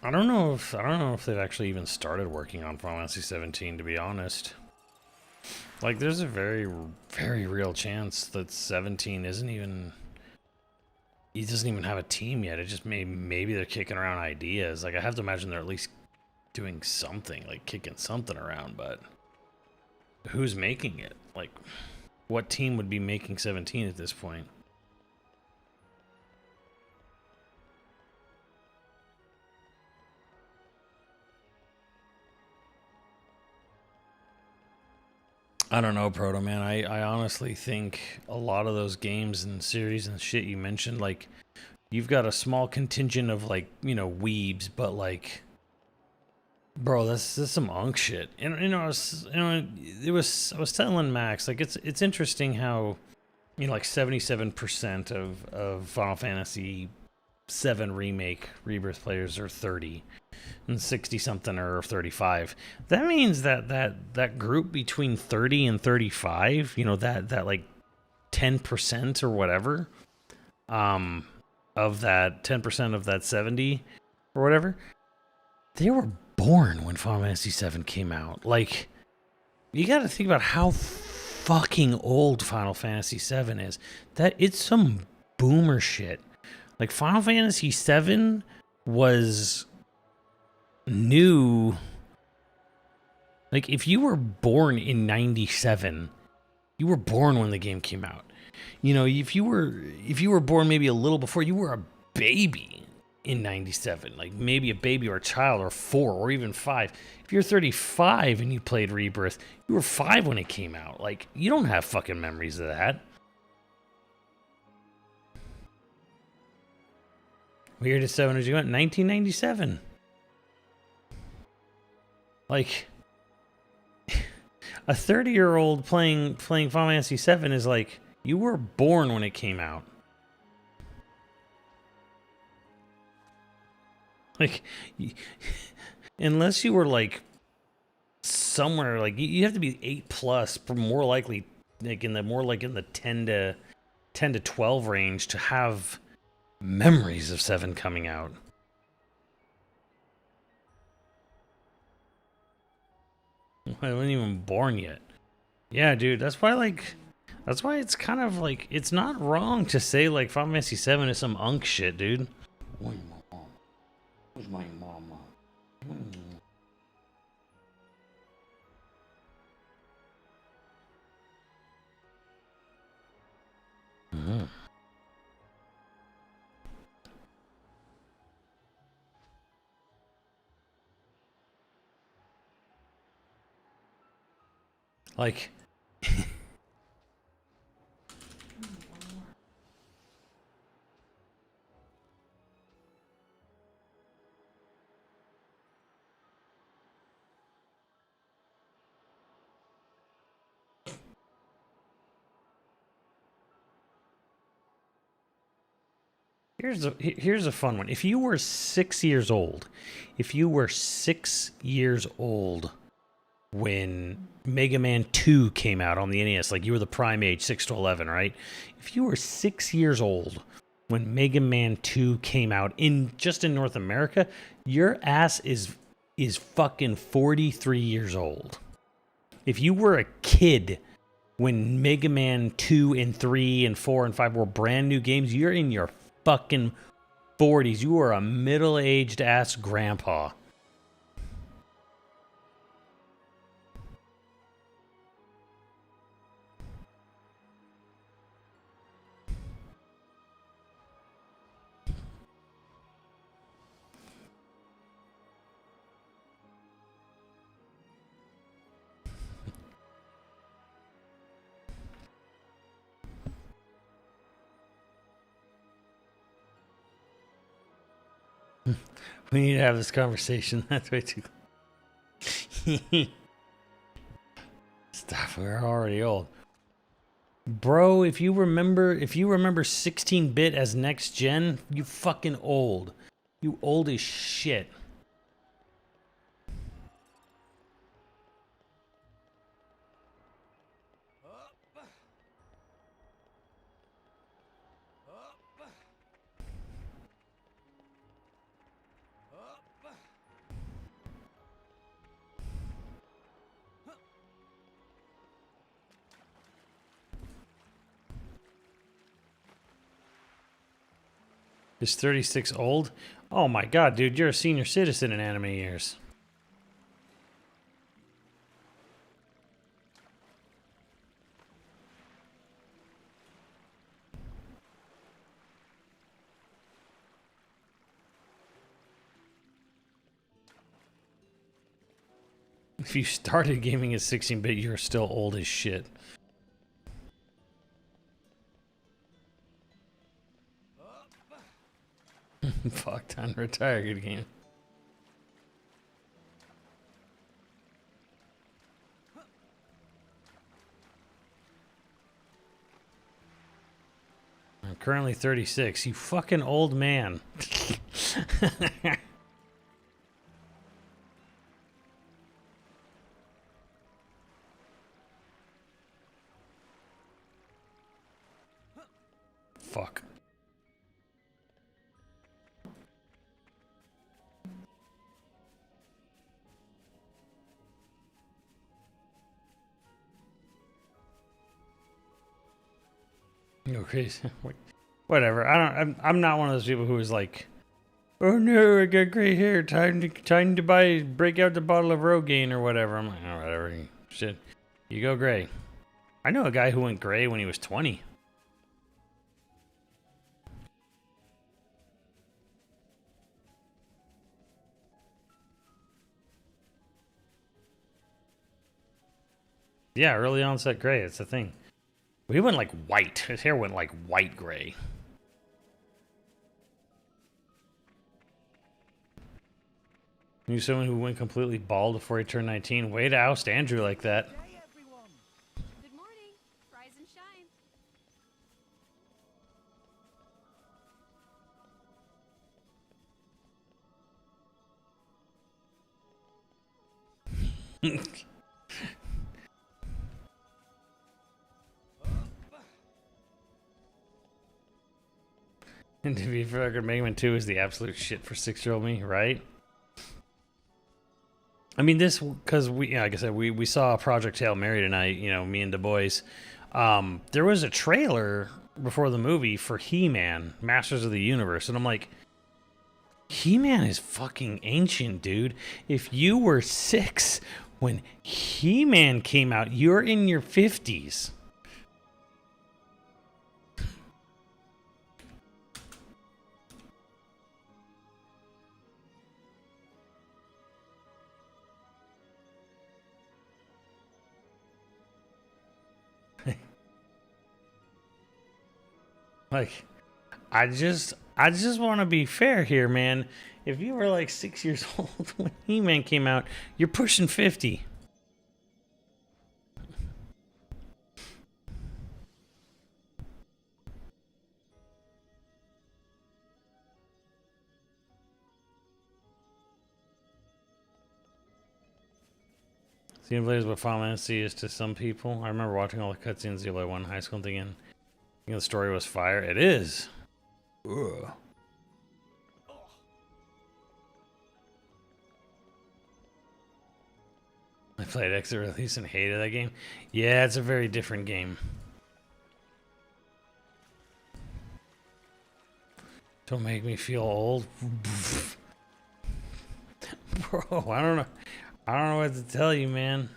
I don't know if they've actually even started working on Final Fantasy 17, to be honest. Like, there's a very, very real chance that 17 isn't even... He doesn't even have a team yet. It just maybe they're kicking around ideas. Like, I have to imagine they're at least doing something, like kicking something around, but who's making it? Like, what team would be making 17 at this point? I don't know, Proto Man. I honestly think a lot of those games and series and shit you mentioned, like, you've got a small contingent of, like, you know, weebs, but, like, bro, this some unk shit. And I was telling Max, like, it's interesting how, you know, like 77% of Final Fantasy 7 remake rebirth players are 30. And 60 something or 35. That means that group between 30 and 35, you know, that like 10% or whatever, of that 10% of that 70 or whatever, they were born when Final Fantasy 7 came out. Like, you got to think about how fucking old Final Fantasy 7 is. That it's some boomer shit. Like, Final Fantasy 7 was new. Like, if you were born in 97, you were born when the game came out. You know, if you were born maybe a little before, you were a baby in 97. Like, maybe a baby or a child or 4 or even 5. If you're 35 and you played Rebirth, you were 5 when it came out. Like, you don't have fucking memories of that. What year did 7 as you went? 1997. Like, a 30-year-old playing Final Fantasy 7 is like, you were born when it came out. Like, unless you were like somewhere, like, you have to be 8+, more likely, like in the 10 to 12 range to have memories of 7 coming out. I wasn't even born yet. Yeah, dude, that's why it's kind of like, it's not wrong to say, like, Final Fantasy 7 is some unk shit, dude. Where's my mom? Where's my mama? Mm-hmm. Like, here's a fun one. If you were 6 years old, when Mega Man 2 came out on the NES. Like, you were the prime age, 6 to 11, right? If you were 6 years old when Mega Man 2 came out just in North America, your ass is fucking 43 years old. If you were a kid when Mega Man 2 and 3 and 4 and 5 were brand new games, you're in your fucking 40s. You are a middle-aged ass grandpa. We need to have this conversation. That's way too. Stuff. We're already old, bro. If you remember 16-bit as next gen, you fucking old. You old as shit. Is 36 old? Oh my god, dude, you're a senior citizen in anime years. If you started gaming at 16-bit, you're still old as shit. Fuck, time to retire. Good game. I'm currently 36. You fucking old man. Fuck. Go crazy. Whatever. I'm not one of those people who is like, oh no, I got gray hair. Time to break out the bottle of Rogaine or whatever. I'm like, oh, whatever. Shit. You go gray. I know a guy who went gray when he was 20. Yeah, early onset gray. It's the thing. He went like white. His hair went like white gray. Knew someone who went completely bald before he turned 19. Way to oust Andrew like that. Hey everyone. Good morning. Rise and shine. And to be fair, Mega Man 2 is the absolute shit for 6-year-old me, right? I mean, this, because we, like I said, we saw Project Hail Mary tonight, you know, me and the boys. There was a trailer before the movie for He-Man, Masters of the Universe, and I'm like, He-Man is fucking ancient, dude. If you were 6 when He-Man came out, you're in your 50s. Like, I just want to be fair here, man. If you were like 6 years old when He-Man came out, you're pushing 50. Xenoblade is what Final Fantasy is to some people. I remember watching all the cutscenes of Xenoblade 1 in high school and thinking the story was fire. It is. Ugh. I played Exit Release and hated that game. Yeah, it's a very different game. Don't make me feel old. Bro, I don't know. I don't know what to tell you, man.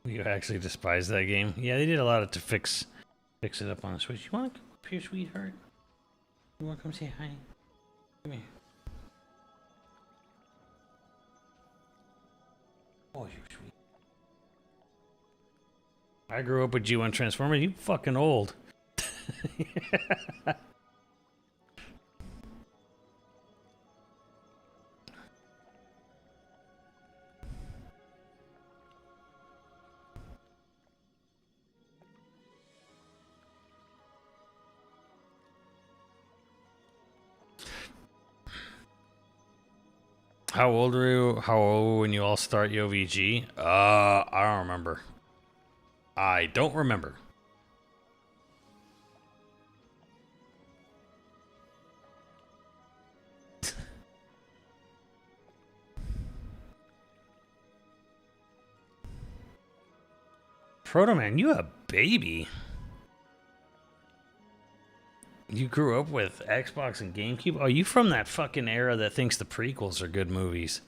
You actually despise that game? Yeah, they did a lot to fix it up on the Switch. You want to come up here, sweetheart? You want to come say hi? Come here. Oh, you're sweet. I grew up with you on Transformers. You fucking old. How old were you? How old when you all start YoVG? I don't remember. I don't remember. Proto Man, you a baby. You grew up with Xbox and GameCube? Oh, you from that fucking era that thinks the prequels are good movies.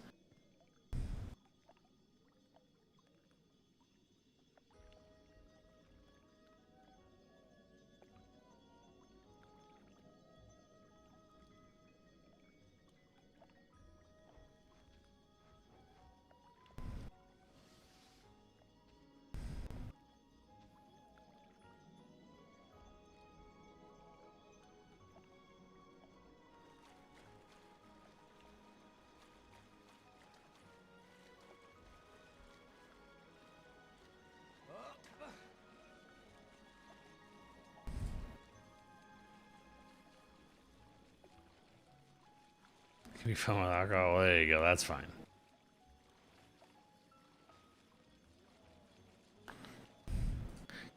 Can be fun with alcohol. There you go. That's fine.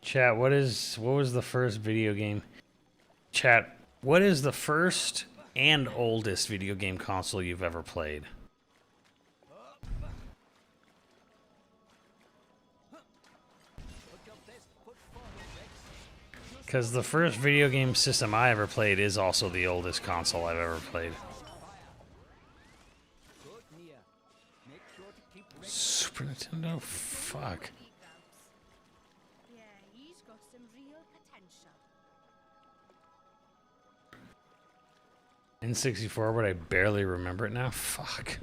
Chat, what was the first video game? Chat, what is the first and oldest video game console you've ever played? Because the first video game system I ever played is also the oldest console I've ever played. Super Nintendo? Fuck. Yeah, he's got some real potential. N64, but I barely remember it now. Fuck.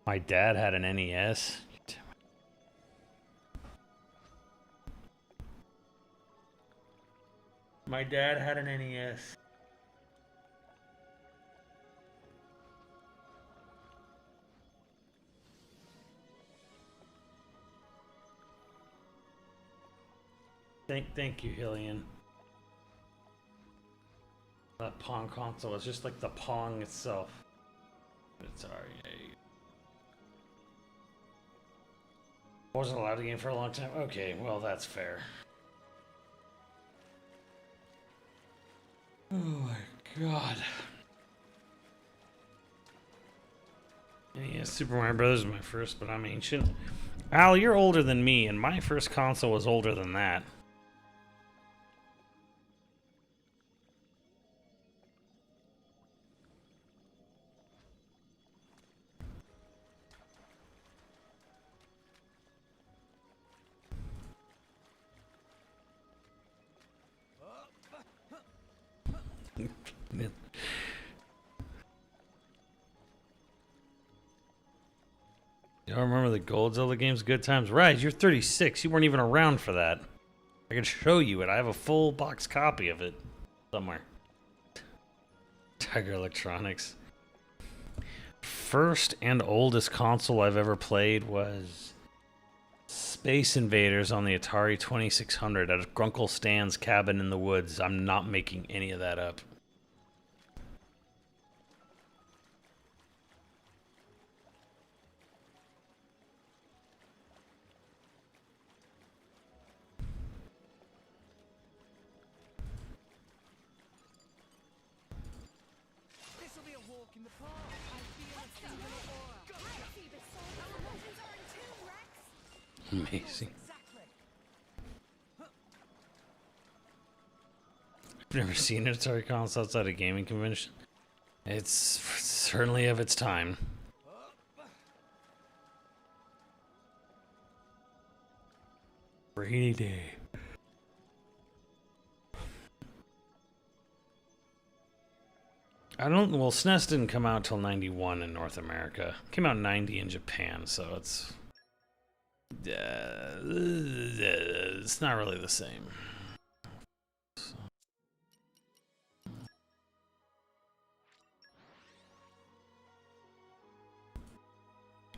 My dad had an NES. My dad had an NES. Thank you, Hillian. That Pong console is just like the Pong itself. It's alright. Wasn't allowed to game for a long time. Okay, well that's fair. Oh my god. Yeah, Super Mario Brothers is my first, but I'm ancient. Al, you're older than me, and my first console was older than that. Y'all remember the Gold Zelda games? Good times. Right, you're 36. You weren't even around for that. I can show you it. I have a full box copy of it somewhere. Tiger Electronics. First and oldest console I've ever played was Space Invaders on the Atari 2600 at Grunkle Stan's cabin in the woods. I'm not making any of that up. This'll be a walk in the park. I feel a singular aura. I see the soul. Our emotions are in tune, Rex. Amazing. Exactly. I've never seen an Atari console outside a gaming convention. It's certainly of its time. Rainy day. Well, SNES didn't come out till 91 in North America. It came out 90 in Japan, so it's not really the same.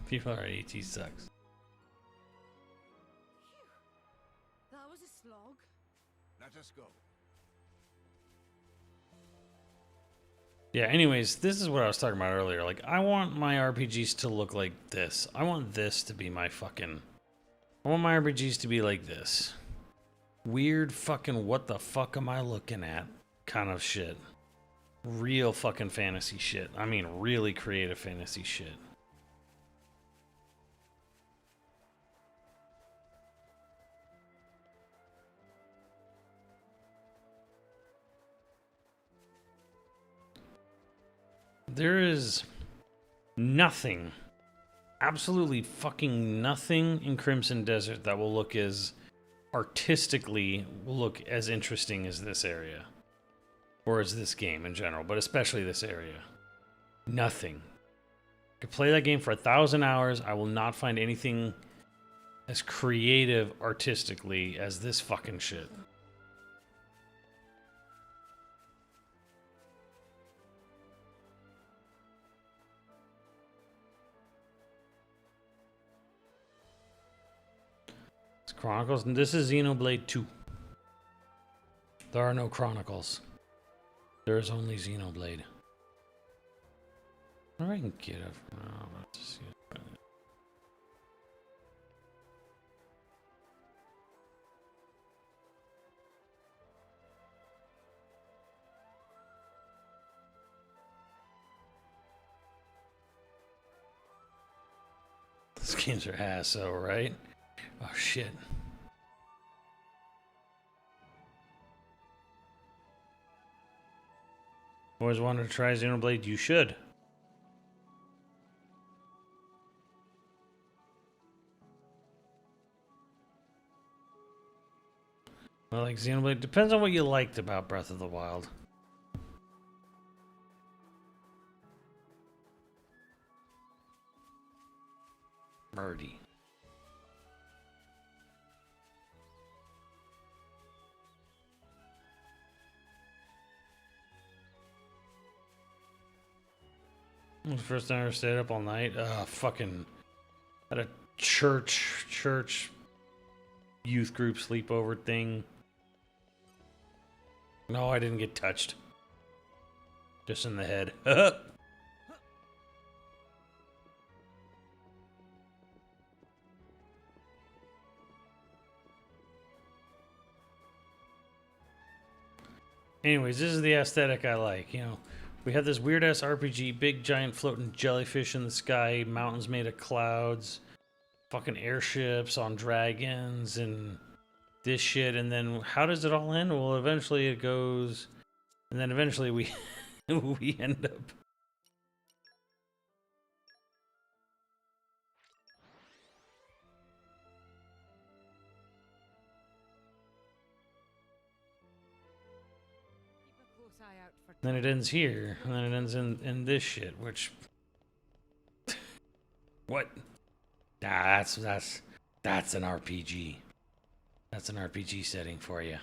People are ET sucks. That was a slog. Let us go. Yeah, anyways, this is what I was talking about earlier. Like, I want my RPGs to look like this. I want this to be my fucking... I want my RPGs to be like this. Weird fucking what the fuck am I looking at kind of shit. Real fucking fantasy shit. I mean, really creative fantasy shit. There is nothing, absolutely fucking nothing in Crimson Desert that will look as artistically look as interesting as this area. Or as this game in general, but especially this area. Nothing. I could play that game for 1,000 hours. I will not find anything as creative artistically as this fucking shit. Chronicles, and this is Xenoblade 2. There are no Chronicles. There is only Xenoblade. I wonder if I can get it. Oh, let's see. These games are ass, though, right? Oh shit. Always wanted to try Xenoblade? You should. Well, like Xenoblade, depends on what you liked about Breath of the Wild. Murdy. The first time I ever stayed up all night, fucking at a church youth group sleepover thing. No, I didn't get touched. Just in the head. Anyways, this is the aesthetic I like, you know. We have this weird ass RPG, big giant floating jellyfish in the sky, mountains made of clouds, fucking airships on dragons, and this shit. And then how does it all end? Well, eventually it goes, and then eventually we we end up. Then it ends here, and then it ends in this shit, which... what? Nah, that's an RPG. That's an RPG setting for you.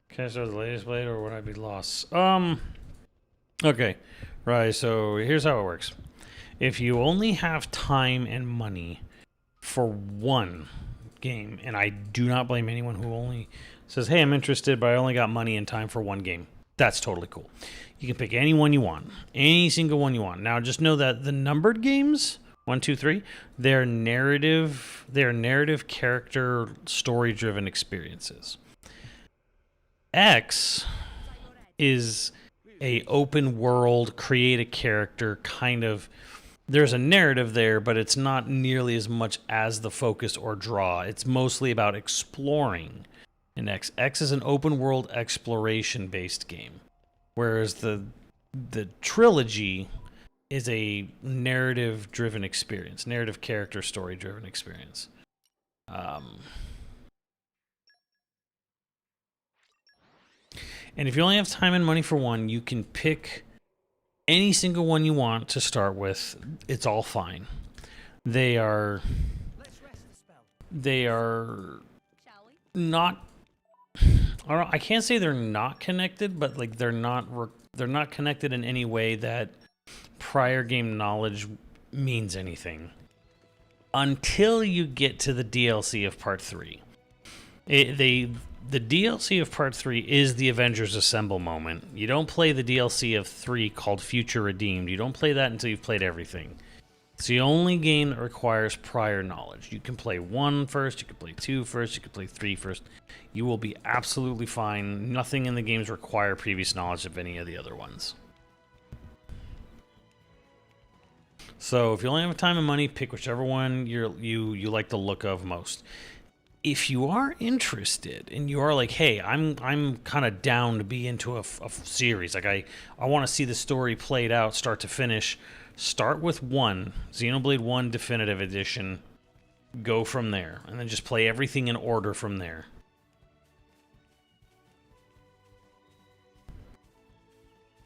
Can I start the latest blade or would I be lost? Okay. Right, so here's how it works. If you only have time and money for one game, and I do not blame anyone who only says, hey, I'm interested, but I only got money and time for one game. That's totally cool. You can pick any one you want. Any single one you want. Now, just know that the numbered games, 1, 2, 3, they're narrative character, story-driven experiences. X is a open world, create a character kind of. There's a narrative there, but it's not nearly as much as the focus or draw. It's mostly about exploring. In X, X is an open world exploration based game, whereas the trilogy is a narrative driven experience, narrative character story driven experience. And if you only have time and money for one, you can pick any single one you want to start with. It's all fine. They are not. I can't say they're not connected, but like they're not connected in any way that prior game knowledge means anything until you get to the DLC of Part 3. The DLC of Part 3 is the Avengers Assemble moment. You don't play the DLC of 3 called Future Redeemed. You don't play that until you've played everything. It's the only game that requires prior knowledge. You can play 1 first, you can play 2 first, you can play 3 first. You will be absolutely fine. Nothing in the games require previous knowledge of any of the other ones. So if you only have time and money, pick whichever one you like the look of most. If you are interested and you are like, hey, I'm kind of down to be into a series. Like I want to see the story played out start to finish. Start with 1, Xenoblade 1 Definitive Edition. Go from there. And then just play everything in order from there.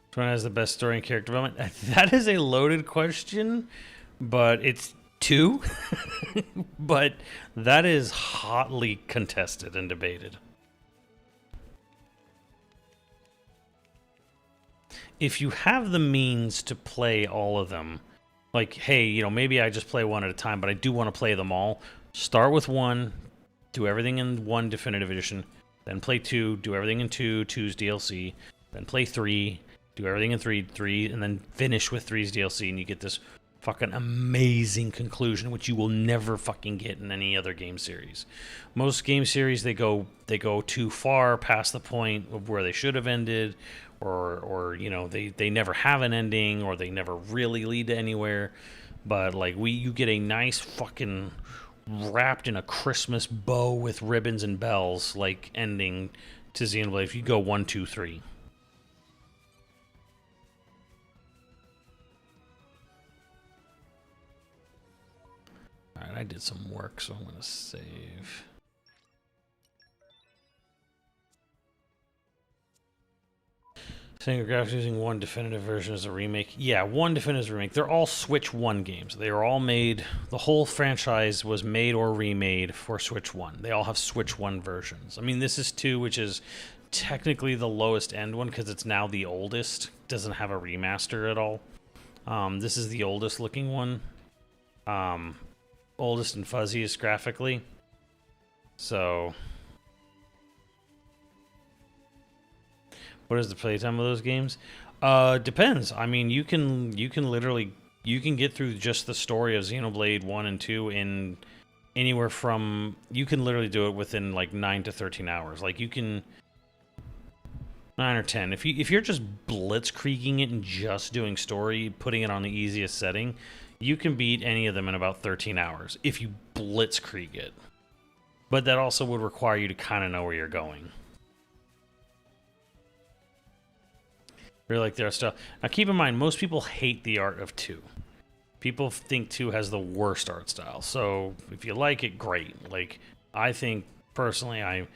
Which one has the best story and character development? That is a loaded question, but it's 2. But that is hotly contested and debated. If you have the means to play all of them, like, hey, maybe I just play one at a time, but I do want to play them all, start with 1, do everything in 1 Definitive Edition, then play 2, do everything in 2, 2's DLC, then play 3, do everything in 3, and then finish with 3's DLC, and you get this fucking amazing conclusion, which you will never fucking get in any other game series. Most game series, they go too far past the point of where they should have ended, or they never have an ending, or they never really lead to anywhere. But like you get a nice fucking wrapped in a Christmas bow with ribbons and bells like ending to Xenoblade if you go 1, 2, 3. Alright, I did some work, so I'm going to save. Saying graphics using 1 definitive version as a remake. Yeah, 1 definitive remake. They're all Switch 1 games. They are all made, the whole franchise was made or remade for Switch 1. They all have Switch 1 versions. I mean, this is 2, which is technically the lowest end one because it's now the oldest. Doesn't have a remaster at all. This is the oldest looking one. Oldest and fuzziest graphically. So what is the playtime of those games? Depends. I mean, you can literally get through just the story of Xenoblade 1 and 2 in anywhere from, you can literally do it within like 9 to 13 hours. Like you can 9 or 10. If you're just blitzkrieging it and just doing story, putting it on the easiest setting, you can beat any of them in about 13 hours if you blitzkrieg it. But that also would require you to kind of know where you're going. Really like their style. Now keep in mind, most people hate the art of 2. People think 2 has the worst art style. So if you like it, great. Like, I think personally, I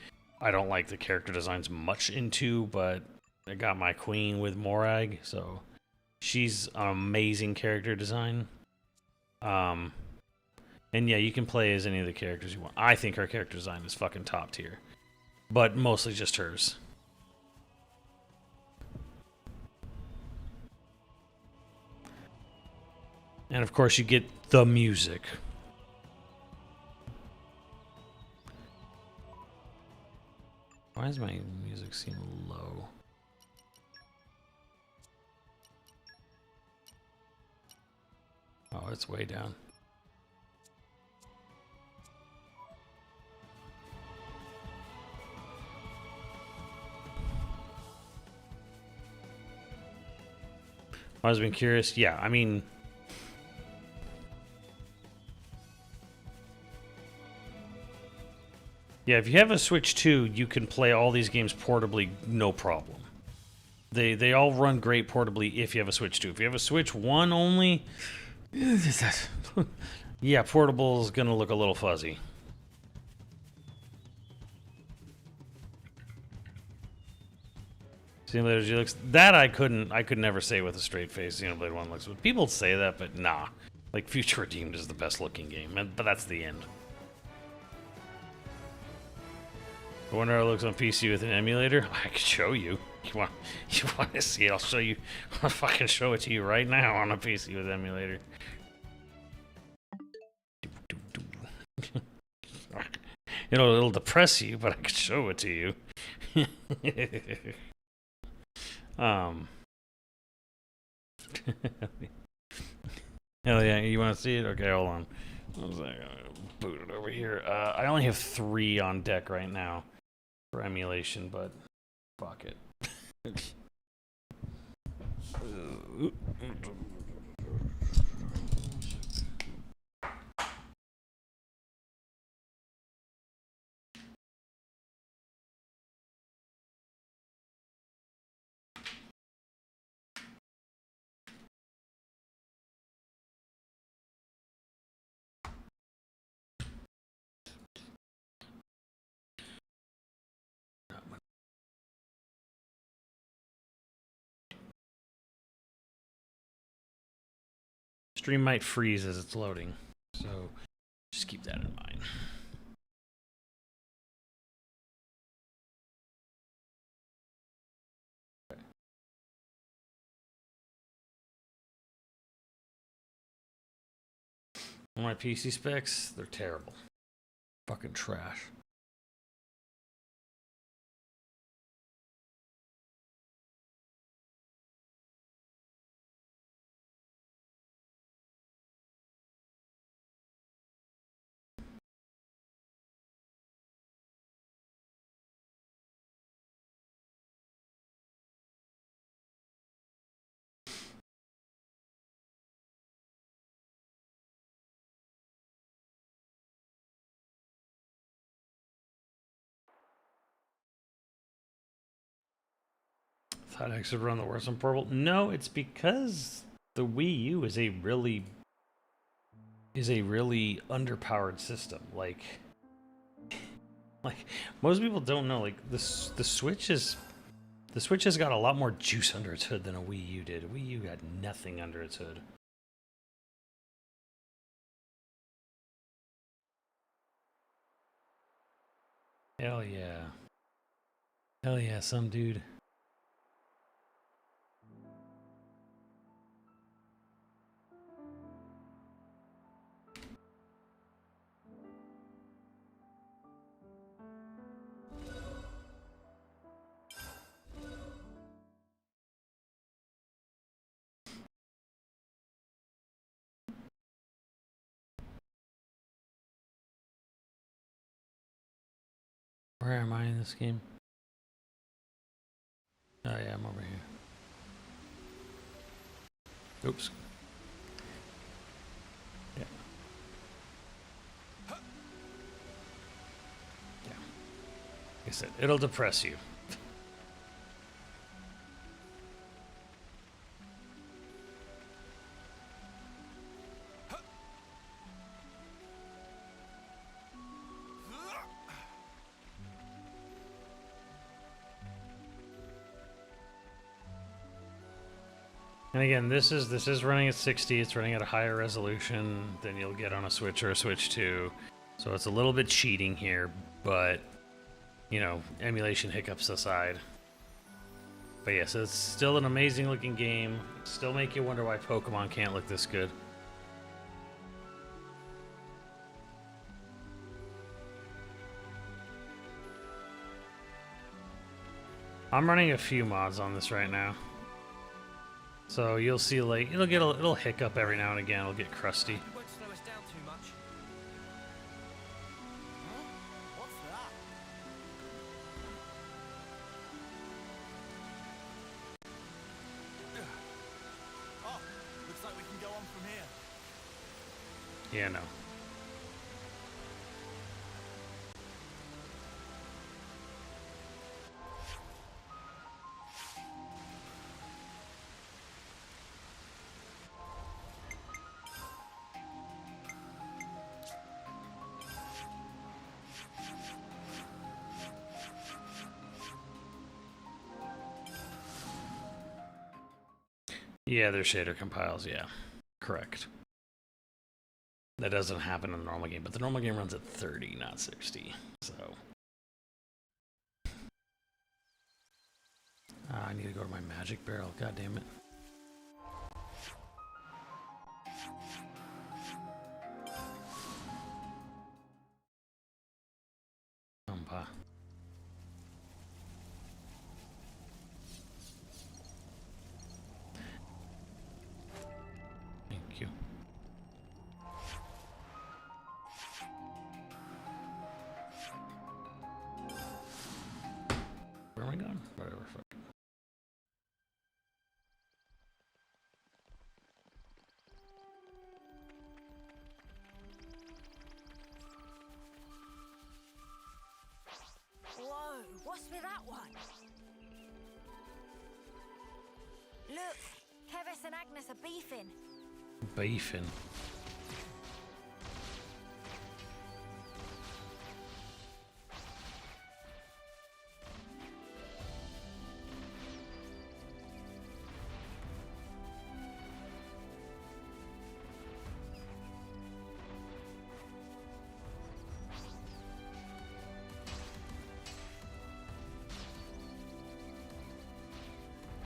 don't like the character designs much in 2, but I got my queen with Morag, so she's an amazing character design. And yeah, you can play as any of the characters you want. I think her character design is fucking top tier, but mostly just hers. And of course, you get the music. Why does my music seem low? Oh, it's way down. I was being curious. Yeah, I mean, yeah, if you have a Switch 2, you can play all these games portably, no problem. They all run great portably if you have a Switch 2. If you have a Switch 1 only, yeah, portable is gonna look a little fuzzy. Xenoblade looks that I could never say with a straight face. Xenoblade 1 looks. People say that, but nah. Like Future Redeemed is the best looking game, but that's the end. I wonder how it looks on PC with an emulator. I could show you. You want to see it? I'll show you. I'll fucking show it to you right now on a PC with emulator. It'll depress you, but I could show it to you. Hell yeah, you want to see it? Okay, hold on. Boot it over here. I only have 3 on deck right now for emulation, but fuck it. Stream might freeze as it's loading, so just keep that in mind. My PC specs, they're terrible. Fucking trash. Thought X would run the worst on portable. No, it's because the Wii U is a really underpowered system. Like most people don't know. Like the Switch has got a lot more juice under its hood than a Wii U did. A Wii U got nothing under its hood. Hell yeah. Hell yeah, some dude. Where am I in this game? Oh yeah, I'm over here. Oops. Yeah. Yeah. Like I said, it'll depress you. And again, this is running at 60. It's running at a higher resolution than you'll get on a Switch or a Switch 2. So it's a little bit cheating here, but you know, emulation hiccups aside. But yes, it's still an amazing looking game. Still make you wonder why Pokemon can't look this good. I'm running a few mods on this right now. So you'll see, like, it'll hiccup every now and again. It'll get crusty. Won't slow us down too much. Huh? What's that? Oh, looks like we can go on from here. Yeah, no. Yeah, their shader compiles, yeah. Correct. That doesn't happen in the normal game, but the normal game runs at 30, not 60. So I need to go to my magic barrel, god damn it. Umpa. Thank you. Where am I going? Whatever, fuck. Whoa, what's with that one? Look, Kevis and Agnes are beefing. Beefing.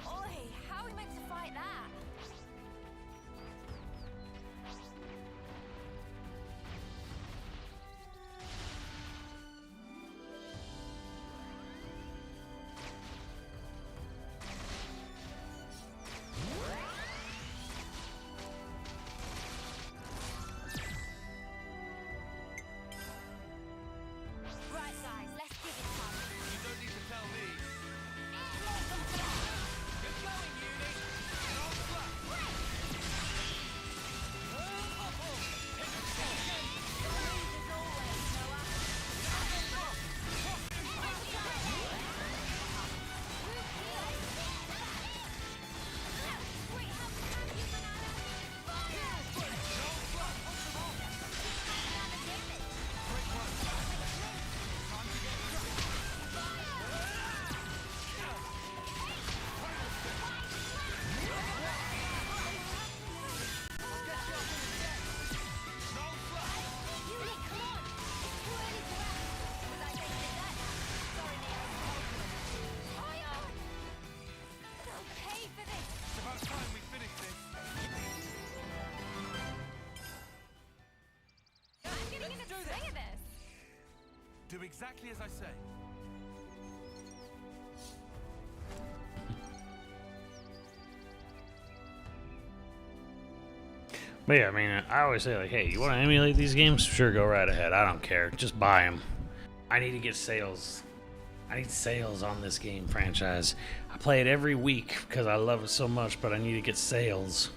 Oi, how are we meant to fight that? Right, guys, let's give it time. You don't need to tell me. Get going, Uni. No fluff. It's about time we finish this. I'm getting in the swing of this. Do exactly as I say. But yeah, I mean, I always say, like, hey, you want to emulate these games? Sure, go right ahead. I don't care. Just buy them. I need to get sales. I need sales on this game franchise. I play it every week because I love it so much, but I need to get sales.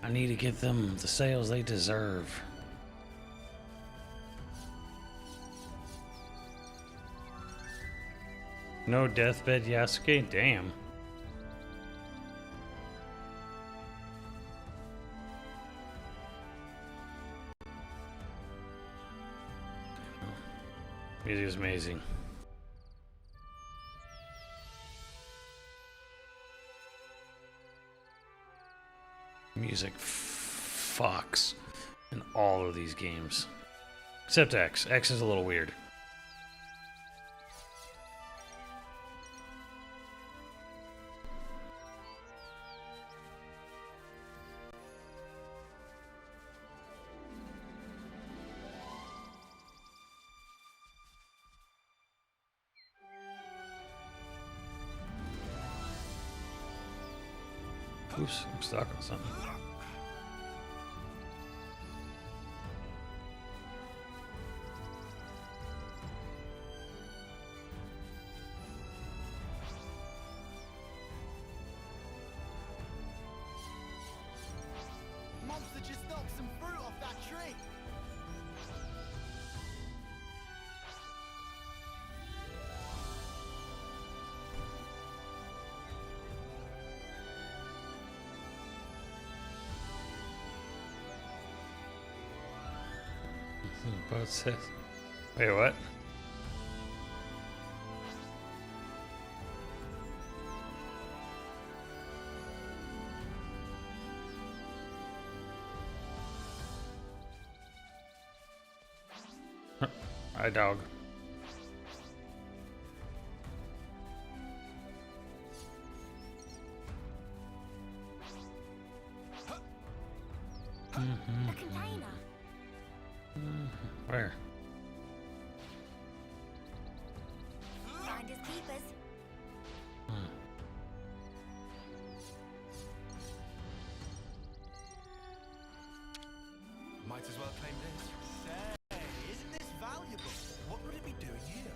I need to get them the sales they deserve. No deathbed Yasuke? Damn. Music is amazing. Music fucks in all of these games. Except X. X is a little weird. Oops, I'm stuck on something. Monster just knocked some fruit off that tree. Both says. Wait, what? Hi, dog. A container. Where? Finders keepers. Might as well claim this. Say, isn't this valuable? What would it be doing here?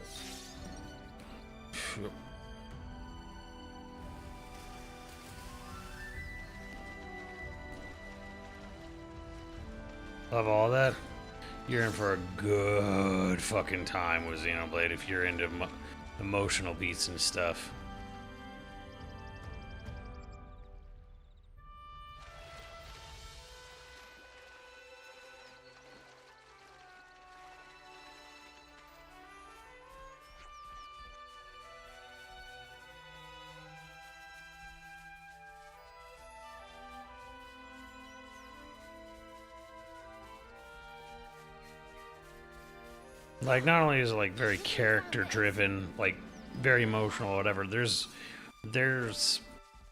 Love all that. You're in for a good fucking time with Xenoblade if you're into emotional beats and stuff. Like, not only is it like very character driven, like very emotional or whatever, there's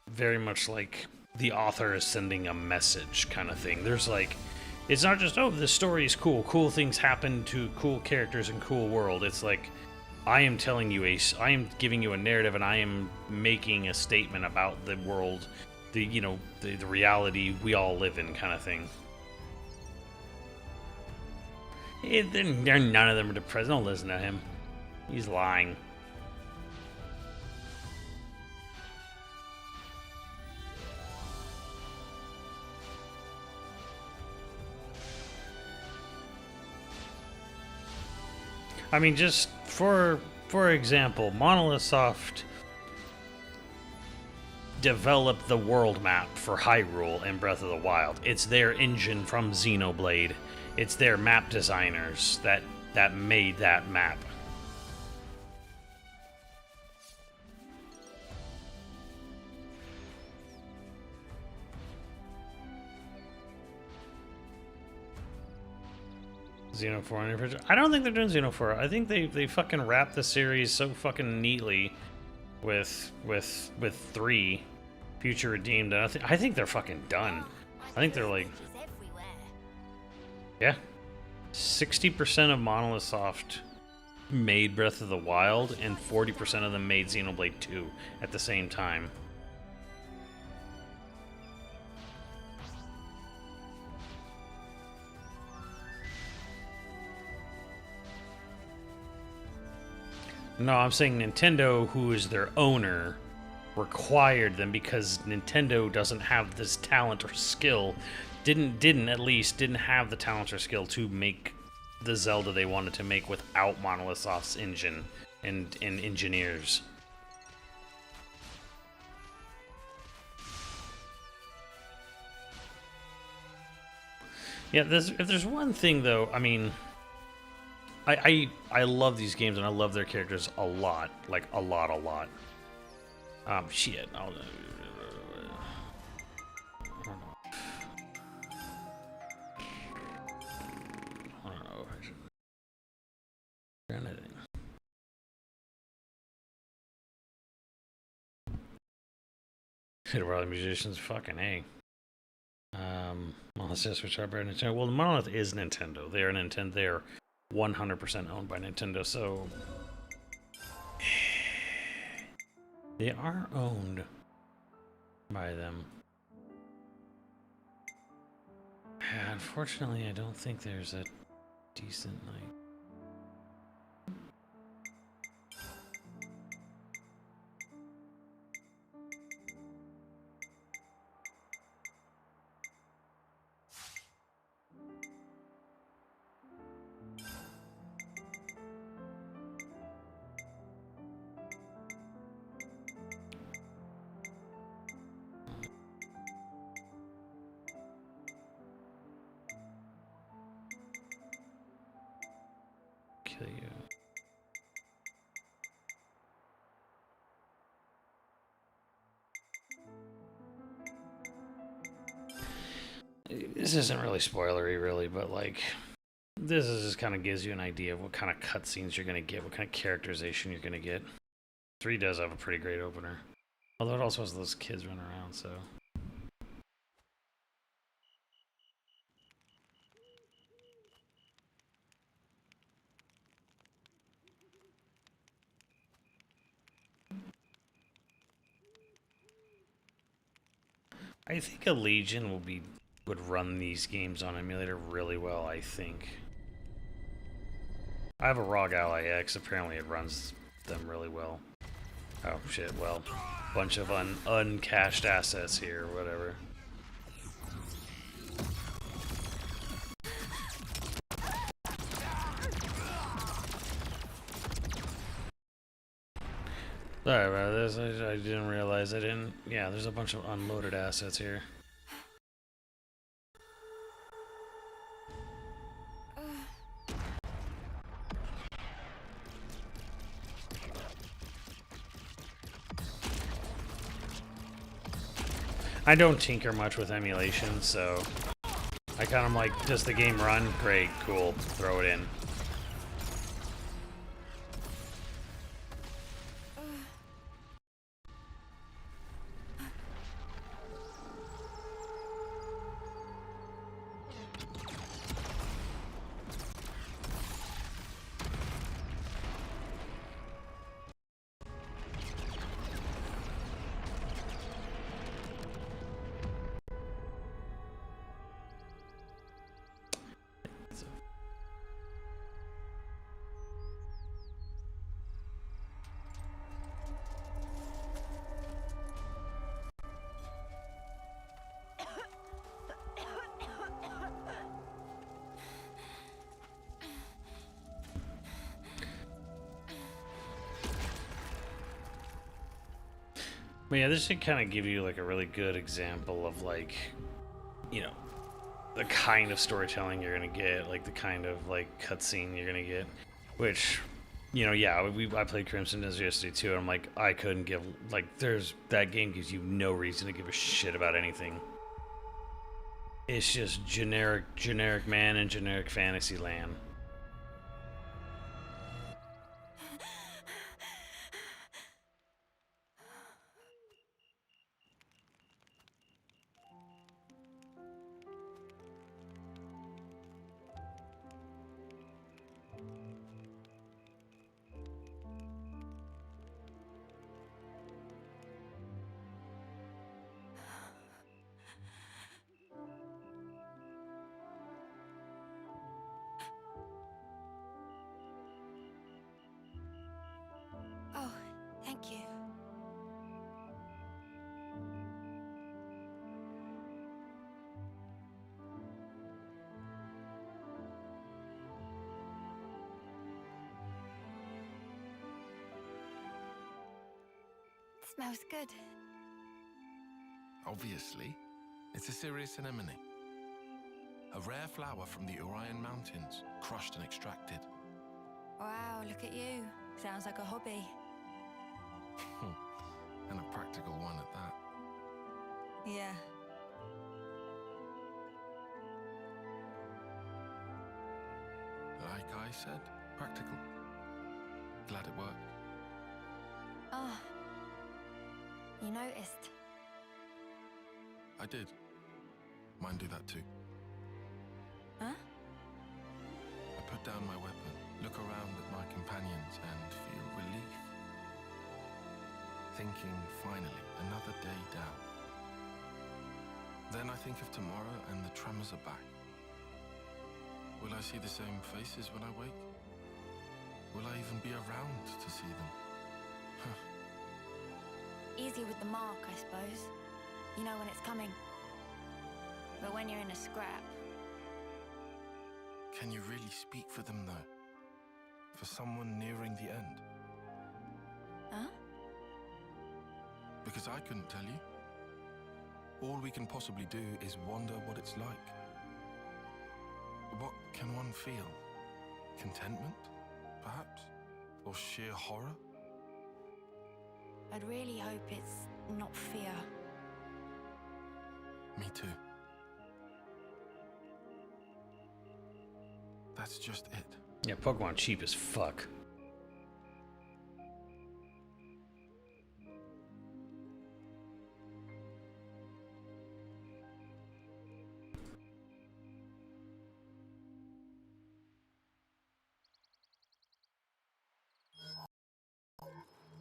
very much like the author is sending a message kind of thing. There's like, it's not just, oh, this story is cool things happen to cool characters and cool world. It's like, I am telling you I am giving you a narrative, and I am making a statement about the world, the reality we all live in kind of thing. None of them are depressed. Don't listen to him. He's lying. I mean, just for example, Monolithsoft developed the world map for Hyrule in Breath of the Wild. It's their engine from Xenoblade. It's their map designers that made that map. Xeno 4 on your I don't think they're doing Xeno 4. I think they fucking wrapped the series so fucking neatly with 3 Future Redeemed. I think they're fucking done. I think they're like, yeah, 60% of Monolithsoft made Breath of the Wild, and 40% of them made Xenoblade 2 at the same time. No, I'm saying Nintendo, who is their owner, required them because Nintendo doesn't have this talent or skill. Didn't have the talent or skill to make the Zelda they wanted to make without Monolithsoft's engine and engineers. Yeah, if there's one thing though, I mean, I love these games and I love their characters a lot, like a lot. Shit. Hit where all the musicians fucking A. Monolith which are better than Nintendo. Well, the Monolith is Nintendo. They are Nintendo. They are 100% owned by Nintendo. So they are owned by them. Unfortunately, I don't think there's a decent like. Kill you. This isn't really spoilery, really, but like, this is just kind of gives you an idea of what kind of cutscenes you're gonna get, what kind of characterization you're gonna get. 3 does have a pretty great opener, although it also has those kids running around, so. I think a Legion would run these games on emulator really well, I think. I have a ROG Ally X, apparently it runs them really well. Oh shit, well, bunch of uncached assets here, or whatever. Sorry about this, I didn't realize I didn't. Yeah, there's a bunch of unloaded assets here. I don't tinker much with emulation, so I kind of like, does the game run? Great, cool, throw it in. But yeah, this should kind of give you like a really good example of like, you know, the kind of storytelling you're gonna get, like the kind of like cutscene you're gonna get, which, you know, yeah, I played Crimson Desert yesterday too, and I'm like, I couldn't give, like, that game gives you no reason to give a shit about anything. It's just generic man in generic fantasy land. Oh, thank you. Smells good. Obviously, it's a serious anemone. A rare flower from the Orion Mountains, crushed and extracted. Wow, look at you. Sounds like a hobby. And a practical one at that. Yeah. Like I said, practical. Glad it worked. Oh. You noticed. I did. Mine do that too. Huh? I put down my weapon, look around at my companions, and feel relief. Thinking, finally, another day down. Then I think of tomorrow and the tremors are back. Will I see the same faces when I wake? Will I even be around to see them? Easy with the mark, I suppose. You know when it's coming. But when you're in a scrap... Can you really speak for them, though? For someone nearing the end? Huh? Because I couldn't tell you. All we can possibly do is wonder what it's like. What can one feel? Contentment, perhaps? Or sheer horror? I'd really hope it's not fear. Me too. That's just it. Yeah, Pokemon cheap as fuck.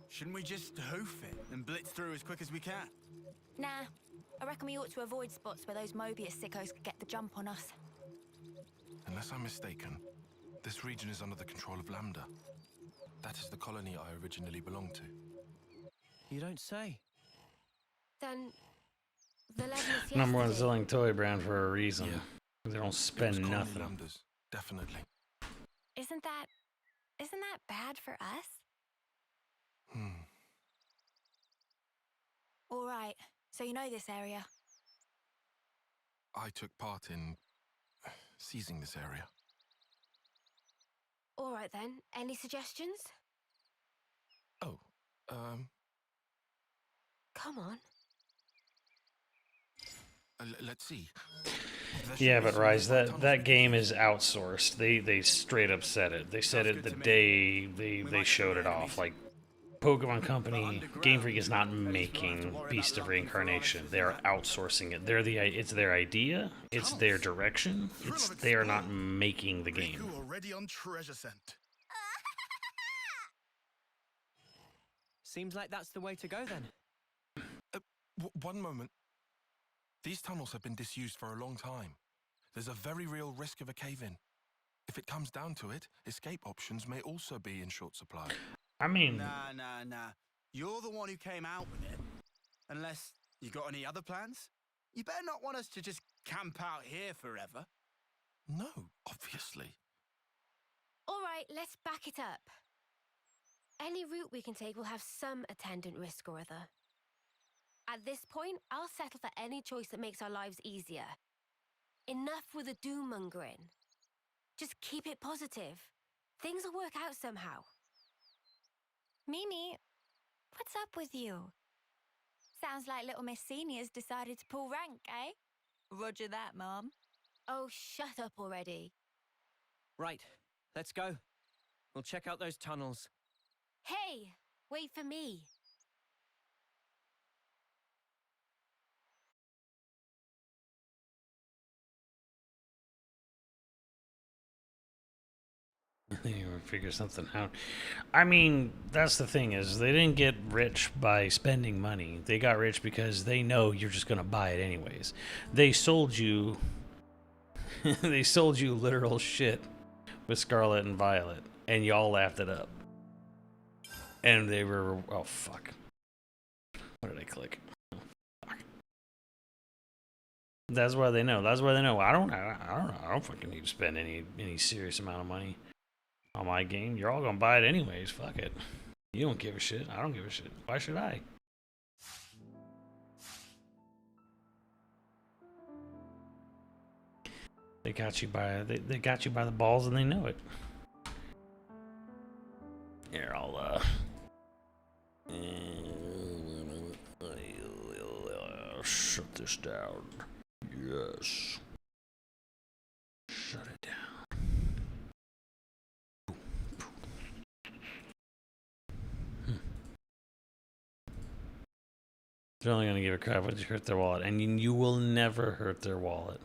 Shouldn't we just hoof it and blitz through as quick as we can? Nah, I reckon we ought to avoid spots where those Mobius sickos could get the jump on us. Unless I'm mistaken, this region is under the control of Lambda. That is the colony I originally belonged to. You don't say. Then... the legend is Number one yesterday. selling toy brand for a reason. Yeah. They don't spend Colony nothing. Lambdas, definitely. Isn't that bad for us? All right, so you know this area. I took part in seizing this area. All right then, any suggestions? Oh, Come on. Let's see. Yeah, but Rise, that game is outsourced. They straight up said it. They said it the day they showed it off. Like, Pokemon Company, Game Freak is not making Beast of Reincarnation. They are outsourcing it. It's their idea. It's their direction. They are not making the game. Already on treasure scent. Seems like that's the way to go then. One moment. These tunnels have been disused for a long time. There's a very real risk of a cave-in. If it comes down to it, escape options may also be in short supply. I mean... Nah. You're the one who came out with it. Unless you got any other plans? You better not want us to just camp out here forever. No, obviously. All right, let's back it up. Any route we can take will have some attendant risk or other. At this point, I'll settle for any choice that makes our lives easier. Enough with the doom-mongering. Just keep it positive. Things will work out somehow. Mimi, what's up with you? Sounds like little Miss Senior's decided to pull rank, eh? Roger that, Mom. Oh, shut up already. Right, let's go. We'll check out those tunnels. Hey, wait for me. They even figure something out. I mean, that's the thing is they didn't get rich by spending money. They got rich because they know you're just gonna buy it anyways. They sold you. They sold you literal shit with Scarlet and Violet, and y'all laughed it up. And they were oh fuck. What did I click? Oh, fuck. That's why they know. That's why they know. I don't know. I don't fucking need to spend any serious amount of money on my game. You're all gonna buy it anyways. Fuck it. You don't give a shit. I don't give a shit. Why should I? They got you by they got you by the balls and they know it. Here, I'll shut this down. Yes. Shut it down. They're only gonna give a crap when you hurt their wallet, and you will never hurt their wallet.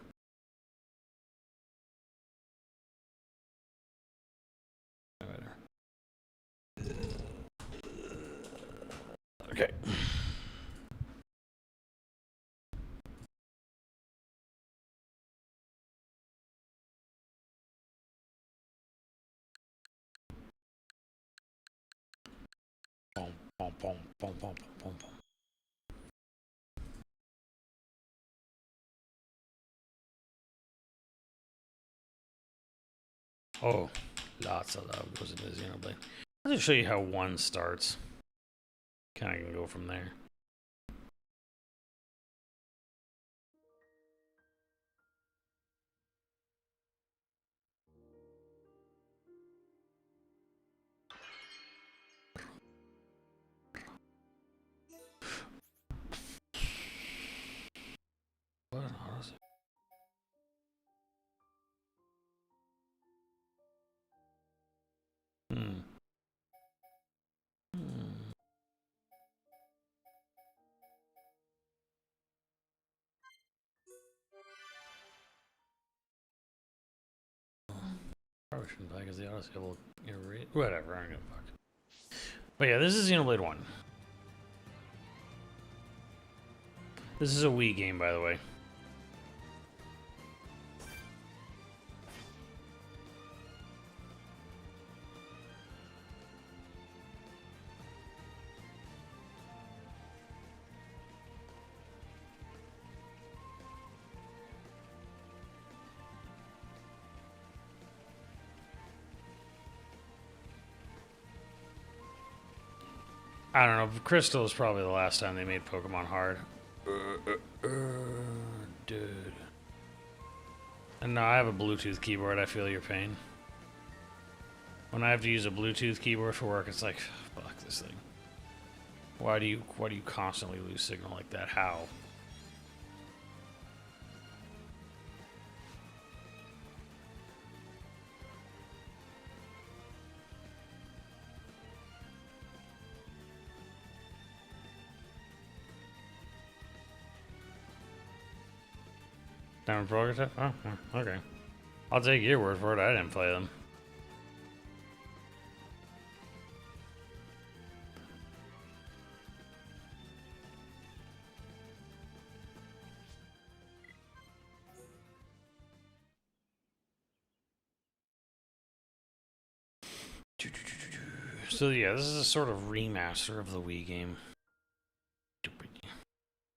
Okay. Boom, boom, boom, boom, boom, boom, boom. Oh, lots of love goes into Xenoblade. I'll just show you how one starts. Kind of can go from there. What an Odyssey. Probably shouldn't play because the Odyssey will irate. Whatever, I'm gonna fuck. But yeah, this is Xenoblade 1. This is a Wii game, by the way. I don't know. Crystal is probably the last time they made Pokemon hard. Dude. And no, I have a Bluetooth keyboard. I feel your pain. When I have to use a Bluetooth keyboard for work, it's like, fuck this thing. Why do you constantly lose signal like that? How? Diamond Progressive? Oh, okay. I'll take your word for it. I didn't play them. So yeah, this is a sort of remaster of the Wii game.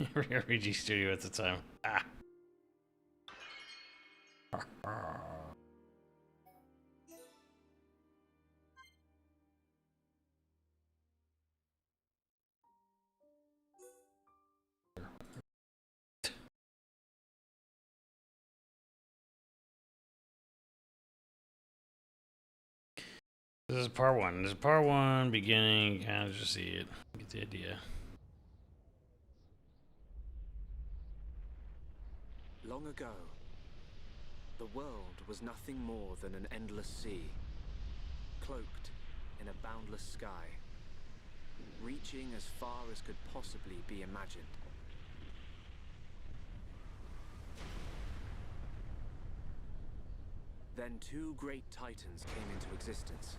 RPG Studio at the time. Ah. This is part one. This is part one, beginning, kind of just see it. Get the idea. Long ago, the world was nothing more than an endless sea, cloaked in a boundless sky, reaching as far as could possibly be imagined. Then two great titans came into existence.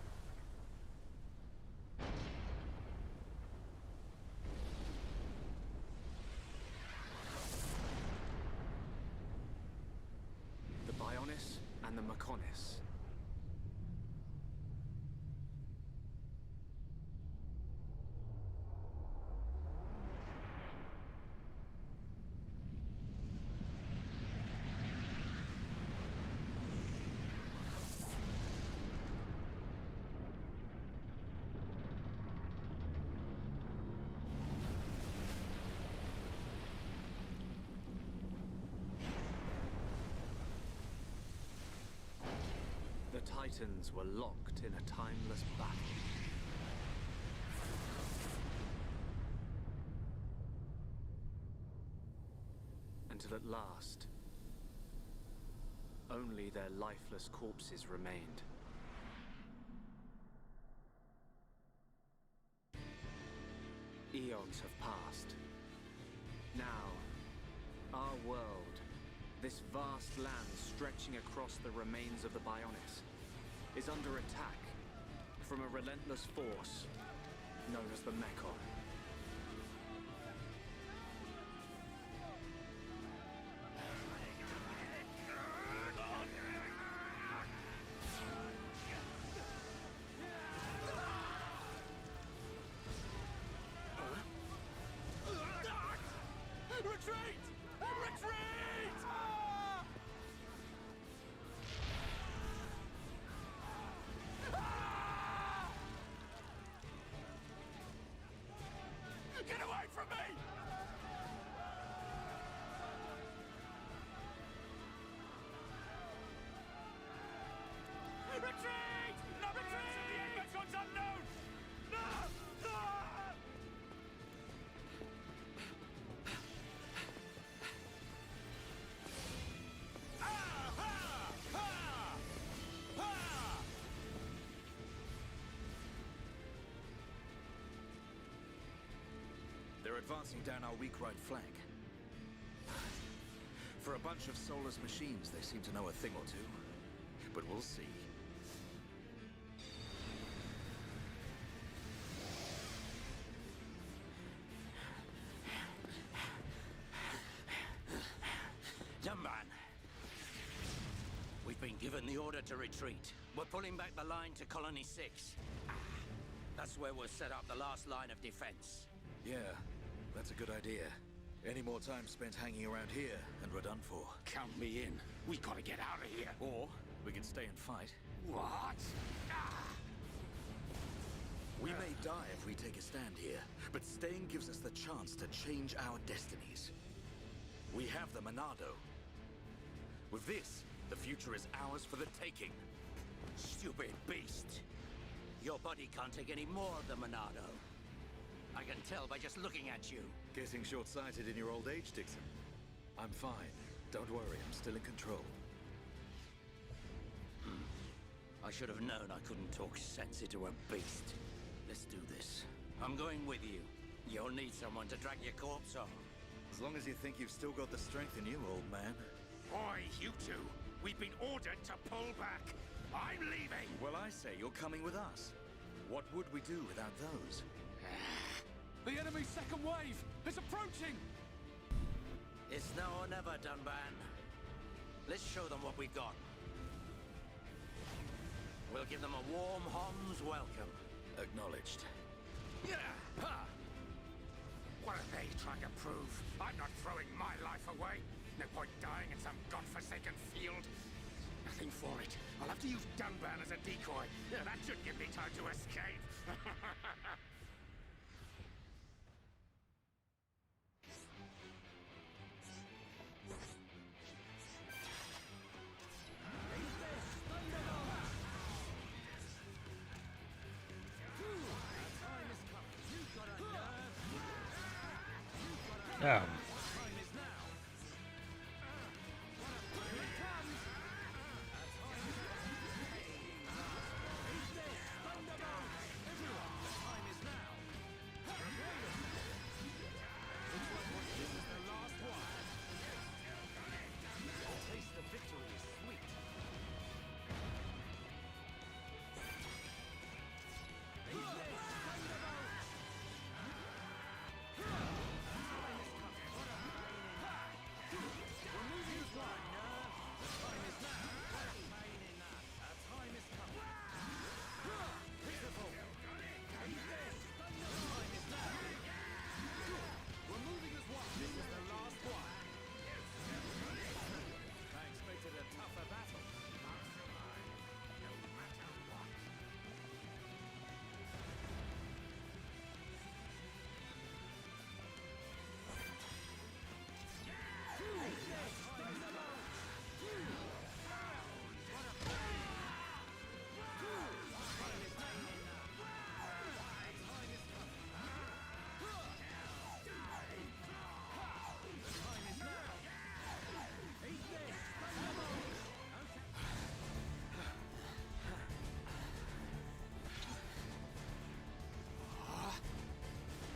The Bionis and the Mechonis. The Titans were locked in a timeless battle. Until at last, only their lifeless corpses remained. Eons have passed, Now, our world, this vast land stretching across the remains of the Bionis, is under attack from a relentless force known as the Mechon. Retreat! Retreat! Ah! Ah! Get away from me! Retreat! No retreat! The Enmecon's unknown! No! No! They're advancing down our weak right flank. For a bunch of soulless machines, they seem to know a thing or two. But we'll see. Young man, we've been given the order to retreat. We're pulling back the line to Colony 6. That's where we'll set up the last line of defense. Yeah, that's a good idea. Any more time spent hanging around here, and we're done for. Count me in. We gotta get out of here. Or we can stay and fight. What? We may die if we take a stand here, but staying gives us the chance to change our destinies. We have the Monado. With this, the future is ours for the taking. Stupid beast. Your body can't take any more of the Monado. I can tell by just looking at you. Getting short-sighted in your old age, Dixon. I'm fine. Don't worry, I'm still in control. I should have known I couldn't talk sense into a beast. Let's do this. I'm going with you. You'll need someone to drag your corpse on. As long as you think you've still got the strength in you, old man. Oi, you two! We've been ordered to pull back! I'm leaving! Well, I say you're coming with us. What would we do without those? The enemy's second wave is approaching! It's now or never, Dunban. Let's show them what we've got. We'll give them a warm Hom's welcome. Acknowledged. Yeah! Ha! What are they trying to prove? I'm not throwing my life away. No point dying in some godforsaken field. Nothing for it. I'll have to use Dunban as a decoy. Yeah, that should give me time to escape.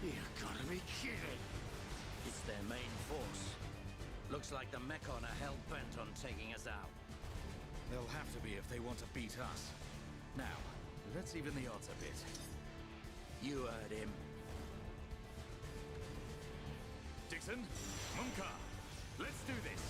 You've got to be kidding! It's their main force. Looks like the Mechon are hell-bent on taking us out. They'll have to be if they want to beat us. Now, let's even the odds a bit. You heard him. Dixon, Munka, let's do this.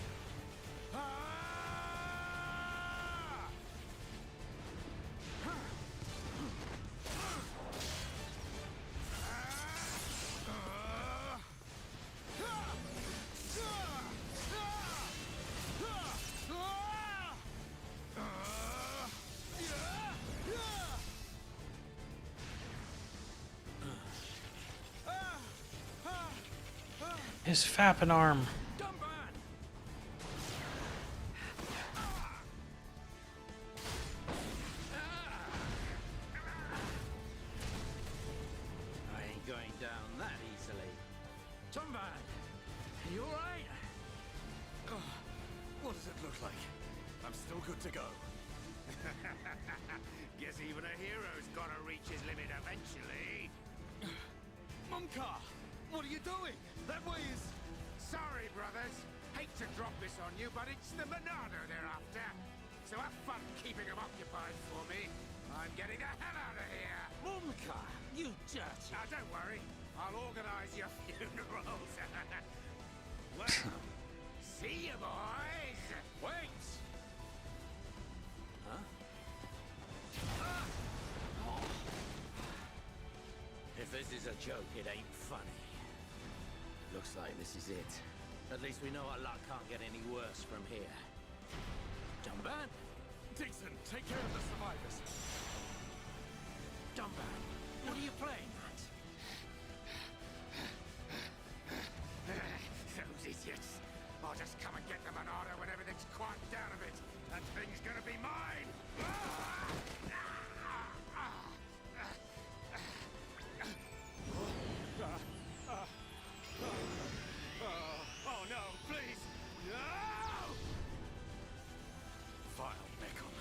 His fapping arm. I ain't going down that easily. Tomban, you alright? What does it look like? I'm still good to go. Guess even a hero's gotta reach his limit eventually. Munka, what are you doing? That way is... Sorry, brothers. Hate to drop this on you, but it's the Monado they're after. So have fun keeping them occupied for me. I'm getting the hell out of here. Munka, you dirty... Now, don't worry. I'll organize your funerals. Well, see you, boys. Wait! Huh? If this is a joke, it ain't funny. Looks like this is it. At least we know our luck can't get any worse from here. Dumban? Dixon, take care of the survivors. Dumban, what are you playing at? Those idiots. I'll just come and get the Monado when everything's quieted down a bit. That thing's gonna be mine! Oh no, please! No! Vile Mechon.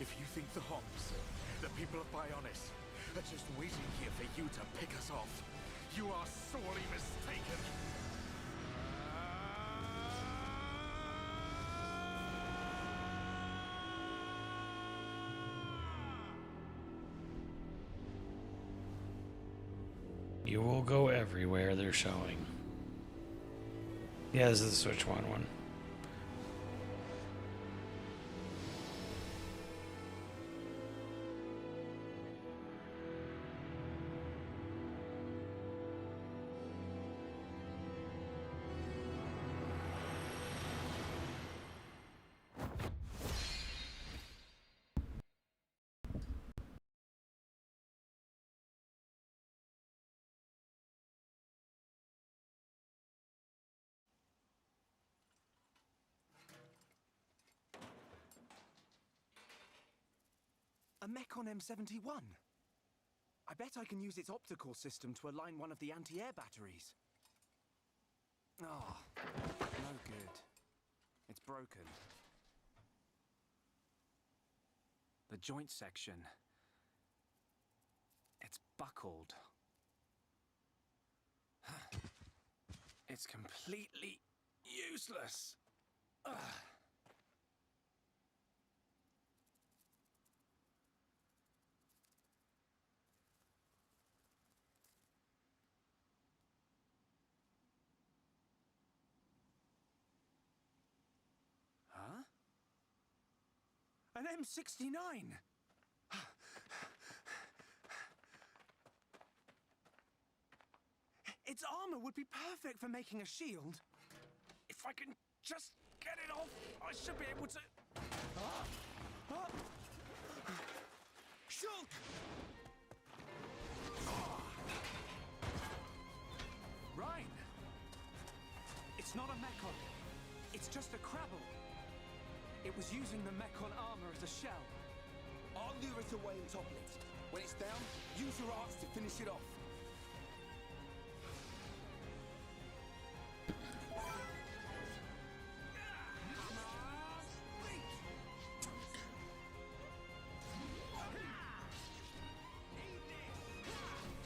If you think the Homs, the people of Bionis, are just waiting here for you to pick us off, you are sorely mistaken. You will go everywhere they're showing. Yeah, this is the Switch one. A Mechon M71. I bet I can use its optical system to align one of the anti-air batteries. Oh, no good. It's broken. The joint section. It's buckled. It's completely useless. Ugh. Huh? An M69! Its armor would be perfect for making a shield. If I can just get it off, I should be able to... Shoot! Rhine! It's not a Mechon. It's just a Crabble. It was using the Mechon armor as a shell. I'll lure it away and topple it. When it's down, use your arts to finish it off.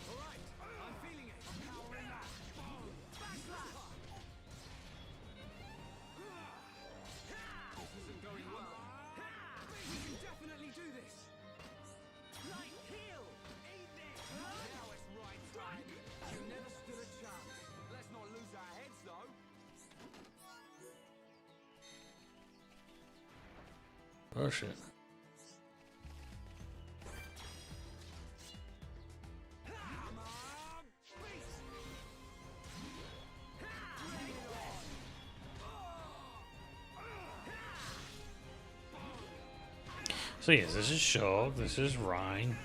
Alright, I'm feeling it. I'm powering up. Backlash! Oh shit. So yes, this is Shulk, this is Rhine.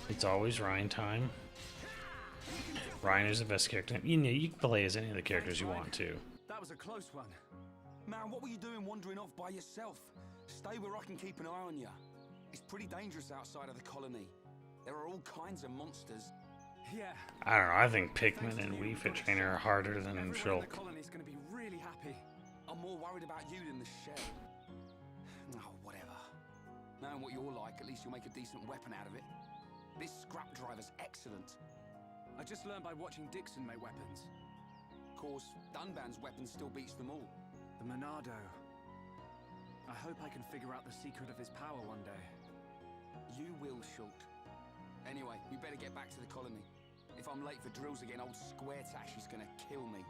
It's always Rhine time. Rhine is the best character. You know, you can play as any of the characters you want to. That was a close one. Man, what were you doing wandering off by yourself? Stay where I can keep an eye on you. It's pretty dangerous outside of the colony. There are all kinds of monsters. Yeah. I don't know, I think Pikmin and Wii Fit Trainer are harder than in Shulk. The colony's gonna be really happy. I'm more worried about you than the shell. Oh, whatever. Knowing what you're like, at least you'll make a decent weapon out of it. This scrap driver's excellent. I just learned by watching Dixon make weapons. Of course, Dunban's weapon still beats them all. The Monado. I hope I can figure out the secret of his power one day. You will, Shulk. Anyway, we better get back to the colony. If I'm late for drills again, old Square Tash is gonna kill me.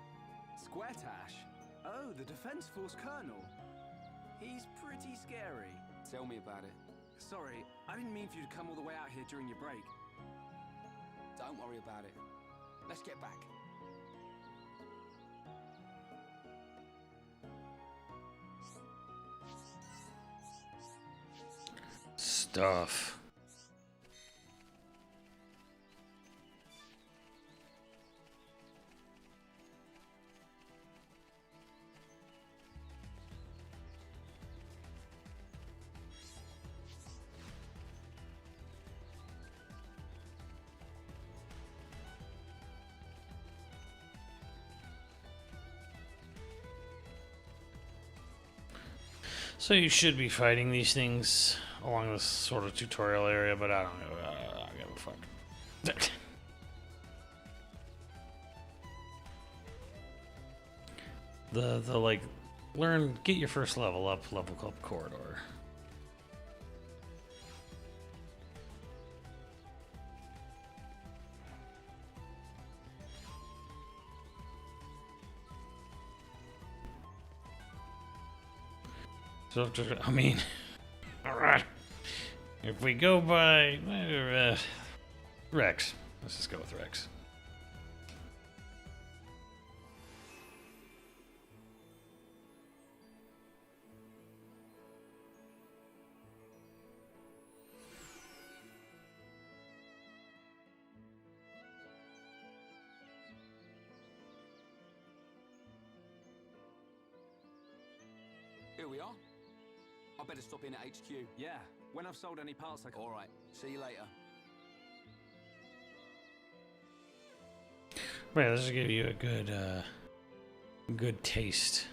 Square Tash? Oh, the Defense Force Colonel. He's pretty scary. Tell me about it. Sorry, I didn't mean for you to come all the way out here during your break. Don't worry about it. Let's get back. Stuff. So you should be fighting these things along this sort of tutorial area, but I don't know. I don't give a fuck. the like, get your first level up corridor. So, I mean, alright. If we go by Rex, let's just go with Rex. Here we are. I better stop in at HQ. Yeah, when I've sold any parts I can... All right, see you later. Right, this will give you a good taste.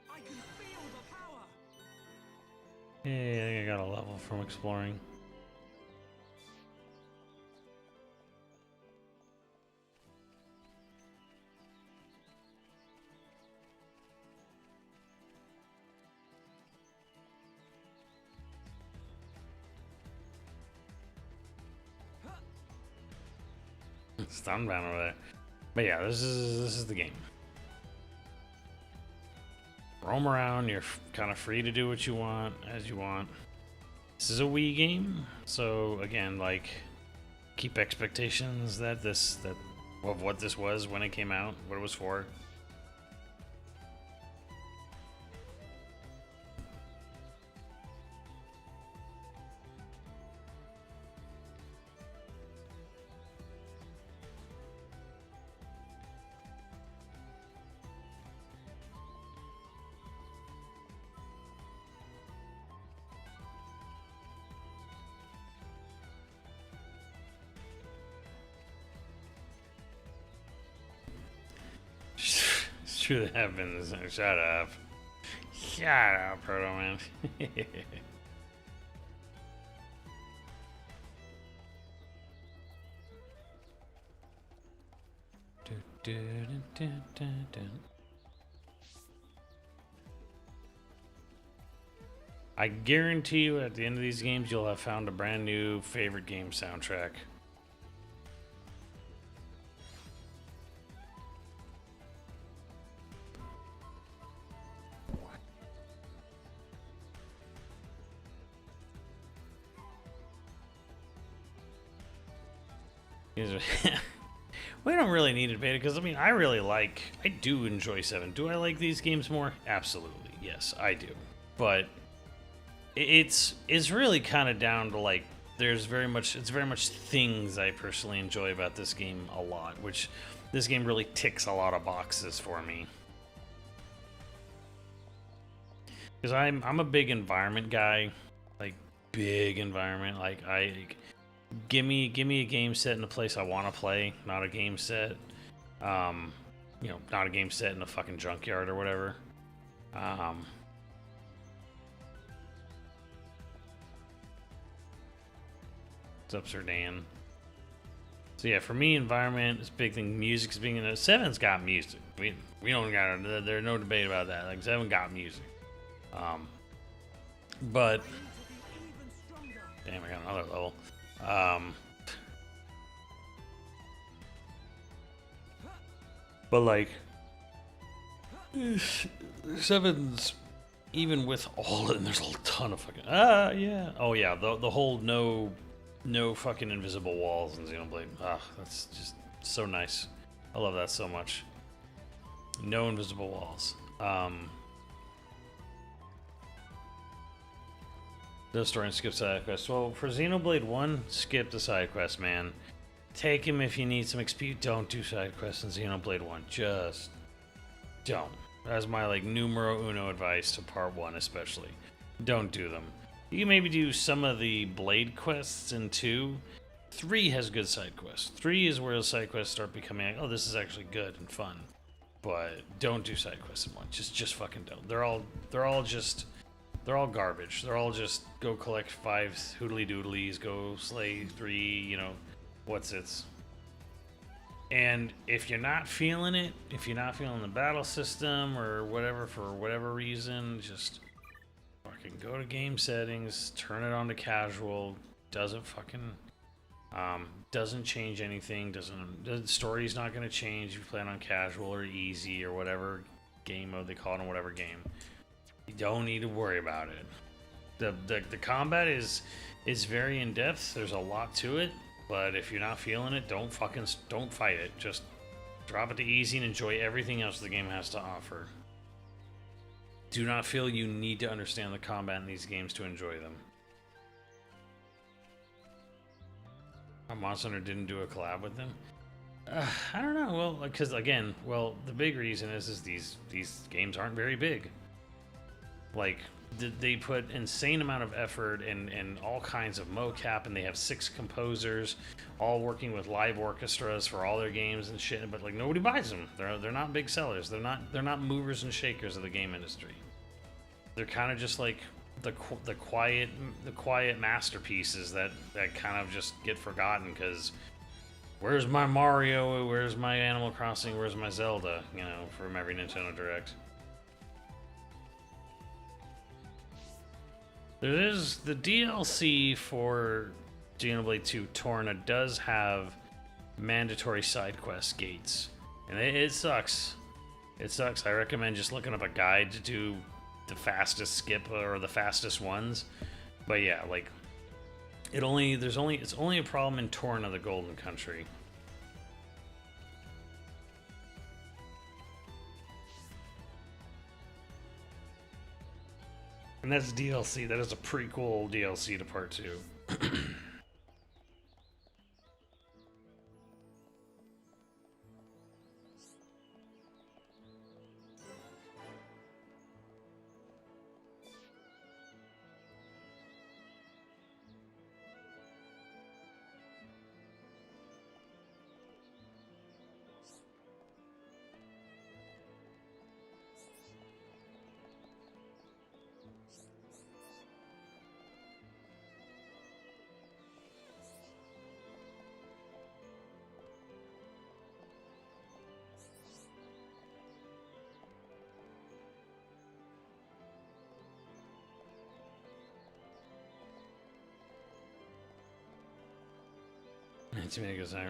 I can feel the power. Yeah, I think I got a level from exploring. Stunbound over there. But yeah, this is the game. Roam around, you're kind of free to do what you want, as you want. This is a Wii game, so again, like, keep expectations that of what this was when it came out, what it was for. It's true that happens. Shut up. Shut up, Proto Man. I guarantee you at the end of these games you'll have found a brand new favorite game soundtrack. We don't really need a beta because I mean I do enjoy 7. Do I like these games more? Absolutely, yes, I do. But it's really kind of down to like it's very much things I personally enjoy about this game a lot, which this game really ticks a lot of boxes for me. Because I'm a big environment guy, like big environment. Like give me a game set in a place I want to play, not a game set, you know, not a game set in a fucking junkyard or whatever. What's up, Sir Dan? So yeah, for me, environment is a big thing. Music's being in it. 7's got music. We don't got there's no debate about that. Like 7 got music. But damn, I got another level. But like 7's even with all and there's a ton of fucking yeah. Oh yeah, the whole no fucking invisible walls in Xenoblade. That's just so nice. I love that so much. No invisible walls. The story and skip side quests. Well, for Xenoblade 1, skip the side quest, man. Take him if you need some XP. Don't do side quests in Xenoblade 1. Just don't. That's my like numero uno advice to part 1 especially. Don't do them. You can maybe do some of the Blade quests in 2. 3 has good side quests. 3 is where the side quests start becoming like, oh, this is actually good and fun. But don't do side quests in 1. Just fucking don't. They're all garbage. They're all just go collect 5 hoodly doodlies, go slay 3, you know, what's its. And if you're not feeling it, if you're not feeling the battle system or whatever for whatever reason, just fucking go to game settings, turn it on to casual. Doesn't change anything. The story's not going to change if you play it on casual or easy or whatever game mode they call it in whatever game. You don't need to worry about it. The combat is very in depth. There's a lot to it, but if you're not feeling it, don't fight it. Just drop it to easy and enjoy everything else the game has to offer. Do not feel you need to understand the combat in these games to enjoy them. Monster Hunter didn't do a collab with them. I don't know. Well, because again, the big reason is these games aren't very big. Like, they put insane amount of effort in all kinds of mocap, and they have 6 composers all working with live orchestras for all their games and shit. But like nobody buys them. They're not big sellers. They're not movers and shakers of the game industry. They're kind of just like the quiet masterpieces that kind of just get forgotten because where's my Mario? Where's my Animal Crossing? Where's my Zelda? You know, from every Nintendo Direct. There is the DLC for Xenoblade 2 Torna does have mandatory side quest gates, and it sucks. It sucks. I recommend just looking up a guide to do the fastest skip or the fastest ones. But yeah, like it's only a problem in Torna, the Golden Country. And that's DLC. That is a prequel DLC to Part 2.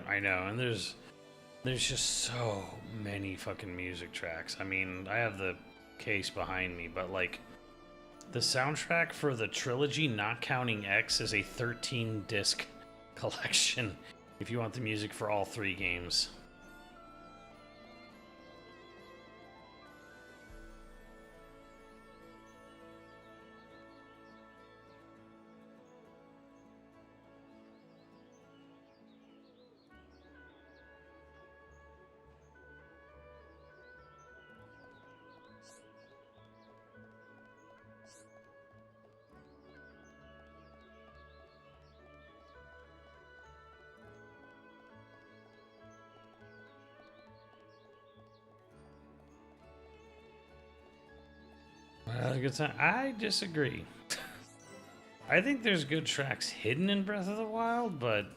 I know, and there's just so many fucking music tracks. I mean, I have the case behind me, but like the soundtrack for the trilogy, not counting X, is a 13-disc collection, if you want the music for all 3 games. Good time. I disagree. I think there's good tracks hidden in Breath of the Wild, but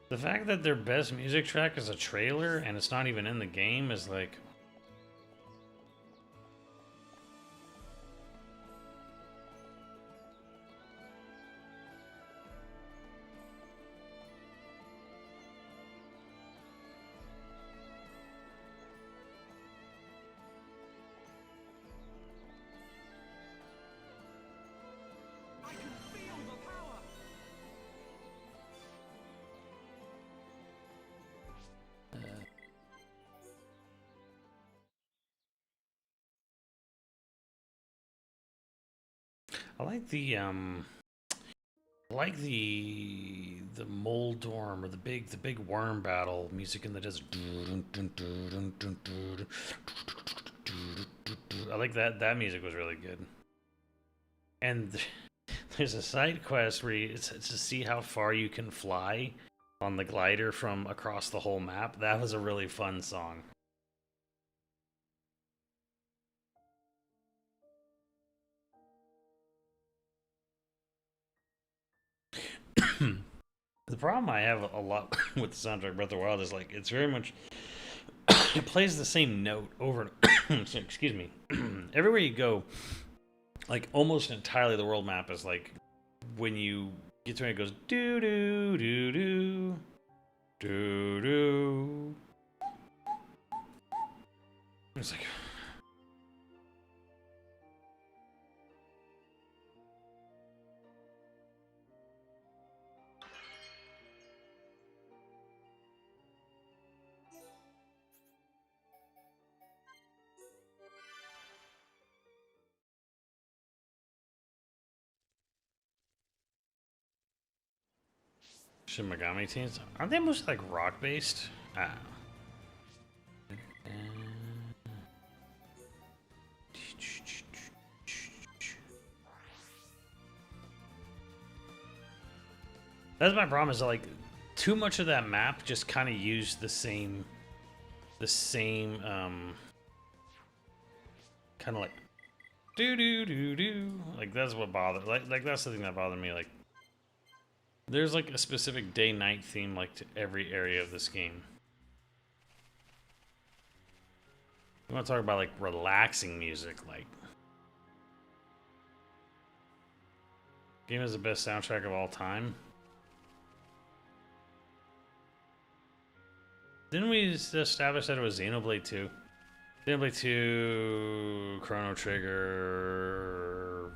the fact that their best music track is a trailer and it's not even in the game is like... I like the Moldorm or the big worm battle music in the desert. I like that music was really good. And there's a side quest where it's to see how far you can fly on the glider from across the whole map. That was a really fun song. The problem I have a lot with the soundtrack of Breath of the Wild is like it's very much it plays the same note over and excuse me. Everywhere you go, like almost entirely the world map is like when you get to it, it goes doo doo doo doo doo doo. It's like Shin Megami teams, aren't they mostly like rock based? Ah. That's my problem. Is that, like too much of that map just kind of used the same kind of like do do do do. Like that's what bothered. Like that's the thing that bothered me. Like there's like a specific day-night theme like to every area of this game. You want to talk about like relaxing music? Like game is the best soundtrack of all time. Didn't we establish that it was Xenoblade 2? Xenoblade 2, Chrono Trigger,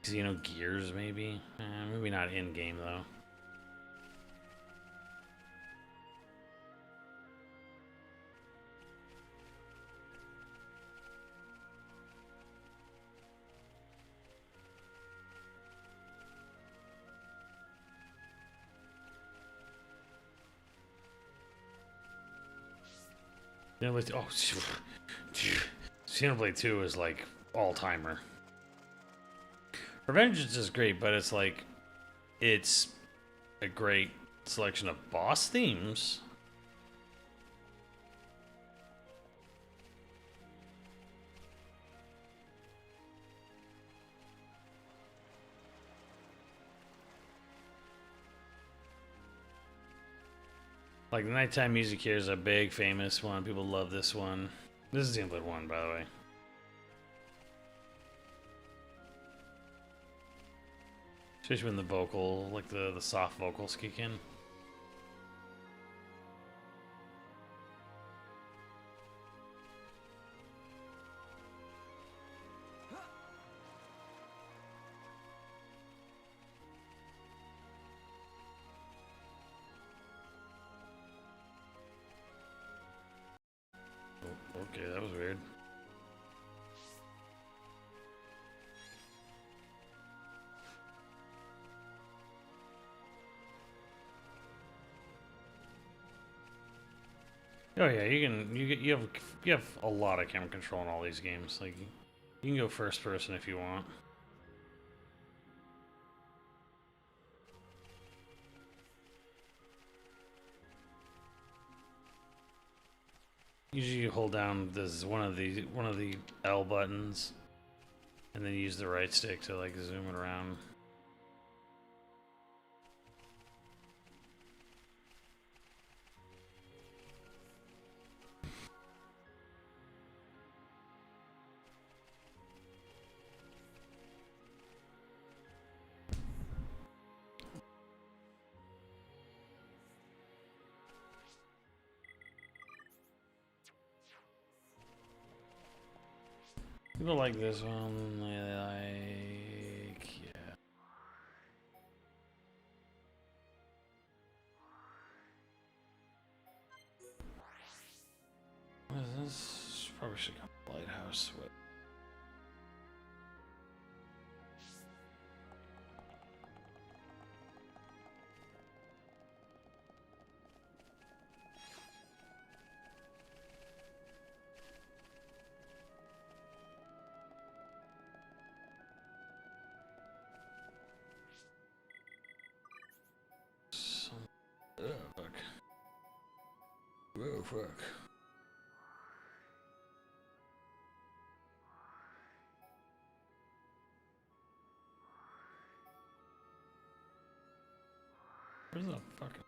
Xenogears maybe? Maybe not in-game though. Xenoblade 2 is like all-timer. Revengeance is great, but it's like it's a great selection of boss themes. Like the nighttime music here is a big famous one. People love this one. This is Xenoblade 1, by the way. Especially when the vocal, like the soft vocals kick in. Okay, that was weird. Oh yeah, you have a lot of camera control in all these games. Like you can go first person if you want. Usually you hold down this one of the L buttons and then use the right stick to like zoom it around. People like this one, they like, yeah. What is this? Probably should come to Lighthouse. What? Oh, fuck. Whoa, fuck. Where's the fucking...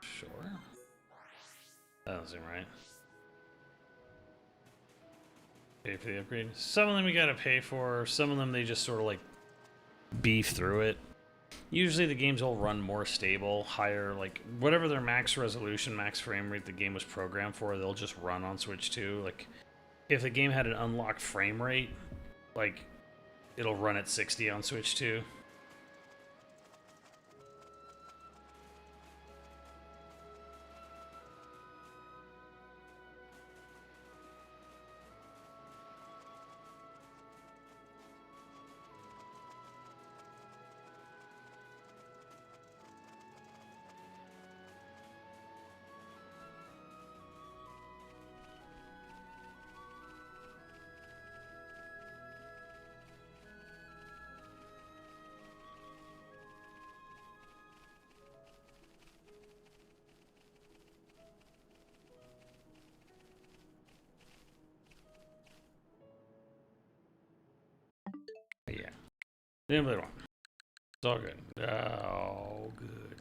Sure. That doesn't seem right. Pay for the upgrade. Some of them you gotta pay for, some of them they just sort of like beef through it. Usually the games will run more stable, higher, like whatever their max resolution, max frame rate the game was programmed for, they'll just run on Switch 2. Like if the game had an unlocked frame rate, like it'll run at 60 on Switch 2. Yeah. Didn't really want. It's all good. Oh, good.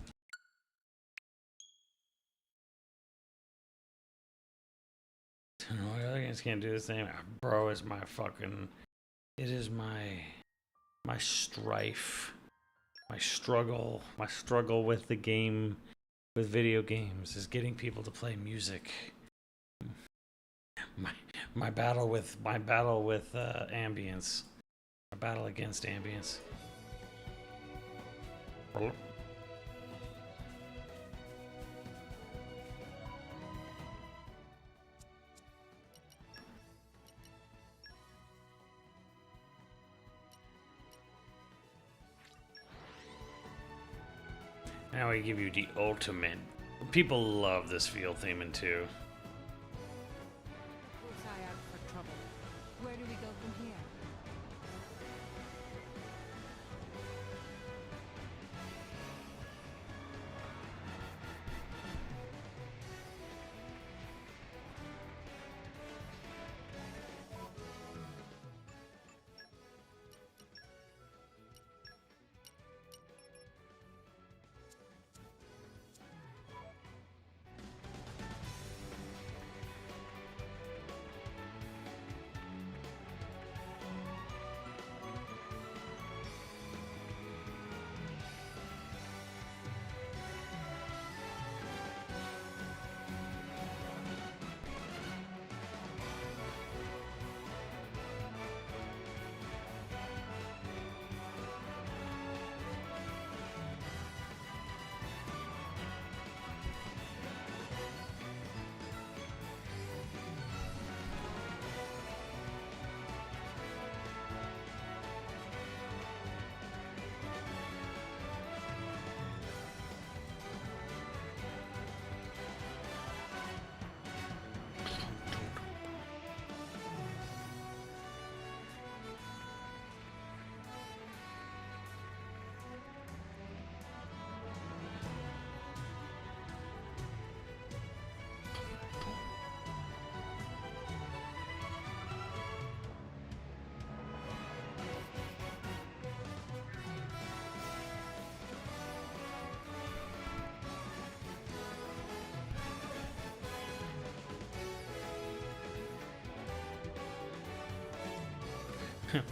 No, other games can't do the same. Bro, is my fucking... It is my strife. My struggle with the game, with video games, is getting people to play music. My battle with ambience. My battle against ambience. Now I give you the ultimate. People love this field theme in 2. Bullseye out for trouble. Where do we go from here?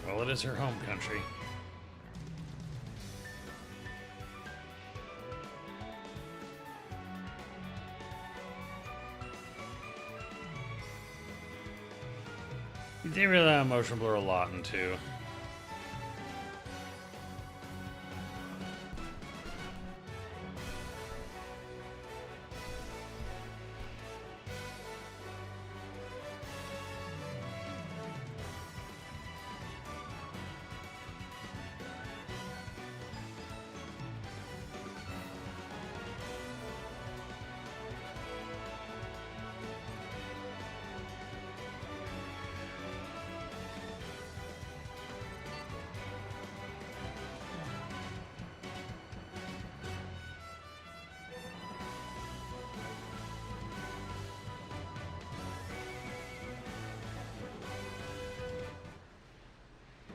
Well, it is her home country. They really emotion blur a lot in 2.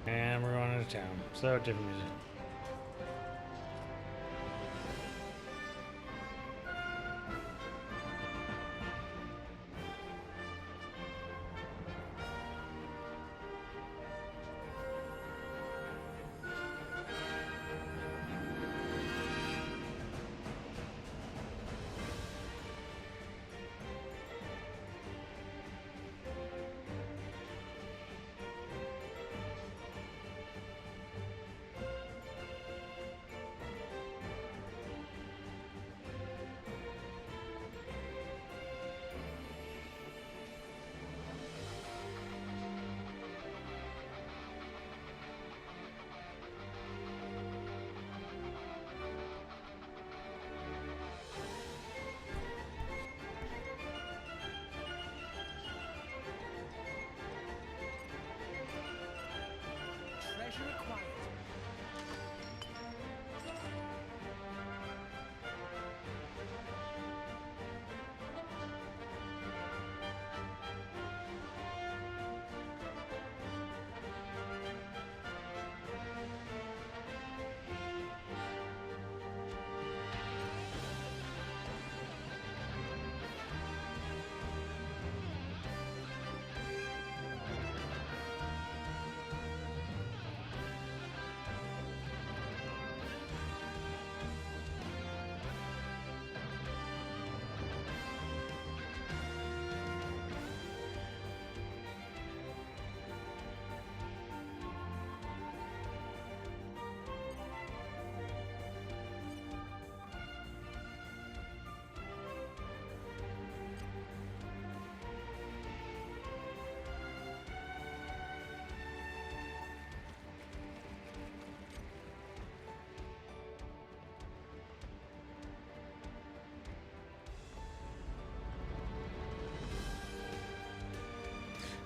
And we're going into town. So different music. Treasure acquired.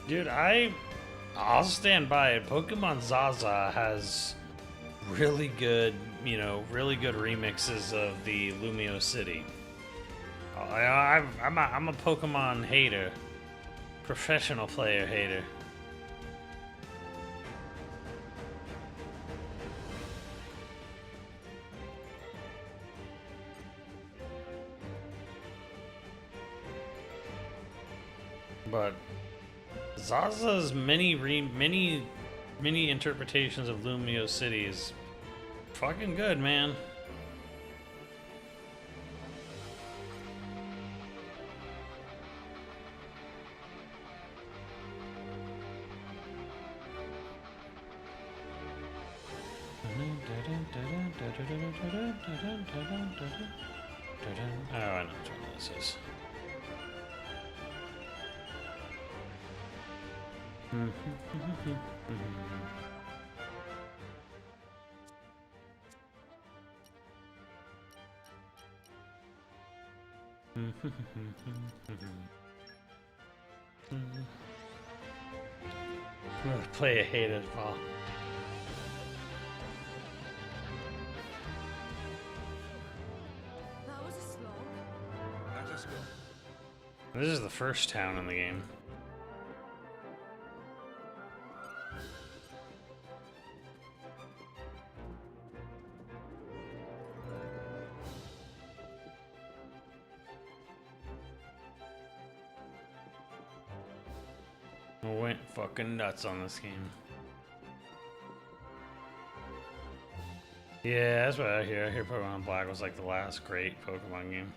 Dude, I'll stand by it. Pokemon Zaza has really good, really good remixes of the Lumio City. I'm a Pokemon hater, professional player hater. But Zaza's many interpretations of Lumio City is fucking good, man. Oh, I know which one this is. Play a hated ball. That was a slog. Let us go. This is the first town in the game. I went fucking nuts on this game. Yeah, that's what I hear. I hear Pokemon Black was like the last great Pokemon game.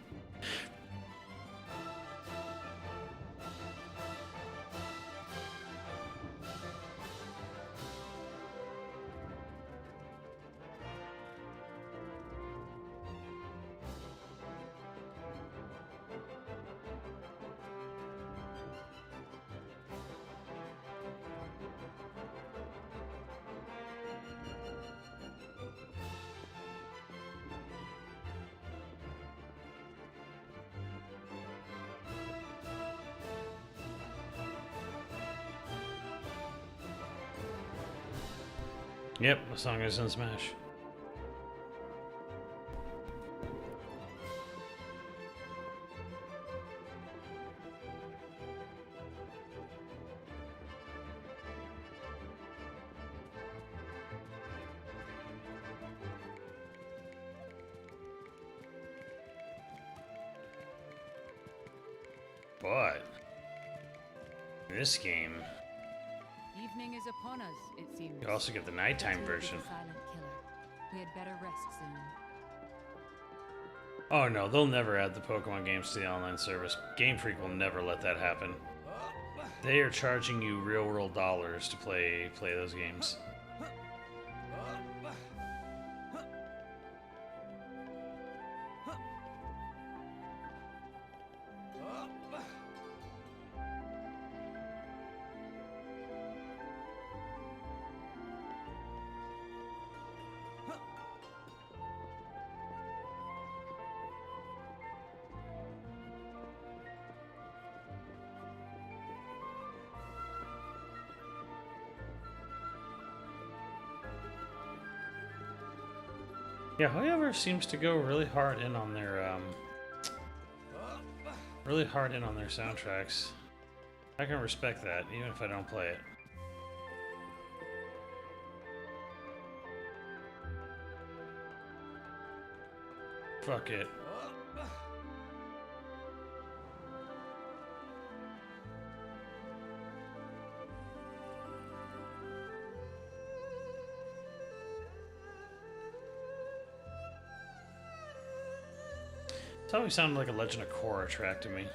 Yep, the song is in Smash. But this game, Evening is upon us, it seems. you also get the nighttime Fatigue is version. a silent killer. We had better rest soon. Oh no, they'll never add the Pokemon games to the online service. Game Freak will never let that happen. They are charging you real world dollars to play those games. Yeah, whoever seems to go really hard in on their soundtracks. I can respect that, even if I don't play it. Fuck it. It's always sounded like a Legend of Korra track to me.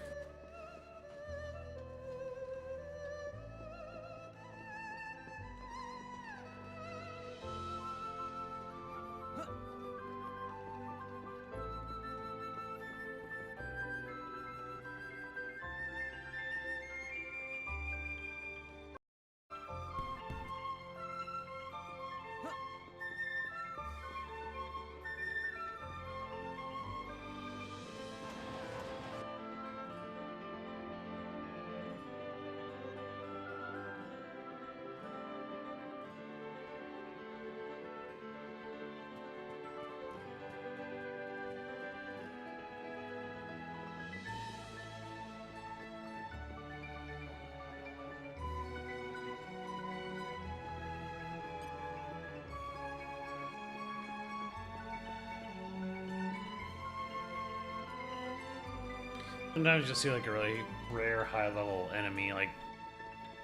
Sometimes you'll see like a really rare high-level enemy, like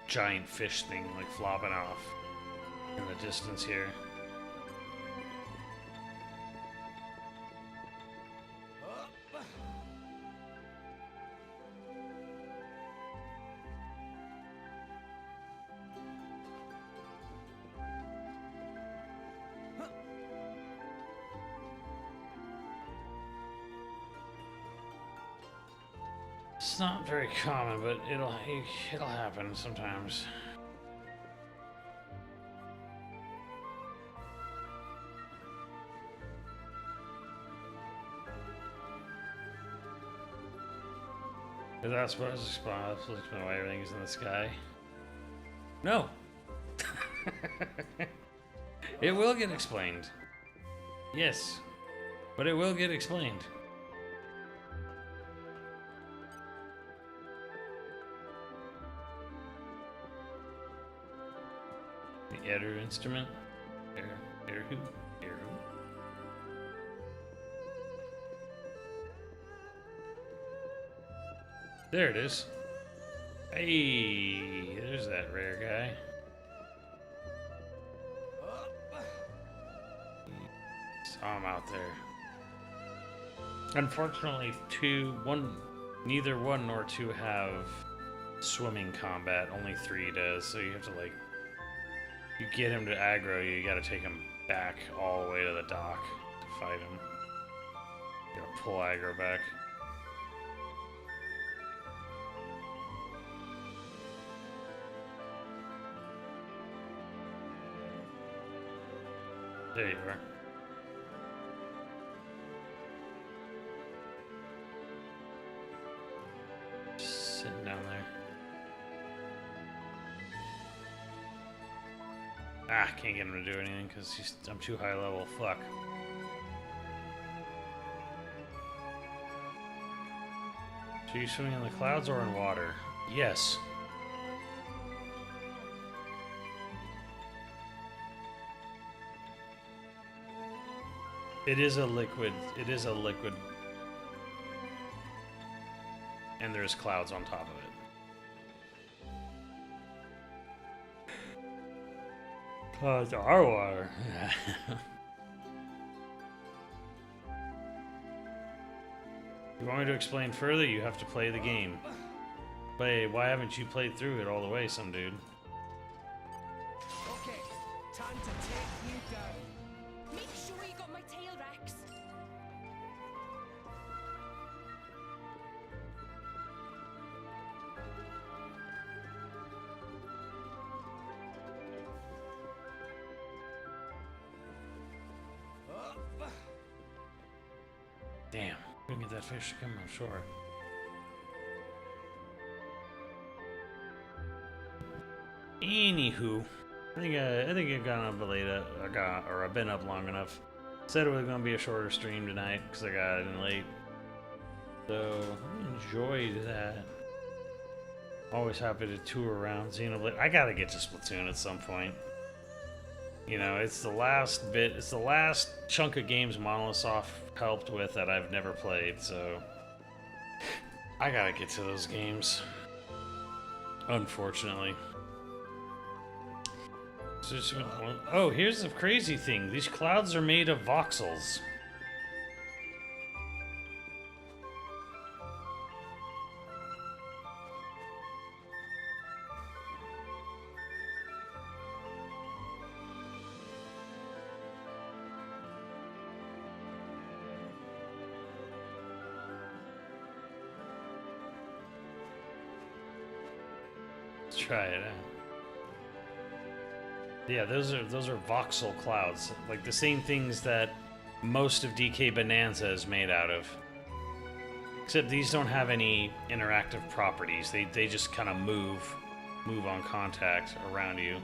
giant fish thing, like flopping off in the distance here. It's not very common, but it'll happen sometimes. Is that supposed to explain why everything's in the sky? No. It will get explained. Yes. But it will get explained. The Eder instrument? Eder who? Eder who? There it is. Hey, there's that rare guy. I'm out there. Unfortunately, neither one nor two have swimming combat. Only 3 does, so you have to like, you get him to aggro you, you gotta take him back all the way to the dock to fight him. You gotta pull aggro back. There you are. Just sitting down there. Ah, can't get him to do anything because I'm too high level. Fuck. So you swimming in the clouds or in water? Yes. It is a liquid. It is a liquid. And there's clouds on top of it. Clouds are water. You want me to explain further? You have to play the game. Why haven't you played through it all the way, some dude? Okay, time to take you down. Make sure you got my tail, Rex. Damn, couldn't get that fish to come on shore. Anywho, I think I've gone up late. I've been up long enough. Said it was gonna be a shorter stream tonight because I got in late. So enjoyed that. Always happy to tour around Xenoblade. I gotta get to Splatoon at some point. You know, it's the last bit. It's the last chunk of games Monolithsoft helped with that I've never played. So I gotta get to those games. Unfortunately. Oh, here's the crazy thing. These clouds are made of voxels. Let's try it out. Yeah, those are voxel clouds, like the same things that most of DK Bonanza is made out of. Except these don't have any interactive properties. They just kind of move on contact around you.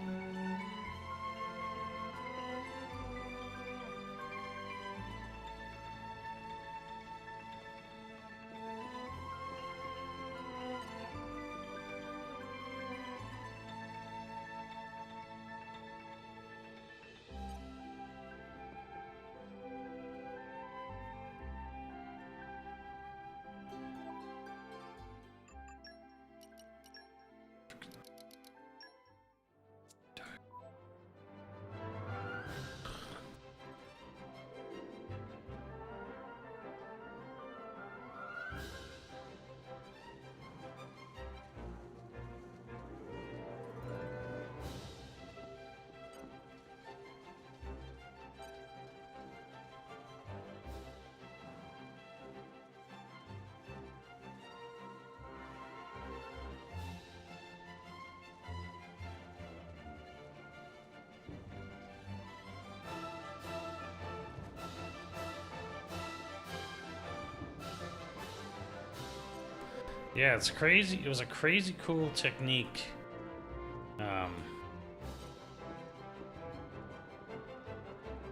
Yeah, it's crazy. It was a crazy cool technique.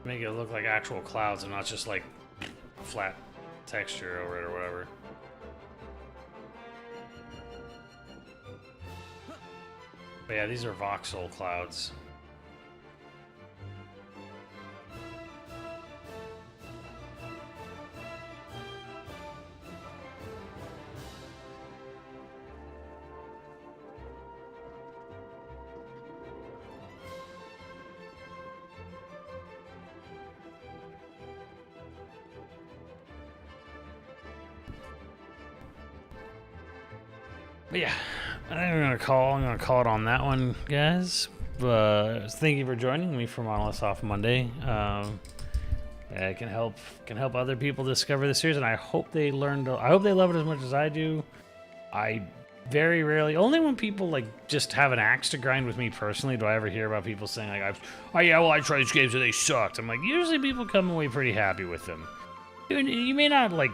Make it look like actual clouds and not just like flat texture over it or whatever. But yeah, these are voxel clouds. But yeah, I think I'm gonna call it on that one, guys. Thank you for joining me for Monolithsoft Monday. It can help other people discover the series, and I hope they learn. I hope they love it as much as I do. I very rarely, only when people like just have an axe to grind with me personally, do I ever hear about people saying like, I tried these games and they sucked. I'm like, usually people come away pretty happy with them. You may not like.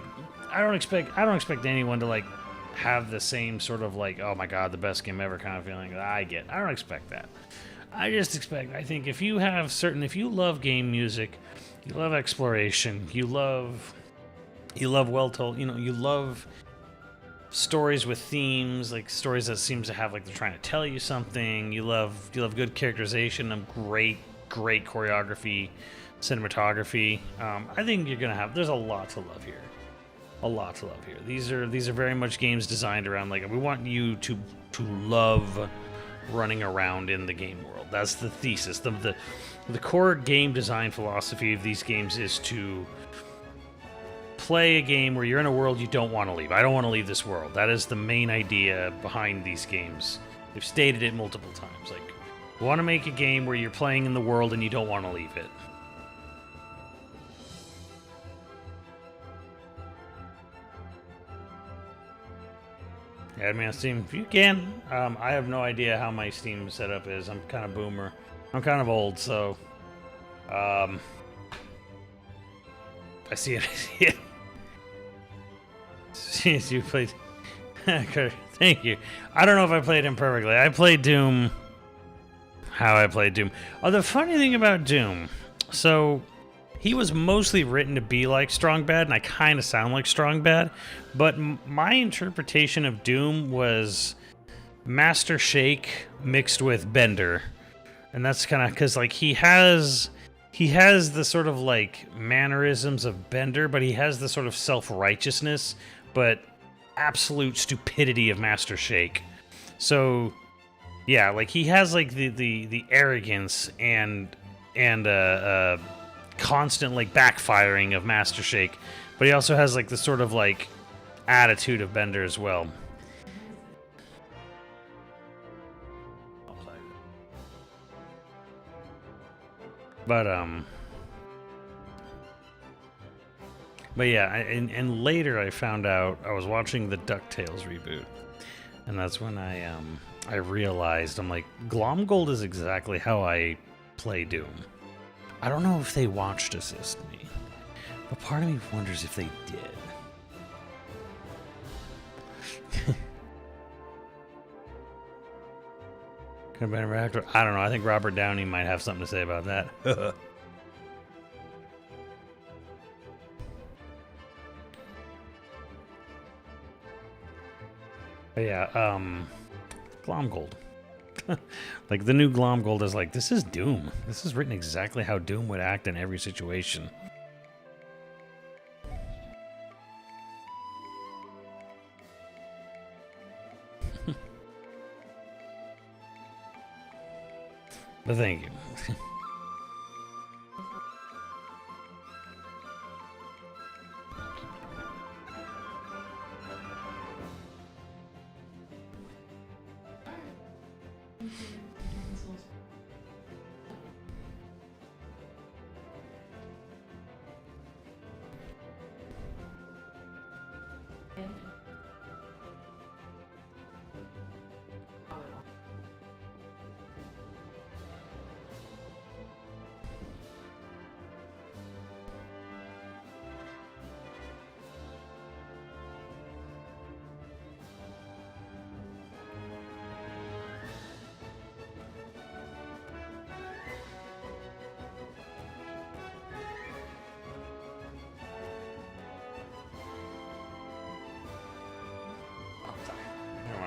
I don't expect anyone to like have the same sort of like, oh my god, the best game ever kind of feeling that I get. I don't expect that. I think if you love game music, you love exploration, you love well told, you love stories with themes, like stories that seems to have like they're trying to tell you something. You love good characterization and great choreography, cinematography. I think there's a lot to love here. These are very much games designed around like we want you to love running around in the game world. That's the thesis. The core game design philosophy of these games is to play a game where you're in a world you don't want to leave. I don't want to leave this world. That is the main idea behind these games. They've stated it multiple times. Like, we want to make a game where you're playing in the world and you don't want to leave it. Add me on Steam if you can. I have no idea how my Steam setup is. I'm kind of boomer. I'm kind of old, so I see it. You played. Thank you. I don't know if I played him perfectly. I played Doom. How I played Doom. Oh, the funny thing about Doom. So he was mostly written to be like Strong Bad, and I kind of sound like Strong Bad. But my interpretation of Doom was Master Shake mixed with Bender, and that's kind of because like he has the sort of like mannerisms of Bender, but he has the sort of self-righteousness, but absolute stupidity of Master Shake. So yeah, like he has like the arrogance and constant like backfiring of Master Shake, but he also has like the sort of like attitude of Bender as well. But yeah, and later I found out I was watching the DuckTales reboot, and that's when I realized I'm like, Glomgold is exactly how I play Doom. I don't know if they watched Assist Me, but part of me wonders if they did. Could have been a actor. I don't know. I think Robert Downey might have something to say about that. But yeah, Glomgold. Like the new Glomgold is like, this is Doom. This is written exactly how Doom would act in every situation. But thank you.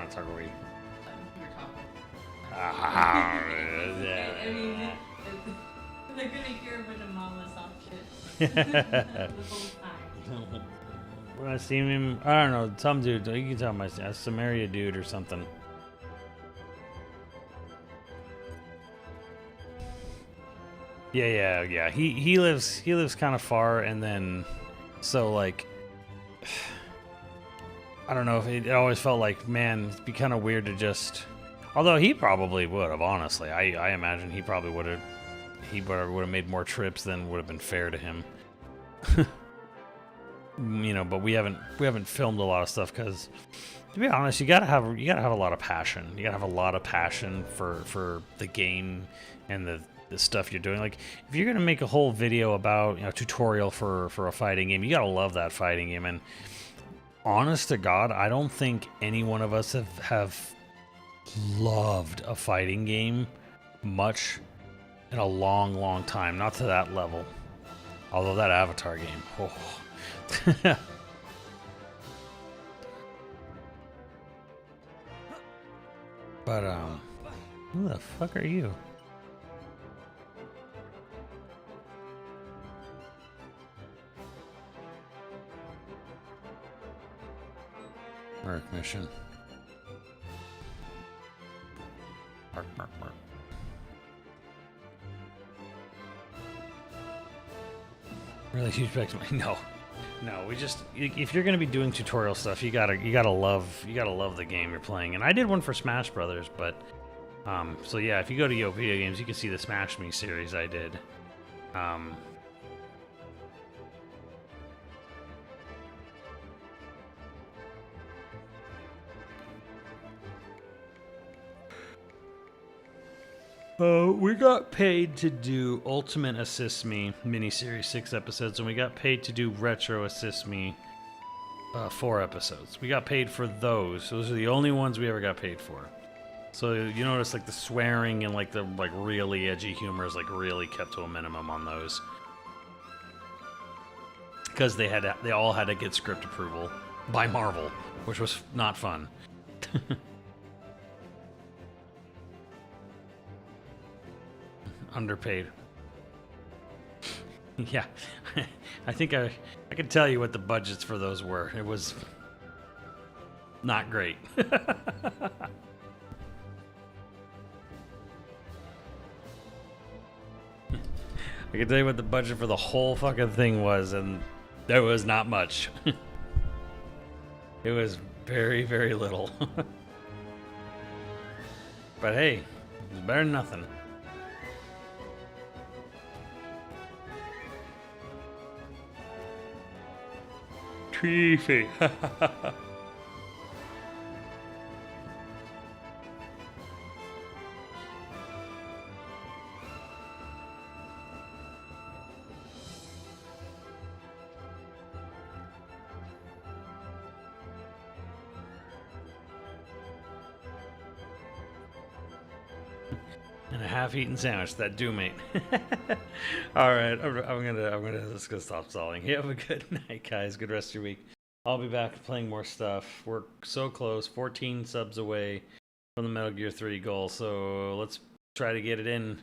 Talk away. I mean, they're gonna hear a bunch of Monolithsoft shit the whole time. When I see him, I don't know, some dude, you can tell my Samaria dude or something. Yeah. He lives kind of far, and then so like I don't know if it always felt like, man, it'd be kind of weird to just. Although he probably would have, honestly. I imagine he probably would have. He would have made more trips than would have been fair to him. You know, but we haven't filmed a lot of stuff because, to be honest, you gotta have a lot of passion. You gotta have a lot of passion for the game and the stuff you're doing. Like, if you're gonna make a whole video about, you know, tutorial for a fighting game, you gotta love that fighting game. And honest to God, I don't think any one of us have loved a fighting game much in a long time. Not to that level. Although that Avatar game, oh. But who the fuck are you? Merc mission. Mark. Really huge respect to no. No, we just, if you're gonna be doing tutorial stuff, you gotta love the game you're playing. And I did one for Smash Brothers, but so yeah, if you go to Yo Video Games, you can see the Smash Me series I did. We got paid to do Ultimate Assist Me miniseries 6 episodes, and we got paid to do Retro Assist Me 4 episodes. We got paid for those. Those are the only ones we ever got paid for. So you notice like the swearing and like the really edgy humor is like really kept to a minimum on those, because they all had to get script approval by Marvel, which was not fun. Underpaid. Yeah, I think I can tell you what the budgets for those were. It was not great. I can tell you what the budget for the whole fucking thing was, and there was not much. It was very, very little. But hey, it's better than nothing. Creepy. And a half-eaten sandwich, that do mate. All right, I'm gonna stop stalling. You have a good night, guys. Good rest of your week. I'll be back playing more stuff. We're so close, 14 subs away from the Metal Gear 3 goal. So let's try to get it in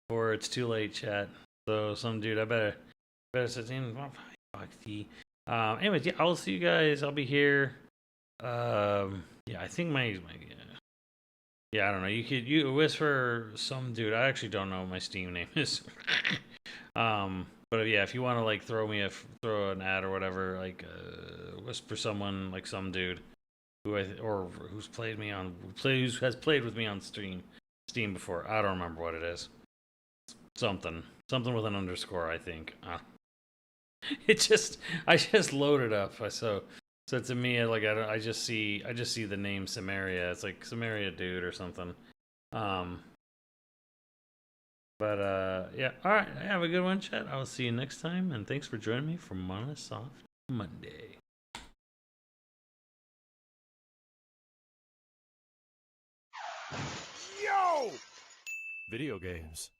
before it's too late, chat. So some dude, I better sit in. Anyways, yeah, I'll see you guys. I'll be here. Yeah, I think my yeah, I don't know. You whisper some dude. I actually don't know what my Steam name is. But yeah, if you want to like throw an ad or whatever, like whisper someone, like some dude who who's played with me on Steam before. I don't remember what it is. Something with an underscore, I think. I just loaded up. So to me, like I just see the name Samaria. It's like Samaria dude or something. But yeah, all right. Have a good one, chat. I will see you next time, and thanks for joining me for Monolithsoft Monday. Yo! Video games.